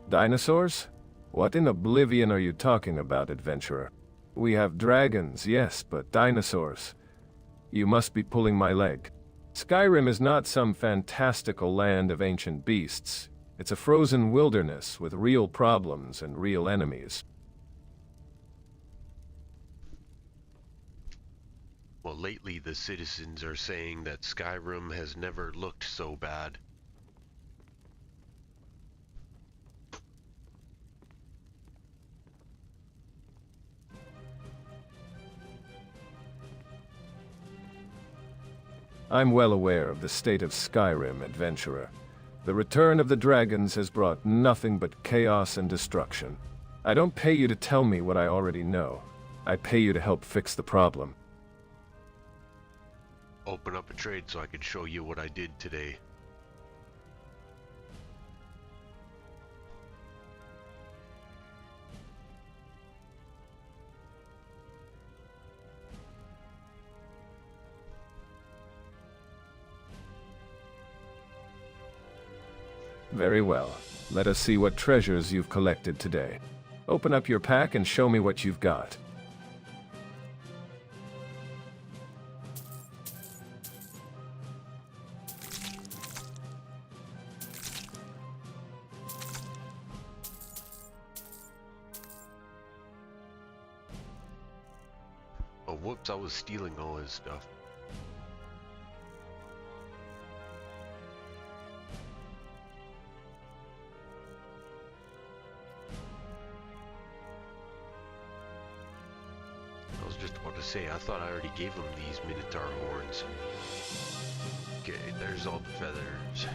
Dinosaurs? What in oblivion are you talking about, adventurer? We have dragons, yes, but dinosaurs. You must be pulling my leg. Skyrim is not some fantastical land of ancient beasts. It's a frozen wilderness with real problems and real enemies. Well, lately the citizens are saying that Skyrim has never looked so bad. I'm well aware of the state of Skyrim, adventurer. The return of the dragons has brought nothing but chaos and destruction. I don't pay you to tell me what I already know. I pay you to help fix the problem. Open up a trade so I can show you what I did today. Very well. Let us see what treasures you've collected today. Open up your pack and show me what you've got. Oh, whoops, I was stealing all his stuff. I was just about to say, I thought I already gave him these Minotaur horns. Okay, there's all the feathers.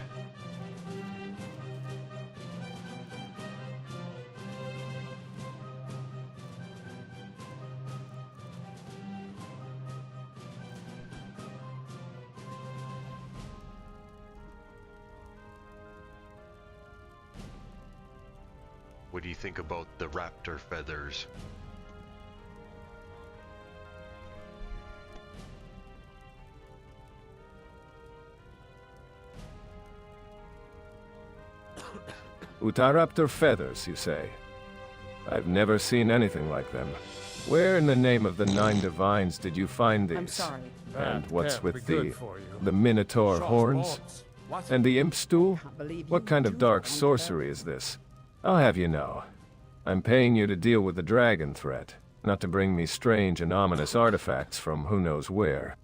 What do you think about the raptor feathers? Utahraptor feathers, you say? I've never seen anything like them. Where in the name of the 9 divines did you find these? I'm sorry. And what's can't be with good for you. the Minotaur horns? What? And the imp stool? What kind of dark sorcery is this? I'll have you know. I'm paying you to deal with the dragon threat, not to bring me strange and ominous artifacts from who knows where.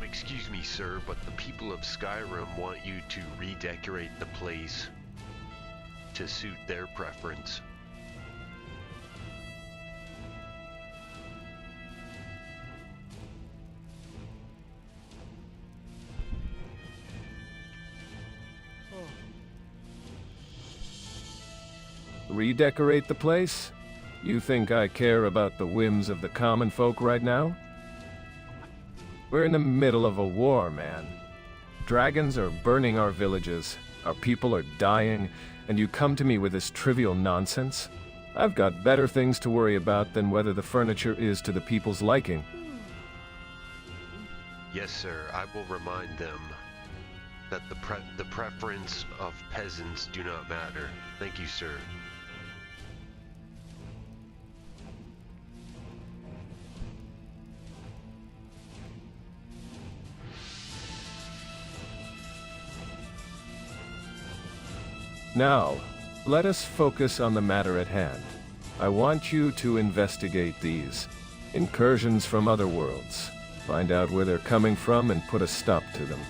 Excuse me, sir, but the people of Skyrim want you to redecorate the place to suit their preference. Redecorate the place? You think I care about the whims of the common folk right now? We're in the middle of a war, man. Dragons are burning our villages, our people are dying, and you come to me with this trivial nonsense? I've got better things to worry about than whether the furniture is to the people's liking. Yes, sir, I will remind them that the preference of peasants do not matter. Thank you, sir. Now, let us focus on the matter at hand. I want you to investigate these incursions from other worlds. Find out where they're coming from and put a stop to them.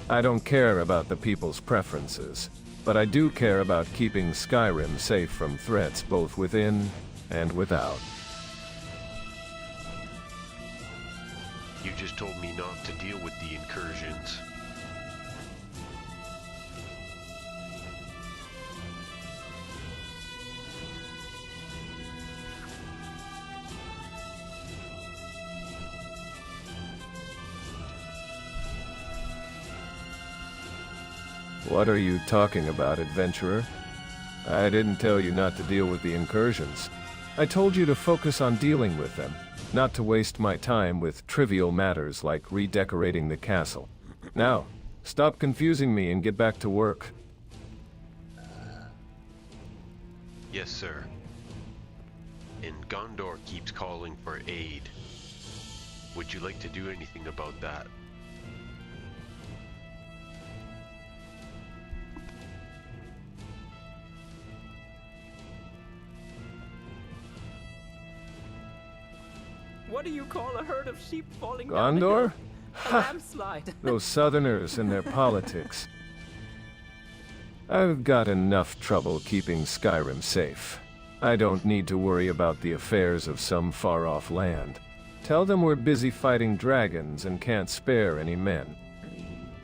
I don't care about the people's preferences, but I do care about keeping Skyrim safe from threats both within and without. You just told me not to deal with the incursions. What are you talking about, adventurer? I didn't tell you not to deal with the incursions. I told you to focus on dealing with them, not to waste my time with trivial matters like redecorating the castle. Now, stop confusing me and get back to work. Yes, sir. And Gondor keeps calling for aid. Would you like to do anything about that? What do you call a herd of sheep falling down the Gondor? hill? A Ha! landslide. Those southerners and their politics. I've got enough trouble keeping Skyrim safe. I don't need to worry about the affairs of some far-off land. Tell them we're busy fighting dragons and can't spare any men.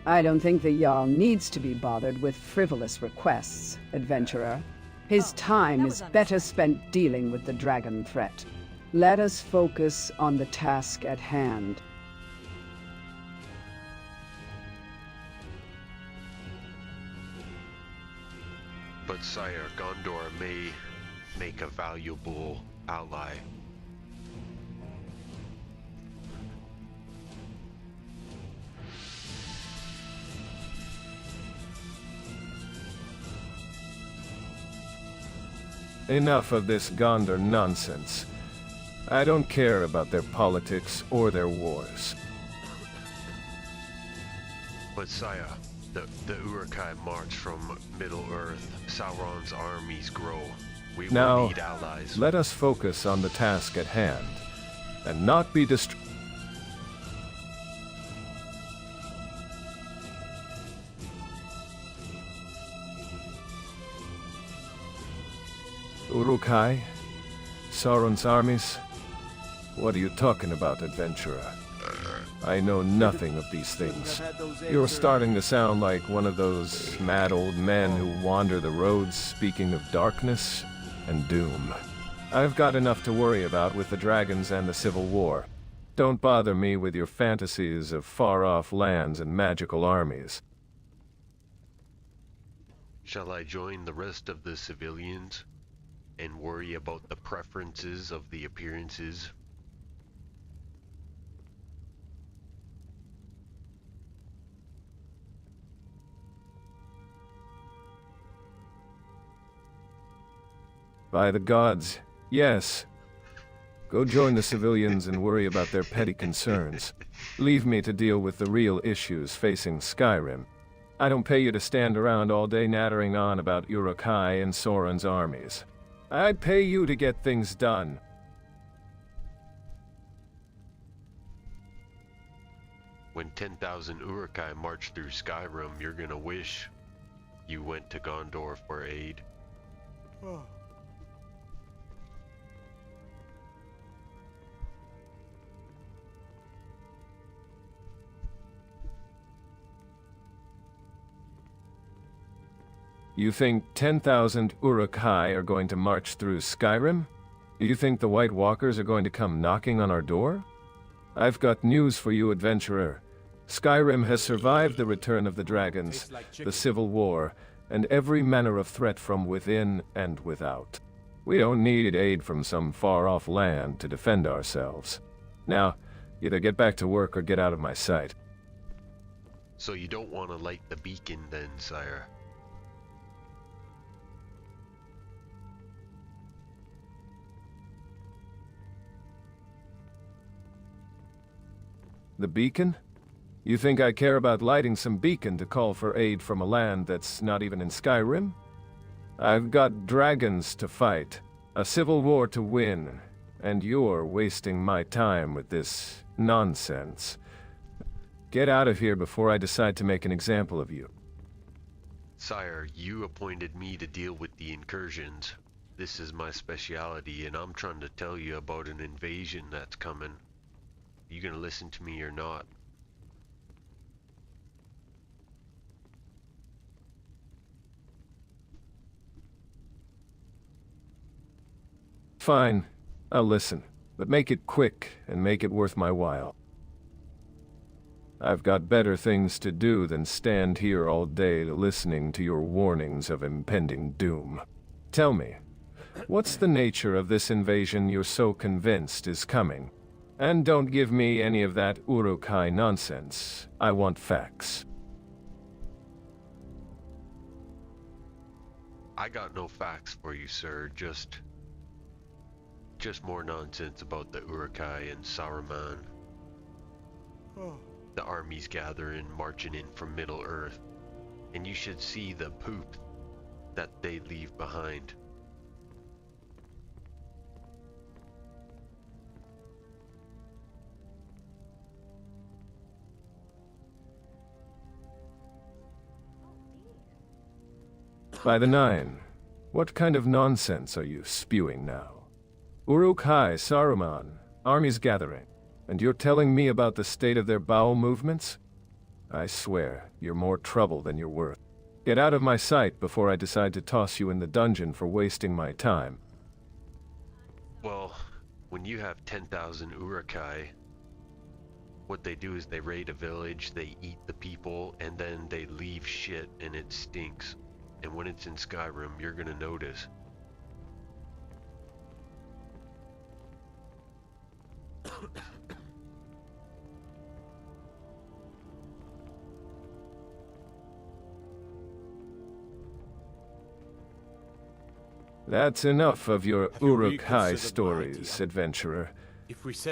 I don't think the Jarl needs to be bothered with frivolous requests, adventurer. His time is better spent dealing with the dragon threat. Let us focus on the task at hand. But sire, Gondor may make a valuable ally. Enough of this Gondor nonsense. I don't care about their politics or their wars. But sire, the Uruk-hai march from Middle-earth. Sauron's armies grow. We will Now, need allies. let us focus on the task at hand, and not be Uruk-hai? Sauron's armies? What are you talking about, adventurer? I know nothing of these things. You're starting to sound like one of those mad old men who wander the roads speaking of darkness and doom. I've got enough to worry about with the dragons and the Civil War. Don't bother me with your fantasies of far-off lands and magical armies. Shall I join the rest of the civilians and worry about the preferences of the appearances? By the gods, yes. Go join the civilians and worry about their petty concerns. Leave me to deal with the real issues facing Skyrim. I don't pay you to stand around all day nattering on about Uruk-hai and Sauron's armies. I pay you to get things done. When 10,000 Uruk-hai march through Skyrim, you're gonna wish you went to Gondor for aid. You think 10,000 Uruk-hai are going to march through Skyrim? You think the White Walkers are going to come knocking on our door? I've got news for you, adventurer. Skyrim has survived the return of the dragons, the Civil War, and every manner of threat from within and without. We don't need aid from some far-off land to defend ourselves. Now, either get back to work or get out of my sight. So you don't want to light the beacon then, sire? The beacon? You think I care about lighting some beacon to call for aid from a land that's not even in Skyrim? I've got dragons to fight, a civil war to win, and you're wasting my time with this nonsense. Get out of here before I decide to make an example of you. Sire, you appointed me to deal with the incursions. This is my specialty, and I'm trying to tell you about an invasion that's coming. You gonna listen to me or not? Fine, I'll listen, but make it quick and make it worth my while. I've got better things to do than stand here all day listening to your warnings of impending doom. Tell me, what's the nature of this invasion you're so convinced is coming? And don't give me any of that Uruk-hai nonsense. I want facts. I got no facts for you, sir. Just more nonsense about the Uruk-hai and Saruman. The armies gathering, marching in from Middle-earth. And you should see the poop that they leave behind. By the Nine, what kind of nonsense are you spewing now? Uruk-hai, Saruman, armies gathering, and you're telling me about the state of their bowel movements? I swear, you're more trouble than you're worth. Get out of my sight before I decide to toss you in the dungeon for wasting my time. Well, when you have 10,000 Uruk-hai, what they do is they raid a village, they eat the people, and then they leave shit and it stinks. And when it's in Skyrim, you're gonna notice. That's enough of your Uruk-hai stories, adventurer.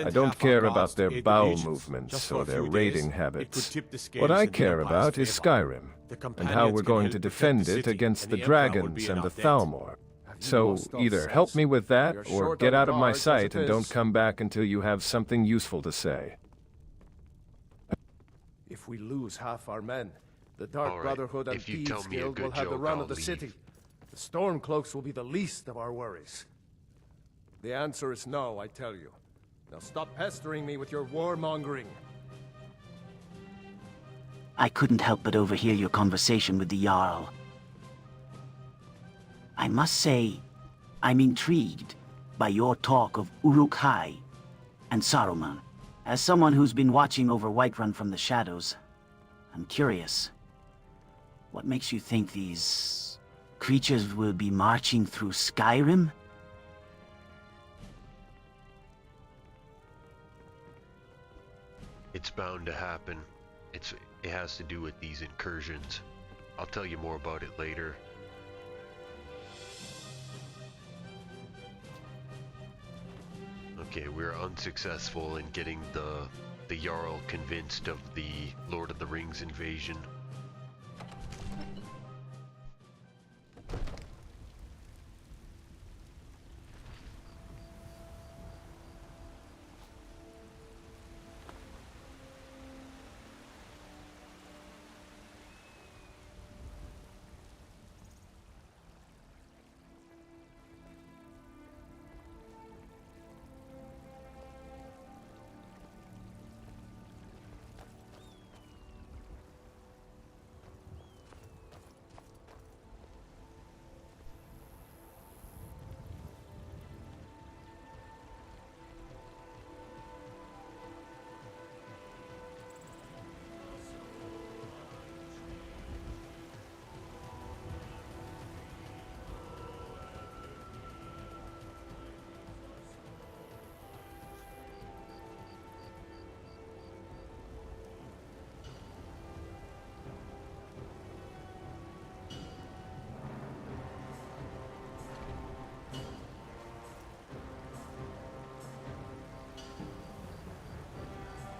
I don't care about their bowel movements or their raiding habits. What I care about is Skyrim, and how we're going to defend it against the dragons and the Thalmor. So either help me with that, or get out of my sight and don't come back until you have something useful to say. If we lose half our men, the Dark All right, Brotherhood and if you tell Thieves me a Guild good will have the joke, run I'll of the leave. city. The Stormcloaks will be the least of our worries. The answer is no, I tell you. Now stop pestering me with your warmongering. I couldn't help but overhear your conversation with the Jarl. I must say, I'm intrigued by your talk of Uruk-hai and Saruman. As someone who's been watching over Whiterun from the shadows, I'm curious. What makes you think these creatures will be marching through Skyrim? It's bound to happen. It has to do with these incursions. I'll tell you more about it later. Okay, we're unsuccessful in getting the Jarl convinced of the Lord of the Rings invasion.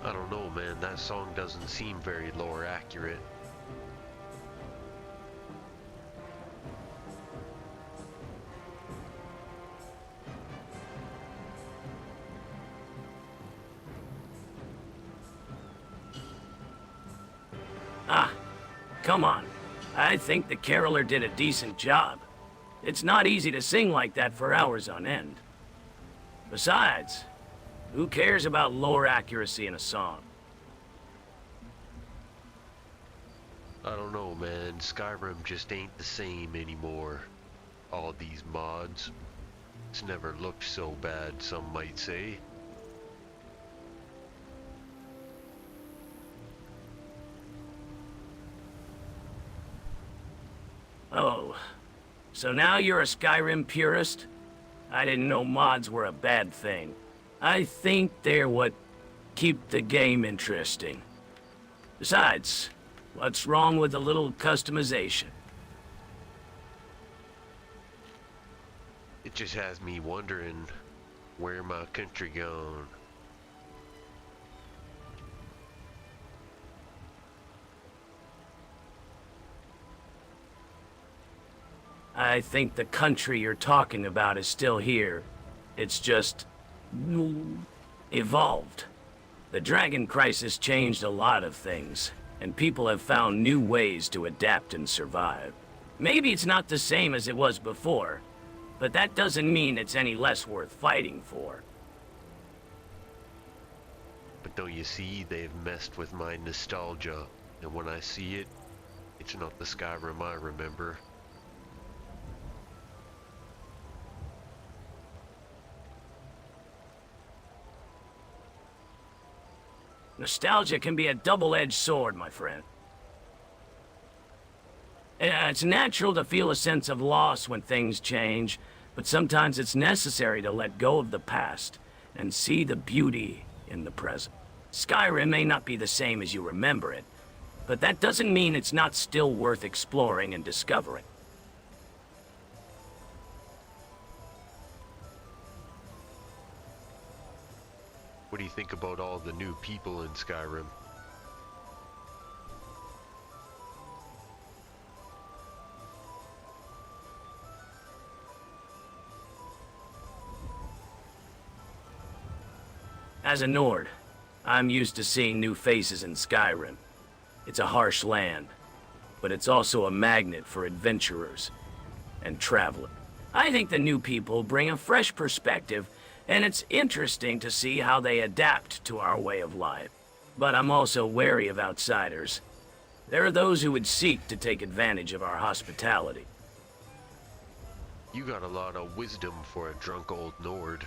I don't know, man, that song doesn't seem very lore accurate. come on. I think the caroler did a decent job. It's not easy to sing like that for hours on end. Besides, who cares about lore accuracy in a song? I don't know, man. Skyrim just ain't the same anymore. All these mods. It's never looked so bad, some might say. Oh, so now you're a Skyrim purist? I didn't know mods were a bad thing. I think they're what keep the game interesting. Besides, what's wrong with a little customization? It just has me wondering, where my country gone? I think the country you're talking about is still here. It's just evolved. The Dragon Crisis changed a lot of things, and people have found new ways to adapt and survive. Maybe it's not the same as it was before, but that doesn't mean it's any less worth fighting for. But don't you see, they've messed with my nostalgia, and when I see it, it's not the Skyrim I remember. Nostalgia can be a double-edged sword, my friend. It's natural to feel a sense of loss when things change, but sometimes it's necessary to let go of the past and see the beauty in the present. Skyrim may not be the same as you remember it, but that doesn't mean it's not still worth exploring and discovering. What do you think about all the new people in Skyrim? As a Nord, I'm used to seeing new faces in Skyrim. It's a harsh land, but it's also a magnet for adventurers and travelers. I think the new people bring a fresh perspective, and it's interesting to see how they adapt to our way of life. But I'm also wary of outsiders. There are those who would seek to take advantage of our hospitality. You got a lot of wisdom for a drunk old Nord.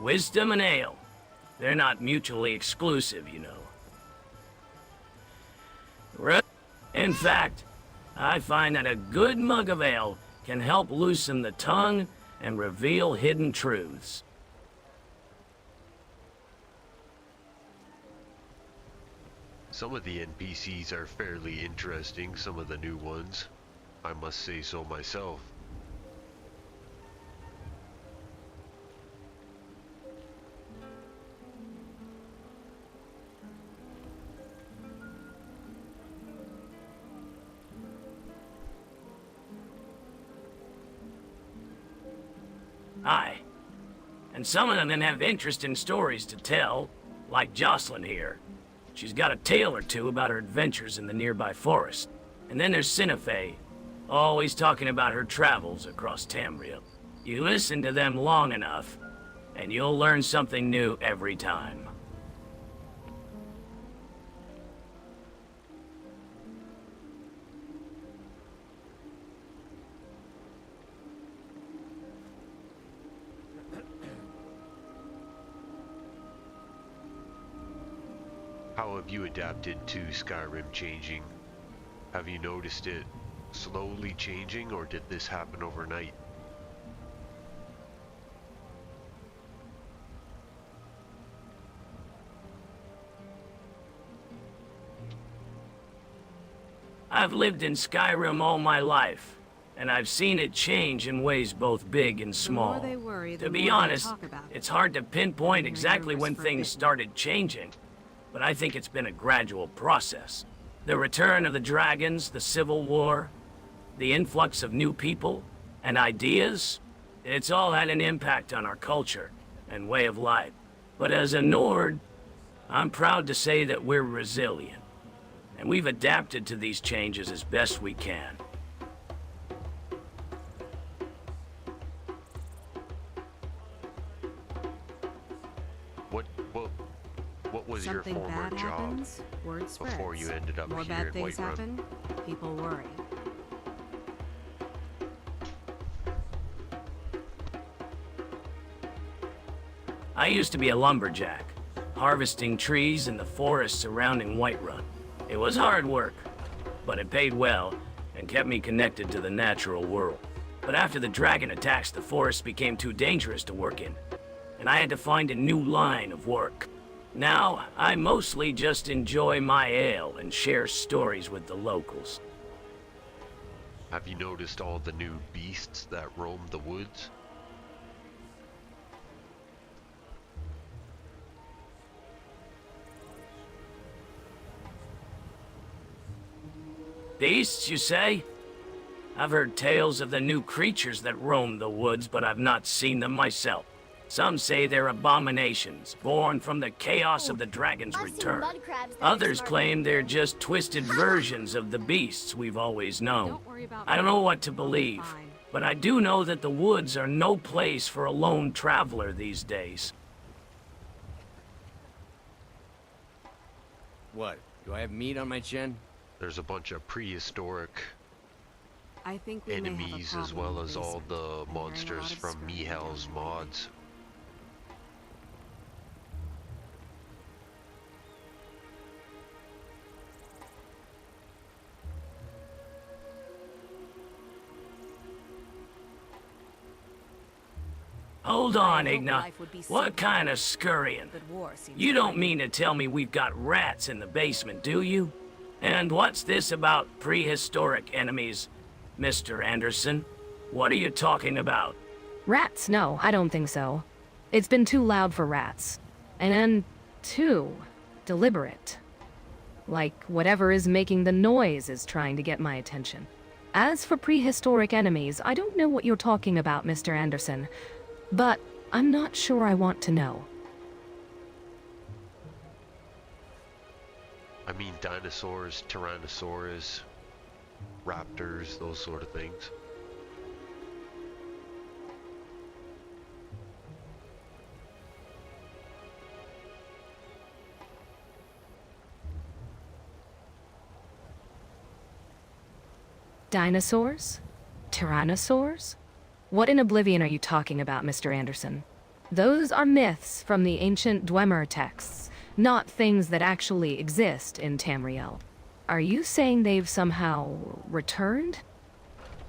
Wisdom and ale. They're not mutually exclusive, you know. In fact, I find that a good mug of ale can help loosen the tongue and reveal hidden truths. Some of the NPCs are fairly interesting, some of the new ones. I must say so myself. Aye. And some of them have interesting stories to tell, like Jocelyn here. She's got a tale or two about her adventures in the nearby forest. And then there's Sinifei, always talking about her travels across Tamriel. You listen to them long enough, and you'll learn something new every time. How have you adapted to Skyrim changing? Have you noticed it slowly changing, or did this happen overnight? I've lived in Skyrim all my life, and I've seen it change in ways both big and small. To be honest, it's hard to pinpoint exactly when things started changing, but I think it's been a gradual process. The return of the dragons, the Civil War, the influx of new people and ideas, It's all had an impact on our culture and way of life. But as a Nord, I'm proud to say that we're resilient. And we've adapted to these changes as best we can. What was Something your former bad job happens, word spreads. before you ended up More here bad in things Whiterun? happen, people worry. I used to be a lumberjack, harvesting trees in the forest surrounding Whiterun. It was hard work, but it paid well and kept me connected to the natural world. But after the dragon attacks, the forest became too dangerous to work in, and I had to find a new line of work. Now, I mostly just enjoy my ale and share stories with the locals. Have you noticed all the new beasts that roam the woods? Beasts, you say? I've heard tales of the new creatures that roam the woods, but I've not seen them myself. Some say they're abominations, born from the chaos of the dragon's return. Others claim they're just twisted versions of the beasts we've always known. I don't know what to believe, but I do know that the woods are no place for a lone traveler these days. What? Do I have meat on my chin? There's a bunch of prehistoric I think we may have a enemies as problem well in the as all basement. the I'm hearing a lot monsters of from screaming Mihal's down there. mods. Hold on, Igna. What kind of scurrying? You don't mean to tell me we've got rats in the basement, do you? And what's this about prehistoric enemies, Mr. Anderson? What are you talking about? Rats? No, I don't think so. It's been too loud for rats. And too deliberate. Like whatever is making the noise is trying to get my attention. As for prehistoric enemies, I don't know what you're talking about, Mr. Anderson. But I'm not sure I want to know. I mean dinosaurs, tyrannosaurs, raptors, those sort of things. Dinosaurs? Tyrannosaurs? What in oblivion are you talking about, Mr. Anderson? Those are myths from the ancient Dwemer texts, not things that actually exist in Tamriel. Are you saying they've somehow returned?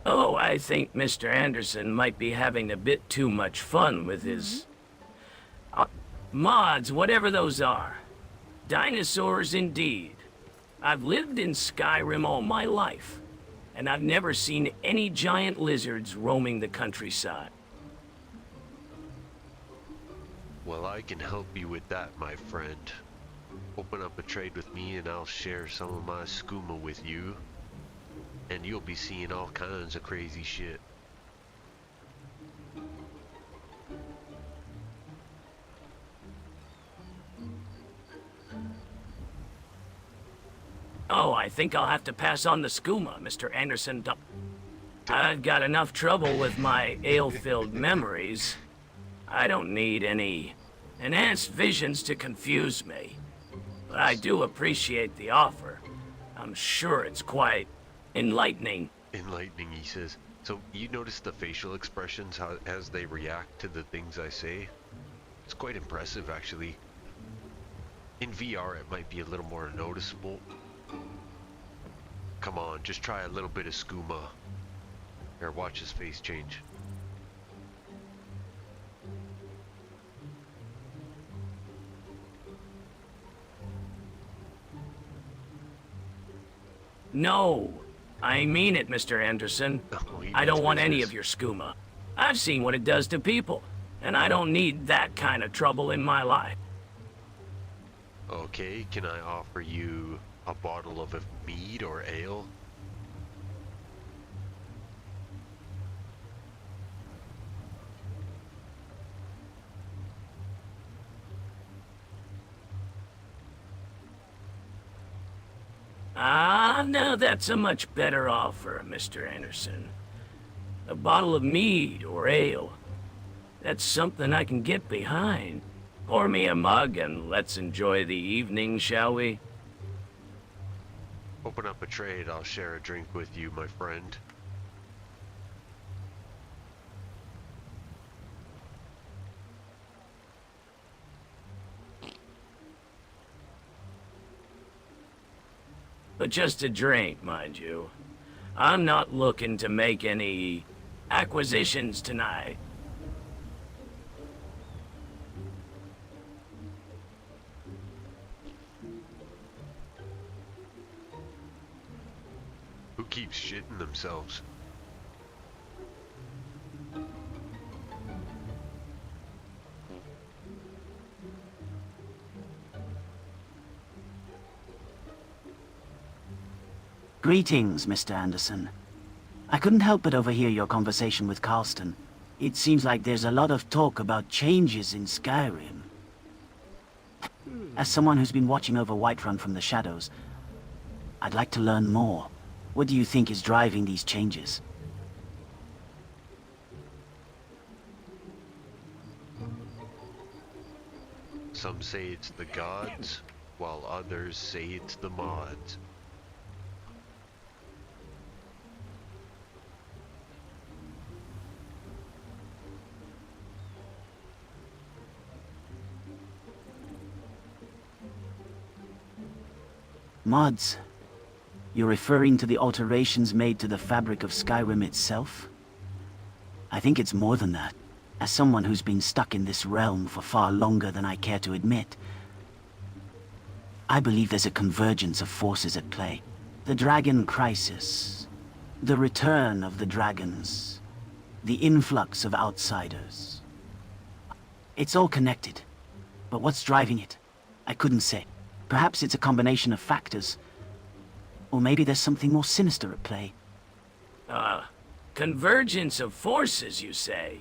Oh, I think Mr. Anderson might be having a bit too much fun with his... mods, whatever those are. Dinosaurs indeed. I've lived in Skyrim all my life, and I've never seen any giant lizards roaming the countryside. Well, I can help you with that, my friend. Open up a trade with me and I'll share some of my skooma with you. And you'll be seeing all kinds of crazy shit. Oh, I think I'll have to pass on the skooma, Mr. Anderson. I've got enough trouble with my ale-filled memories. I don't need any enhanced visions to confuse me. But I do appreciate the offer. I'm sure it's quite enlightening. Enlightening, he says. So you notice the facial expressions as they react to the things I say? It's quite impressive, actually. In VR, it might be a little more noticeable. Come on, just try a little bit of skooma. Here, watch his face change. No, I mean it, Mr. Anderson. I don't want any of your skooma. I've seen what it does to people, and I don't need that kind of trouble in my life. Okay, can I offer you a bottle of mead or ale? Now that's a much better offer, Mr. Anderson. A bottle of mead or ale. That's something I can get behind. Pour me a mug and let's enjoy the evening, shall we? Open up a trade, I'll share a drink with you, my friend. But just a drink, mind you. I'm not looking to make any acquisitions tonight. Who keeps shitting themselves? Greetings, Mr. Anderson. I couldn't help but overhear your conversation with Carlston. It seems like there's a lot of talk about changes in Skyrim. As someone who's been watching over Whiterun from the shadows, I'd like to learn more. What do you think is driving these changes? Some say it's the gods, while others say it's the mods. Mods? You're referring to the alterations made to the fabric of Skyrim itself? I think it's more than that. As someone who's been stuck in this realm for far longer than I care to admit, I believe there's a convergence of forces at play. The dragon crisis, the return of the dragons, the influx of outsiders. It's all connected, but what's driving it? I couldn't say. Perhaps it's a combination of factors, or maybe there's something more sinister at play. Convergence of forces, you say?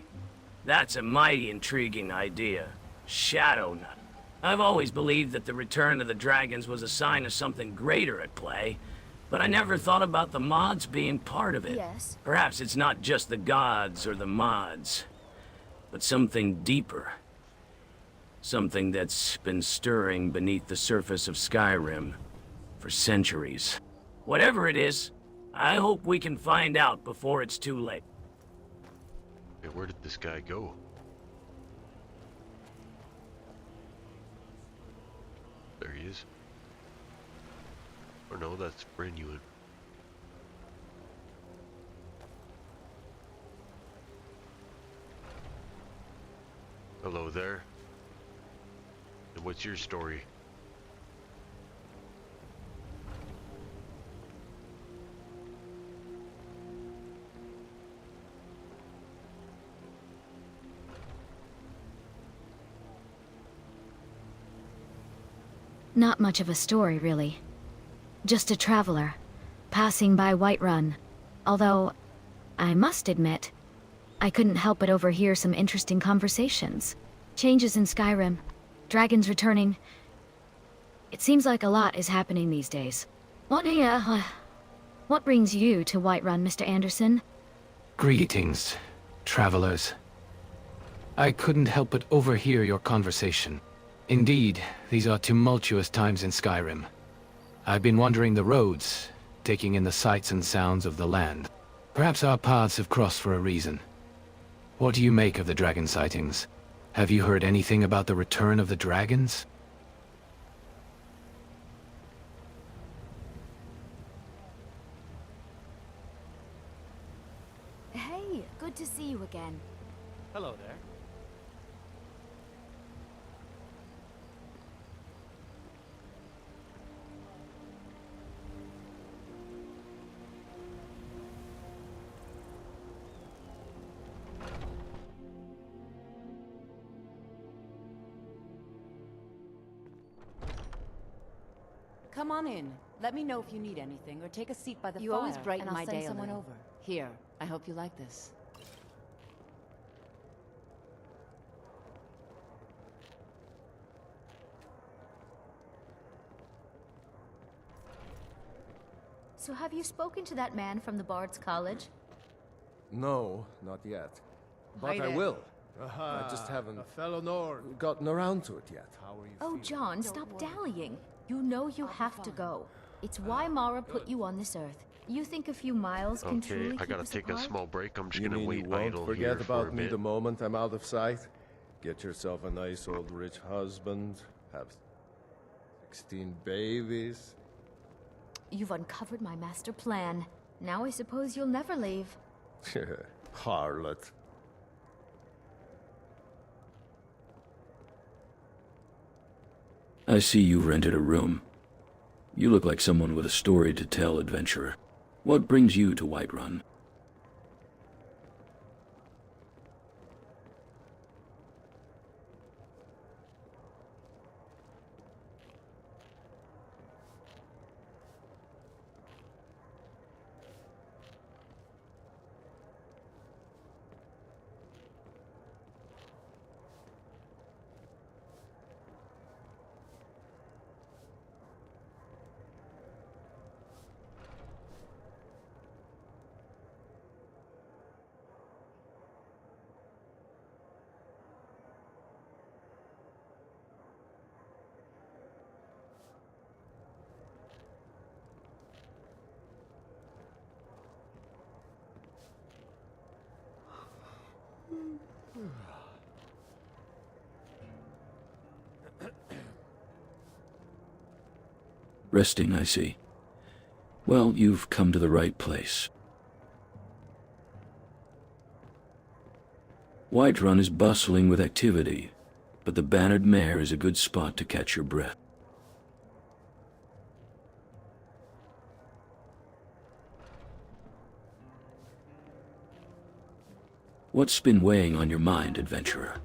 That's a mighty intriguing idea. Shadow Nut. I've always believed that the return of the dragons was a sign of something greater at play, but I never thought about the mods being part of it. Yes. Perhaps it's not just the gods or the mods, but something deeper. Something that's been stirring beneath the surface of Skyrim for centuries. Whatever it is, I hope we can find out before it's too late. Hey, where did this guy go? There he is. Or no, that's Brenuin. Hello there. And what's your story? Not much of a story, really. Just a traveler, passing by Whiterun. Although, I must admit, I couldn't help but overhear some interesting conversations. Changes in Skyrim, dragons returning. It seems like a lot is happening these days. What brings you to Whiterun, Mr. Anderson? Greetings, travelers. I couldn't help but overhear your conversation. Indeed, these are tumultuous times in Skyrim. I've been wandering the roads, taking in the sights and sounds of the land. Perhaps our paths have crossed for a reason. What do you make of the dragon sightings? Have you heard anything about the return of the dragons? Hey, good to see you again. Hello there. Come on in. Let me know if you need anything, or take a seat by the You fire, always brighten and I'll my send day a someone little. over. Here, I hope you like this. So have you spoken to that man from the Bard's College? No, not yet. But Hi I there. will. I just haven't a fellow Nord. gotten around to it yet. Oh, John, stop dallying. You know you have to go. It's why Mara put you on this earth. You think a few miles can Okay, truly I keep gotta us take apart? a small break. I'm just You gonna mean wait you won't idle forget here for a about me bit. the moment I'm out of sight? Get yourself a nice old rich husband, have 16 babies. You've uncovered my master plan. Now I suppose you'll never leave. Harlot. I see you rented a room. You look like someone with a story to tell, adventurer. What brings you to Whiterun? Resting, I see. Well, you've come to the right place. Whiterun is bustling with activity, but the Bannered Mare is a good spot to catch your breath. What's been weighing on your mind, adventurer?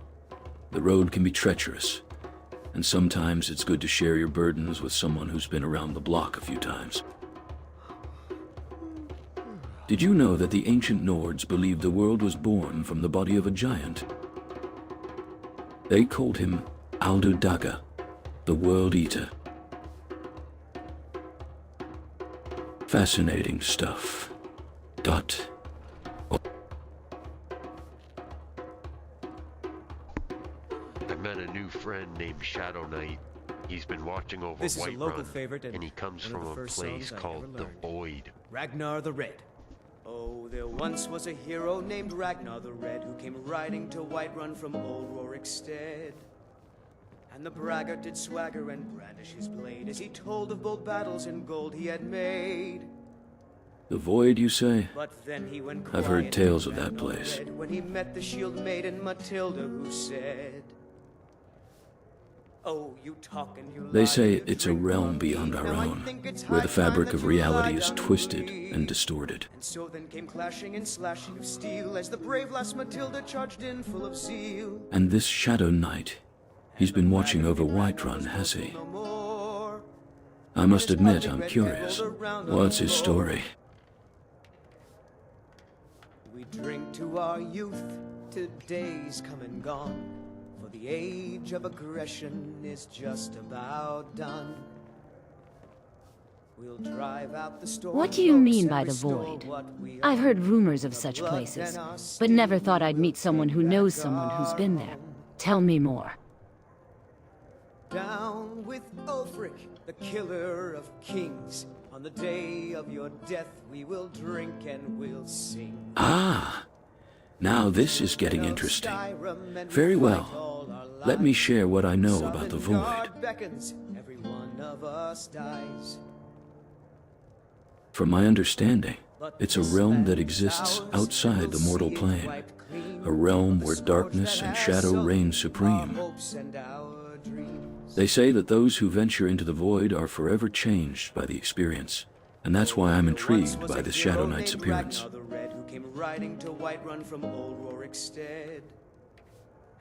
The road can be treacherous, and sometimes it's good to share your burdens with someone who's been around the block a few times. Did you know that the ancient Nords believed the world was born from the body of a giant? They called him Aldudaga, the World Eater. Fascinating stuff. Dot. I met a new friend named Shadow Knight. He's been watching over This is a local Whiterun, favorite and he comes one of from the a first place songs I called ever the learned. Void. Ragnar the Red. Oh, there once was a hero named Ragnar the Red who came riding to Whiterun from old Rorikstead. And the braggart did swagger and brandish his blade as he told of bold battles and gold he had made. The Void, you say? But then he went I've heard quiet tales and of that Ragnar the place. Red when he met the shield maiden Matilda who said, "Oh, you talk and you They lie say and you it's a drink realm from beyond me. our Now I own, think it's where high the fabric time of that you lie reality is down and twisted bleed." and distorted. And so then came clashing and slashing of steel as the brave lass Matilda charged in full of zeal. And this Shadow Knight, he's been watching over Whiterun, has he? I must admit, I'm curious. What's his story? We drink to our youth, to days come and gone, for the age of aggression is just about done. We'll drive out the storm. What do you folks, mean and by the restore Void? what we I've are. heard rumors of such Blood places, then our but never steel thought I'd meet will someone who take knows back someone who's our been there. home. Tell me more. Down with Ulfric, the killer of kings. On the day of your death, we will drink and we'll sing. Ah! Now this is getting interesting. Very well. Let me share what I know about the Void. Southern beckons, every one of us dies. From my understanding, it's a realm that exists outside the mortal plane. A realm where darkness and shadow reign supreme. They say that those who venture into the Void are forever changed by the experience. And that's why I'm intrigued by this Shadow Knight's appearance. Ragnar the Red, who came riding to Whiterun from old Rorikstead.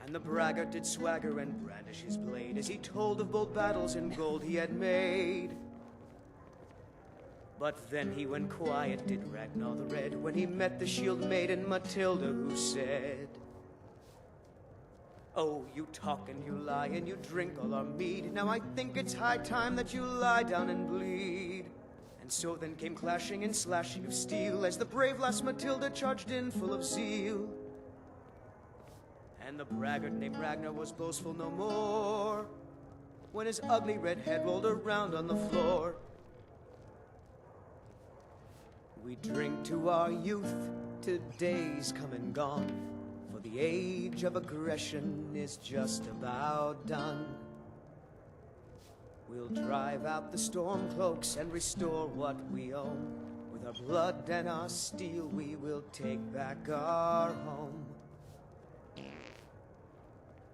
And the braggart did swagger and brandish his blade as he told of bold battles and gold he had made. But then he went quiet, did Ragnar the Red, when he met the shield maiden Matilda who said, "Oh, you talk and you lie and you drink all our mead. Now I think it's high time that you lie down and bleed." And so then came clashing and slashing of steel as the brave lass Matilda charged in full of zeal. And the braggart named Ragnar was boastful no more when his ugly red head rolled around on the floor. We drink to our youth, to days come and gone, for the age of aggression is just about done. We'll drive out the storm cloaks and restore what we own. With our blood and our steel we will take back our home.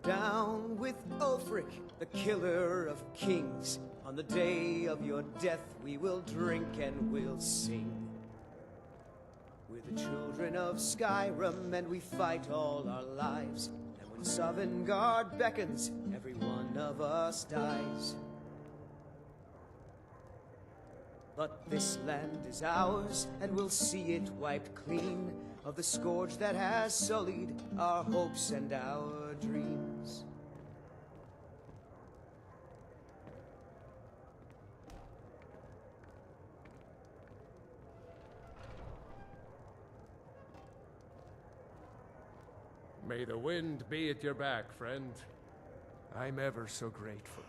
Down with Ulfric, the killer of kings. On the day of your death we will drink and we'll sing. We're the children of Skyrim and we fight all our lives. And when Sovngarde beckons, every one of us dies. But this land is ours, and we'll see it wiped clean of the scourge that has sullied our hopes and our dreams. May the wind be at your back, friend. I'm ever so grateful.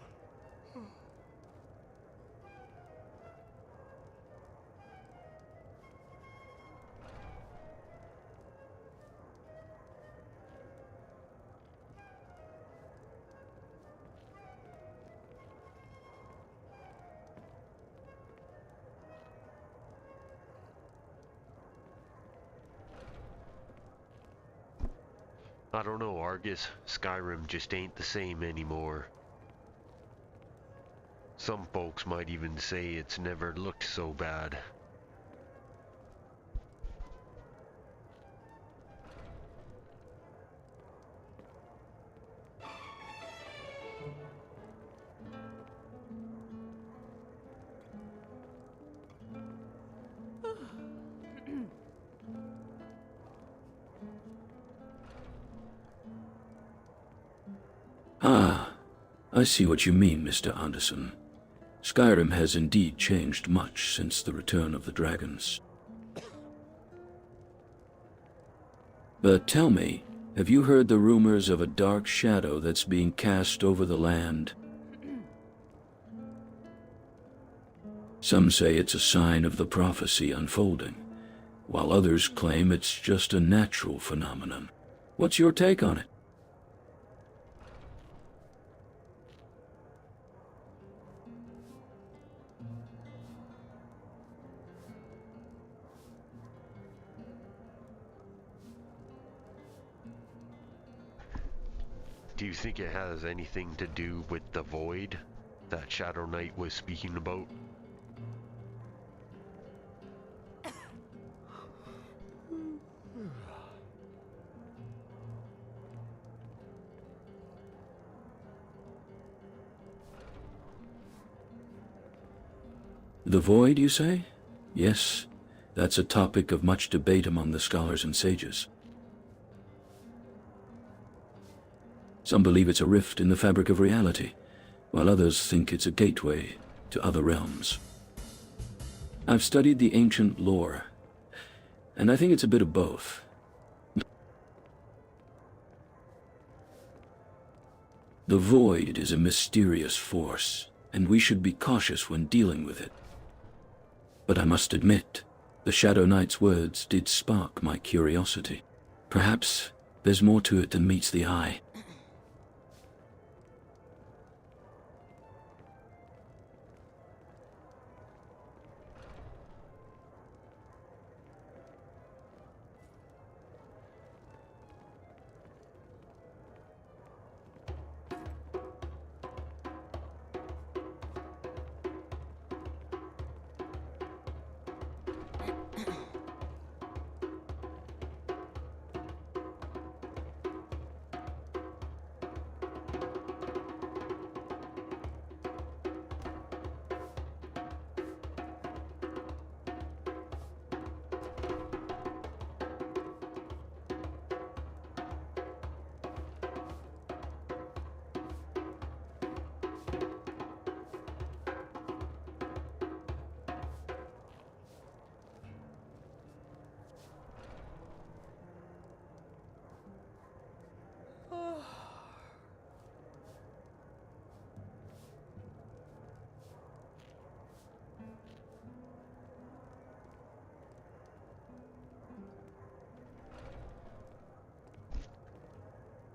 I don't know, Argus. Skyrim just ain't the same anymore. Some folks might even say it's never looked so bad. Ah, I see what you mean, Mr. Anderson. Skyrim has indeed changed much since the return of the dragons. But tell me, have you heard the rumors of a dark shadow that's being cast over the land? Some say it's a sign of the prophecy unfolding, while others claim it's just a natural phenomenon. What's your take on it? Do you think it has anything to do with the void that Shadow Knight was speaking about? The void, you say? Yes, that's a topic of much debate among the scholars and sages. Some believe it's a rift in the fabric of reality, while others think it's a gateway to other realms. I've studied the ancient lore, and I think it's a bit of both. The void is a mysterious force, and we should be cautious when dealing with it. But I must admit, the Shadow Knight's words did spark my curiosity. Perhaps there's more to it than meets the eye.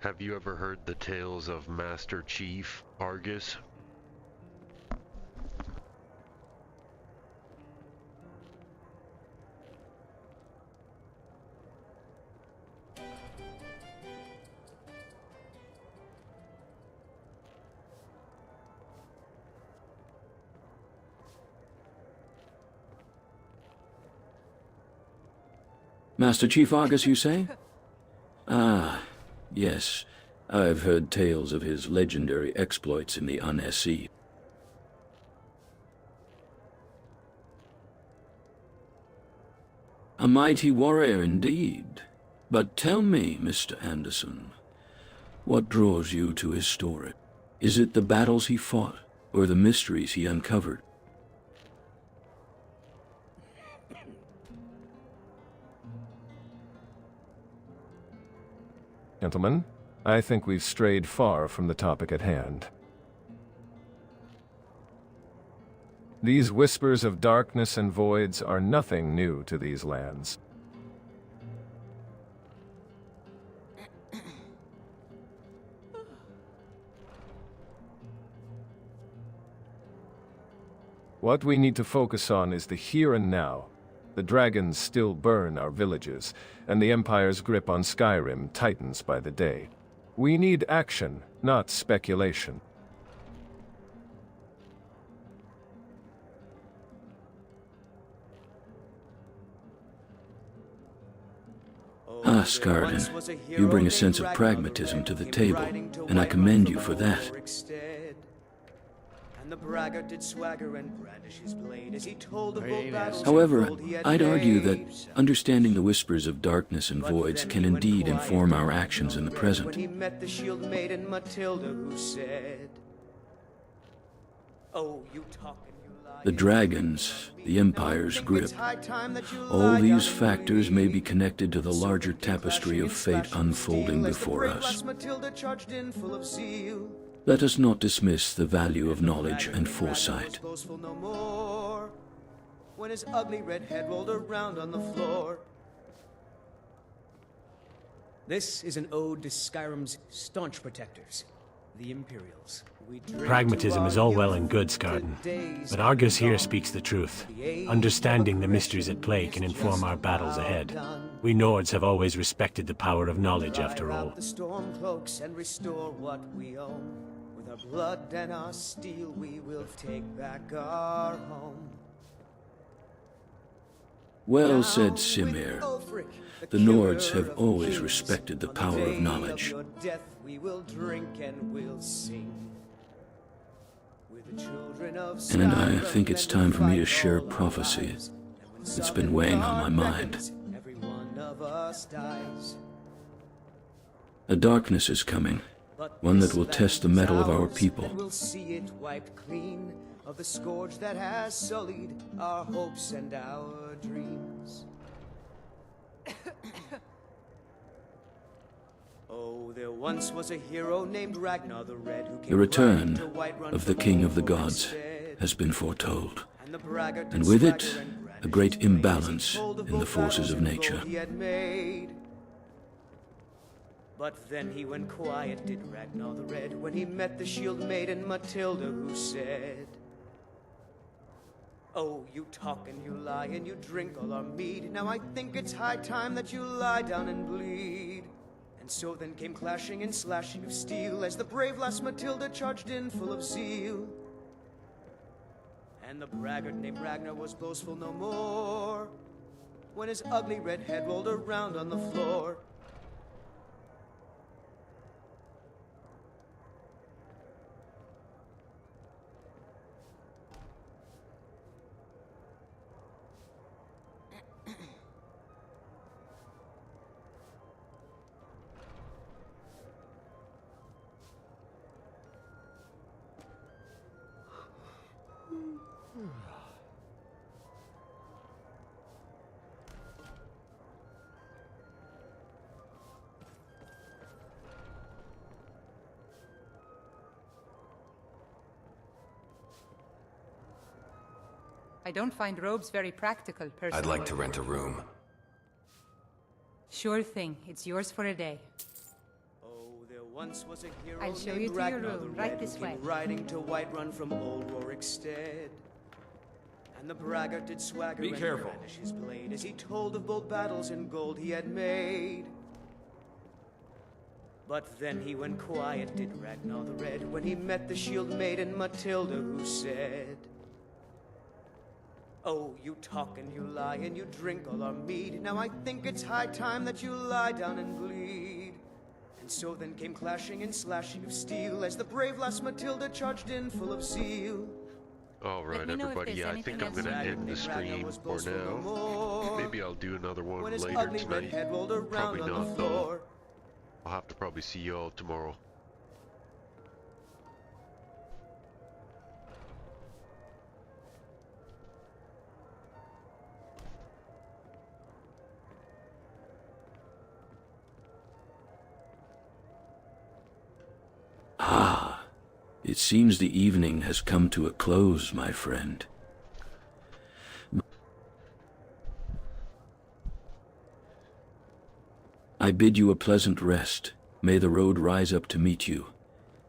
Have you ever heard the tales of Master Chief Argus? Master Chief Argus, you say? Ah, yes. I've heard tales of his legendary exploits in the Unsea. A mighty warrior indeed. But tell me, Mr. Anderson, what draws you to his story? Is it the battles he fought, or the mysteries he uncovered? Gentlemen, I think we've strayed far from the topic at hand. These whispers of darkness and voids are nothing new to these lands. What we need to focus on is the here and now. The dragons still burn our villages, and the Empire's grip on Skyrim tightens by the day. We need action, not speculation. Ah, Skyrim, you bring a sense of pragmatism to the table, and I commend you for that. And the braggart did swagger and brandish his blade as he told of old battles. However, I'd argue that understanding the whispers of darkness and voids can indeed inform our actions in the present. When he met the shield maiden Matilda, who said, "Oh, you talk and you lie." The dragons, the Empire's grip, all these factors may be connected to the larger tapestry of fate unfolding before us. Matilda charged in full of zeal. Let us not dismiss the value of knowledge and foresight. No more, when his ugly red head rolled around on the floor. This is an ode to Skyrim's staunch protectors, the Imperials. Pragmatism is all well and good, Scarden, but Argus here speaks the truth. Understanding the mysteries at play can inform our battles ahead. We Nords have always respected the power of knowledge, after all. The storm cloaks and restore what we own. With our blood and our steel, we will take back our home. Well said, Simir. The Nords have always respected the power of knowledge. Your death we will drink and we'll sing. With the children of And I think it's time for me to share prophecy. It's been weighing on my mind. Every one of us dies. A darkness is coming, one that will test the mettle of our people. And we'll see it wiped clean of the scourge that has sullied our hopes and our dreams. Oh, there once was a hero named Ragnar the Red who came The return riding to Whiterun of the from King of the Ulfborg Gods stead. has been foretold, And the braggart and did with swagger it, and brandish a great his blade as he imbalance told of in the old forces of battles and nature. gold he had made. But then he went quiet, did Ragnar the Red, when he met the shield maiden Matilda, who said, "Oh, you talk and you lie and you drink all our mead. Now I think it's high time that you lie down and bleed." And so then came clashing and slashing of steel as the brave lass Matilda charged in full of zeal. And the braggart named Ragnar was boastful no more when his ugly red head rolled around on the floor. I don't find robes very practical, personally. I'd like to rent a room. Sure thing. It's yours for a day. Oh, there once was a hero I'll show named you to your Ragnar the room, Red, right who this came way. riding to Whiterun from old Rorikstead. And the braggart did swagger Be and careful. brandish his blade as he told of bold battles and gold he had made. But then he went quiet, did Ragnar the Red, when he met the shield maiden Matilda, who said, "Oh, you talk and you lie and you drink all our mead. Now I think it's high time that you lie down and bleed." And so then came clashing and slashing of steel as the brave lass Matilda charged in full of zeal. Alright everybody, I think I'm gonna end the stream for now. Maybe I'll do another one When his later ugly red tonight. head rolled around Probably on not the though. floor. I'll have to probably see you all tomorrow. Ah, it seems the evening has come to a close, my friend. I bid you a pleasant rest. May the road rise up to meet you,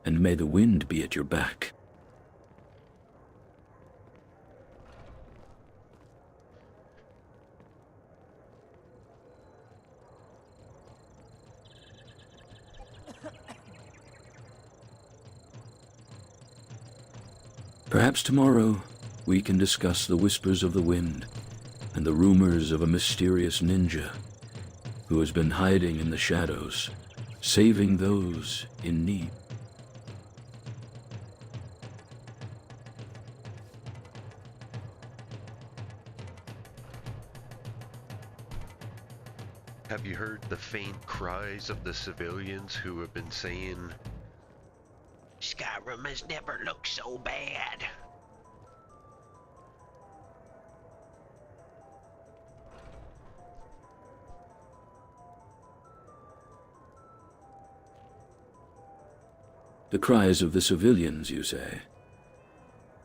and may the wind be at your back. Perhaps tomorrow we can discuss the whispers of the wind and the rumors of a mysterious ninja who has been hiding in the shadows, saving those in need. Have you heard the faint cries of the civilians who have been saying, "Skyrim has never looked so bad"? The cries of the civilians, you say?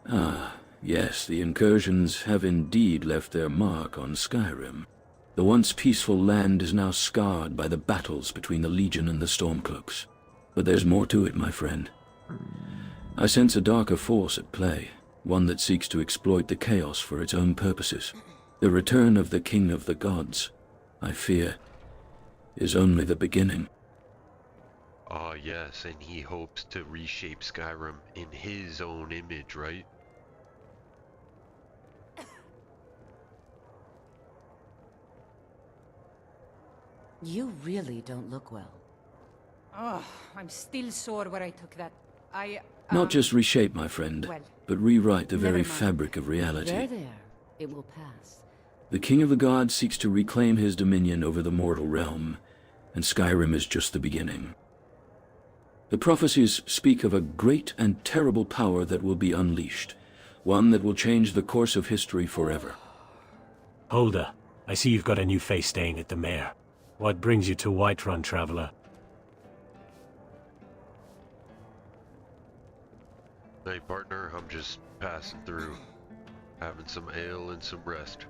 Ah, yes, the incursions have indeed left their mark on Skyrim. The once peaceful land is now scarred by the battles between the Legion and the Stormcloaks. But there's more to it, my friend. I sense a darker force at play, one that seeks to exploit the chaos for its own purposes. The return of the King of the Gods, I fear, is only the beginning. Ah, yes, and he hopes to reshape Skyrim in his own image, right? You really don't look well. Oh, I'm still sore where I took that. Not just reshape, my friend, well, but rewrite the very never mind. fabric of reality. There. It will pass. The King of the Gods seeks to reclaim his dominion over the mortal realm, and Skyrim is just the beginning. The prophecies speak of a great and terrible power that will be unleashed, one that will change the course of history forever. Holder, I see you've got a new face staying at the Mare. What brings you to Whiterun, traveler? Hey partner, I'm just passing through, having some ale and some rest.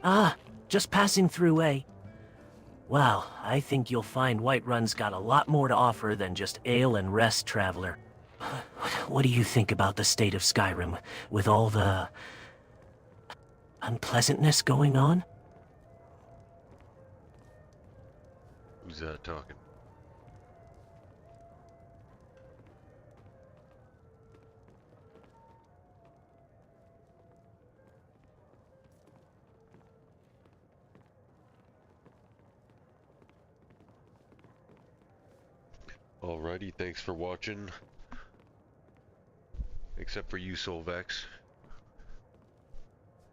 Ah, just passing through, eh? Well, I think you'll find Whiterun's got a lot more to offer than just ale and rest, traveler. What do you think about the state of Skyrim, with all the unpleasantness going on? Who's that talking? Alrighty, thanks for watching. Except for you, Solvex.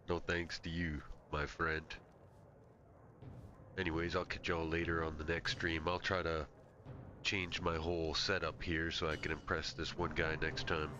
No thanks to you, my friend. Anyways, I'll catch y'all later on the next stream. I'll try to change my whole setup here so I can impress this one guy next time.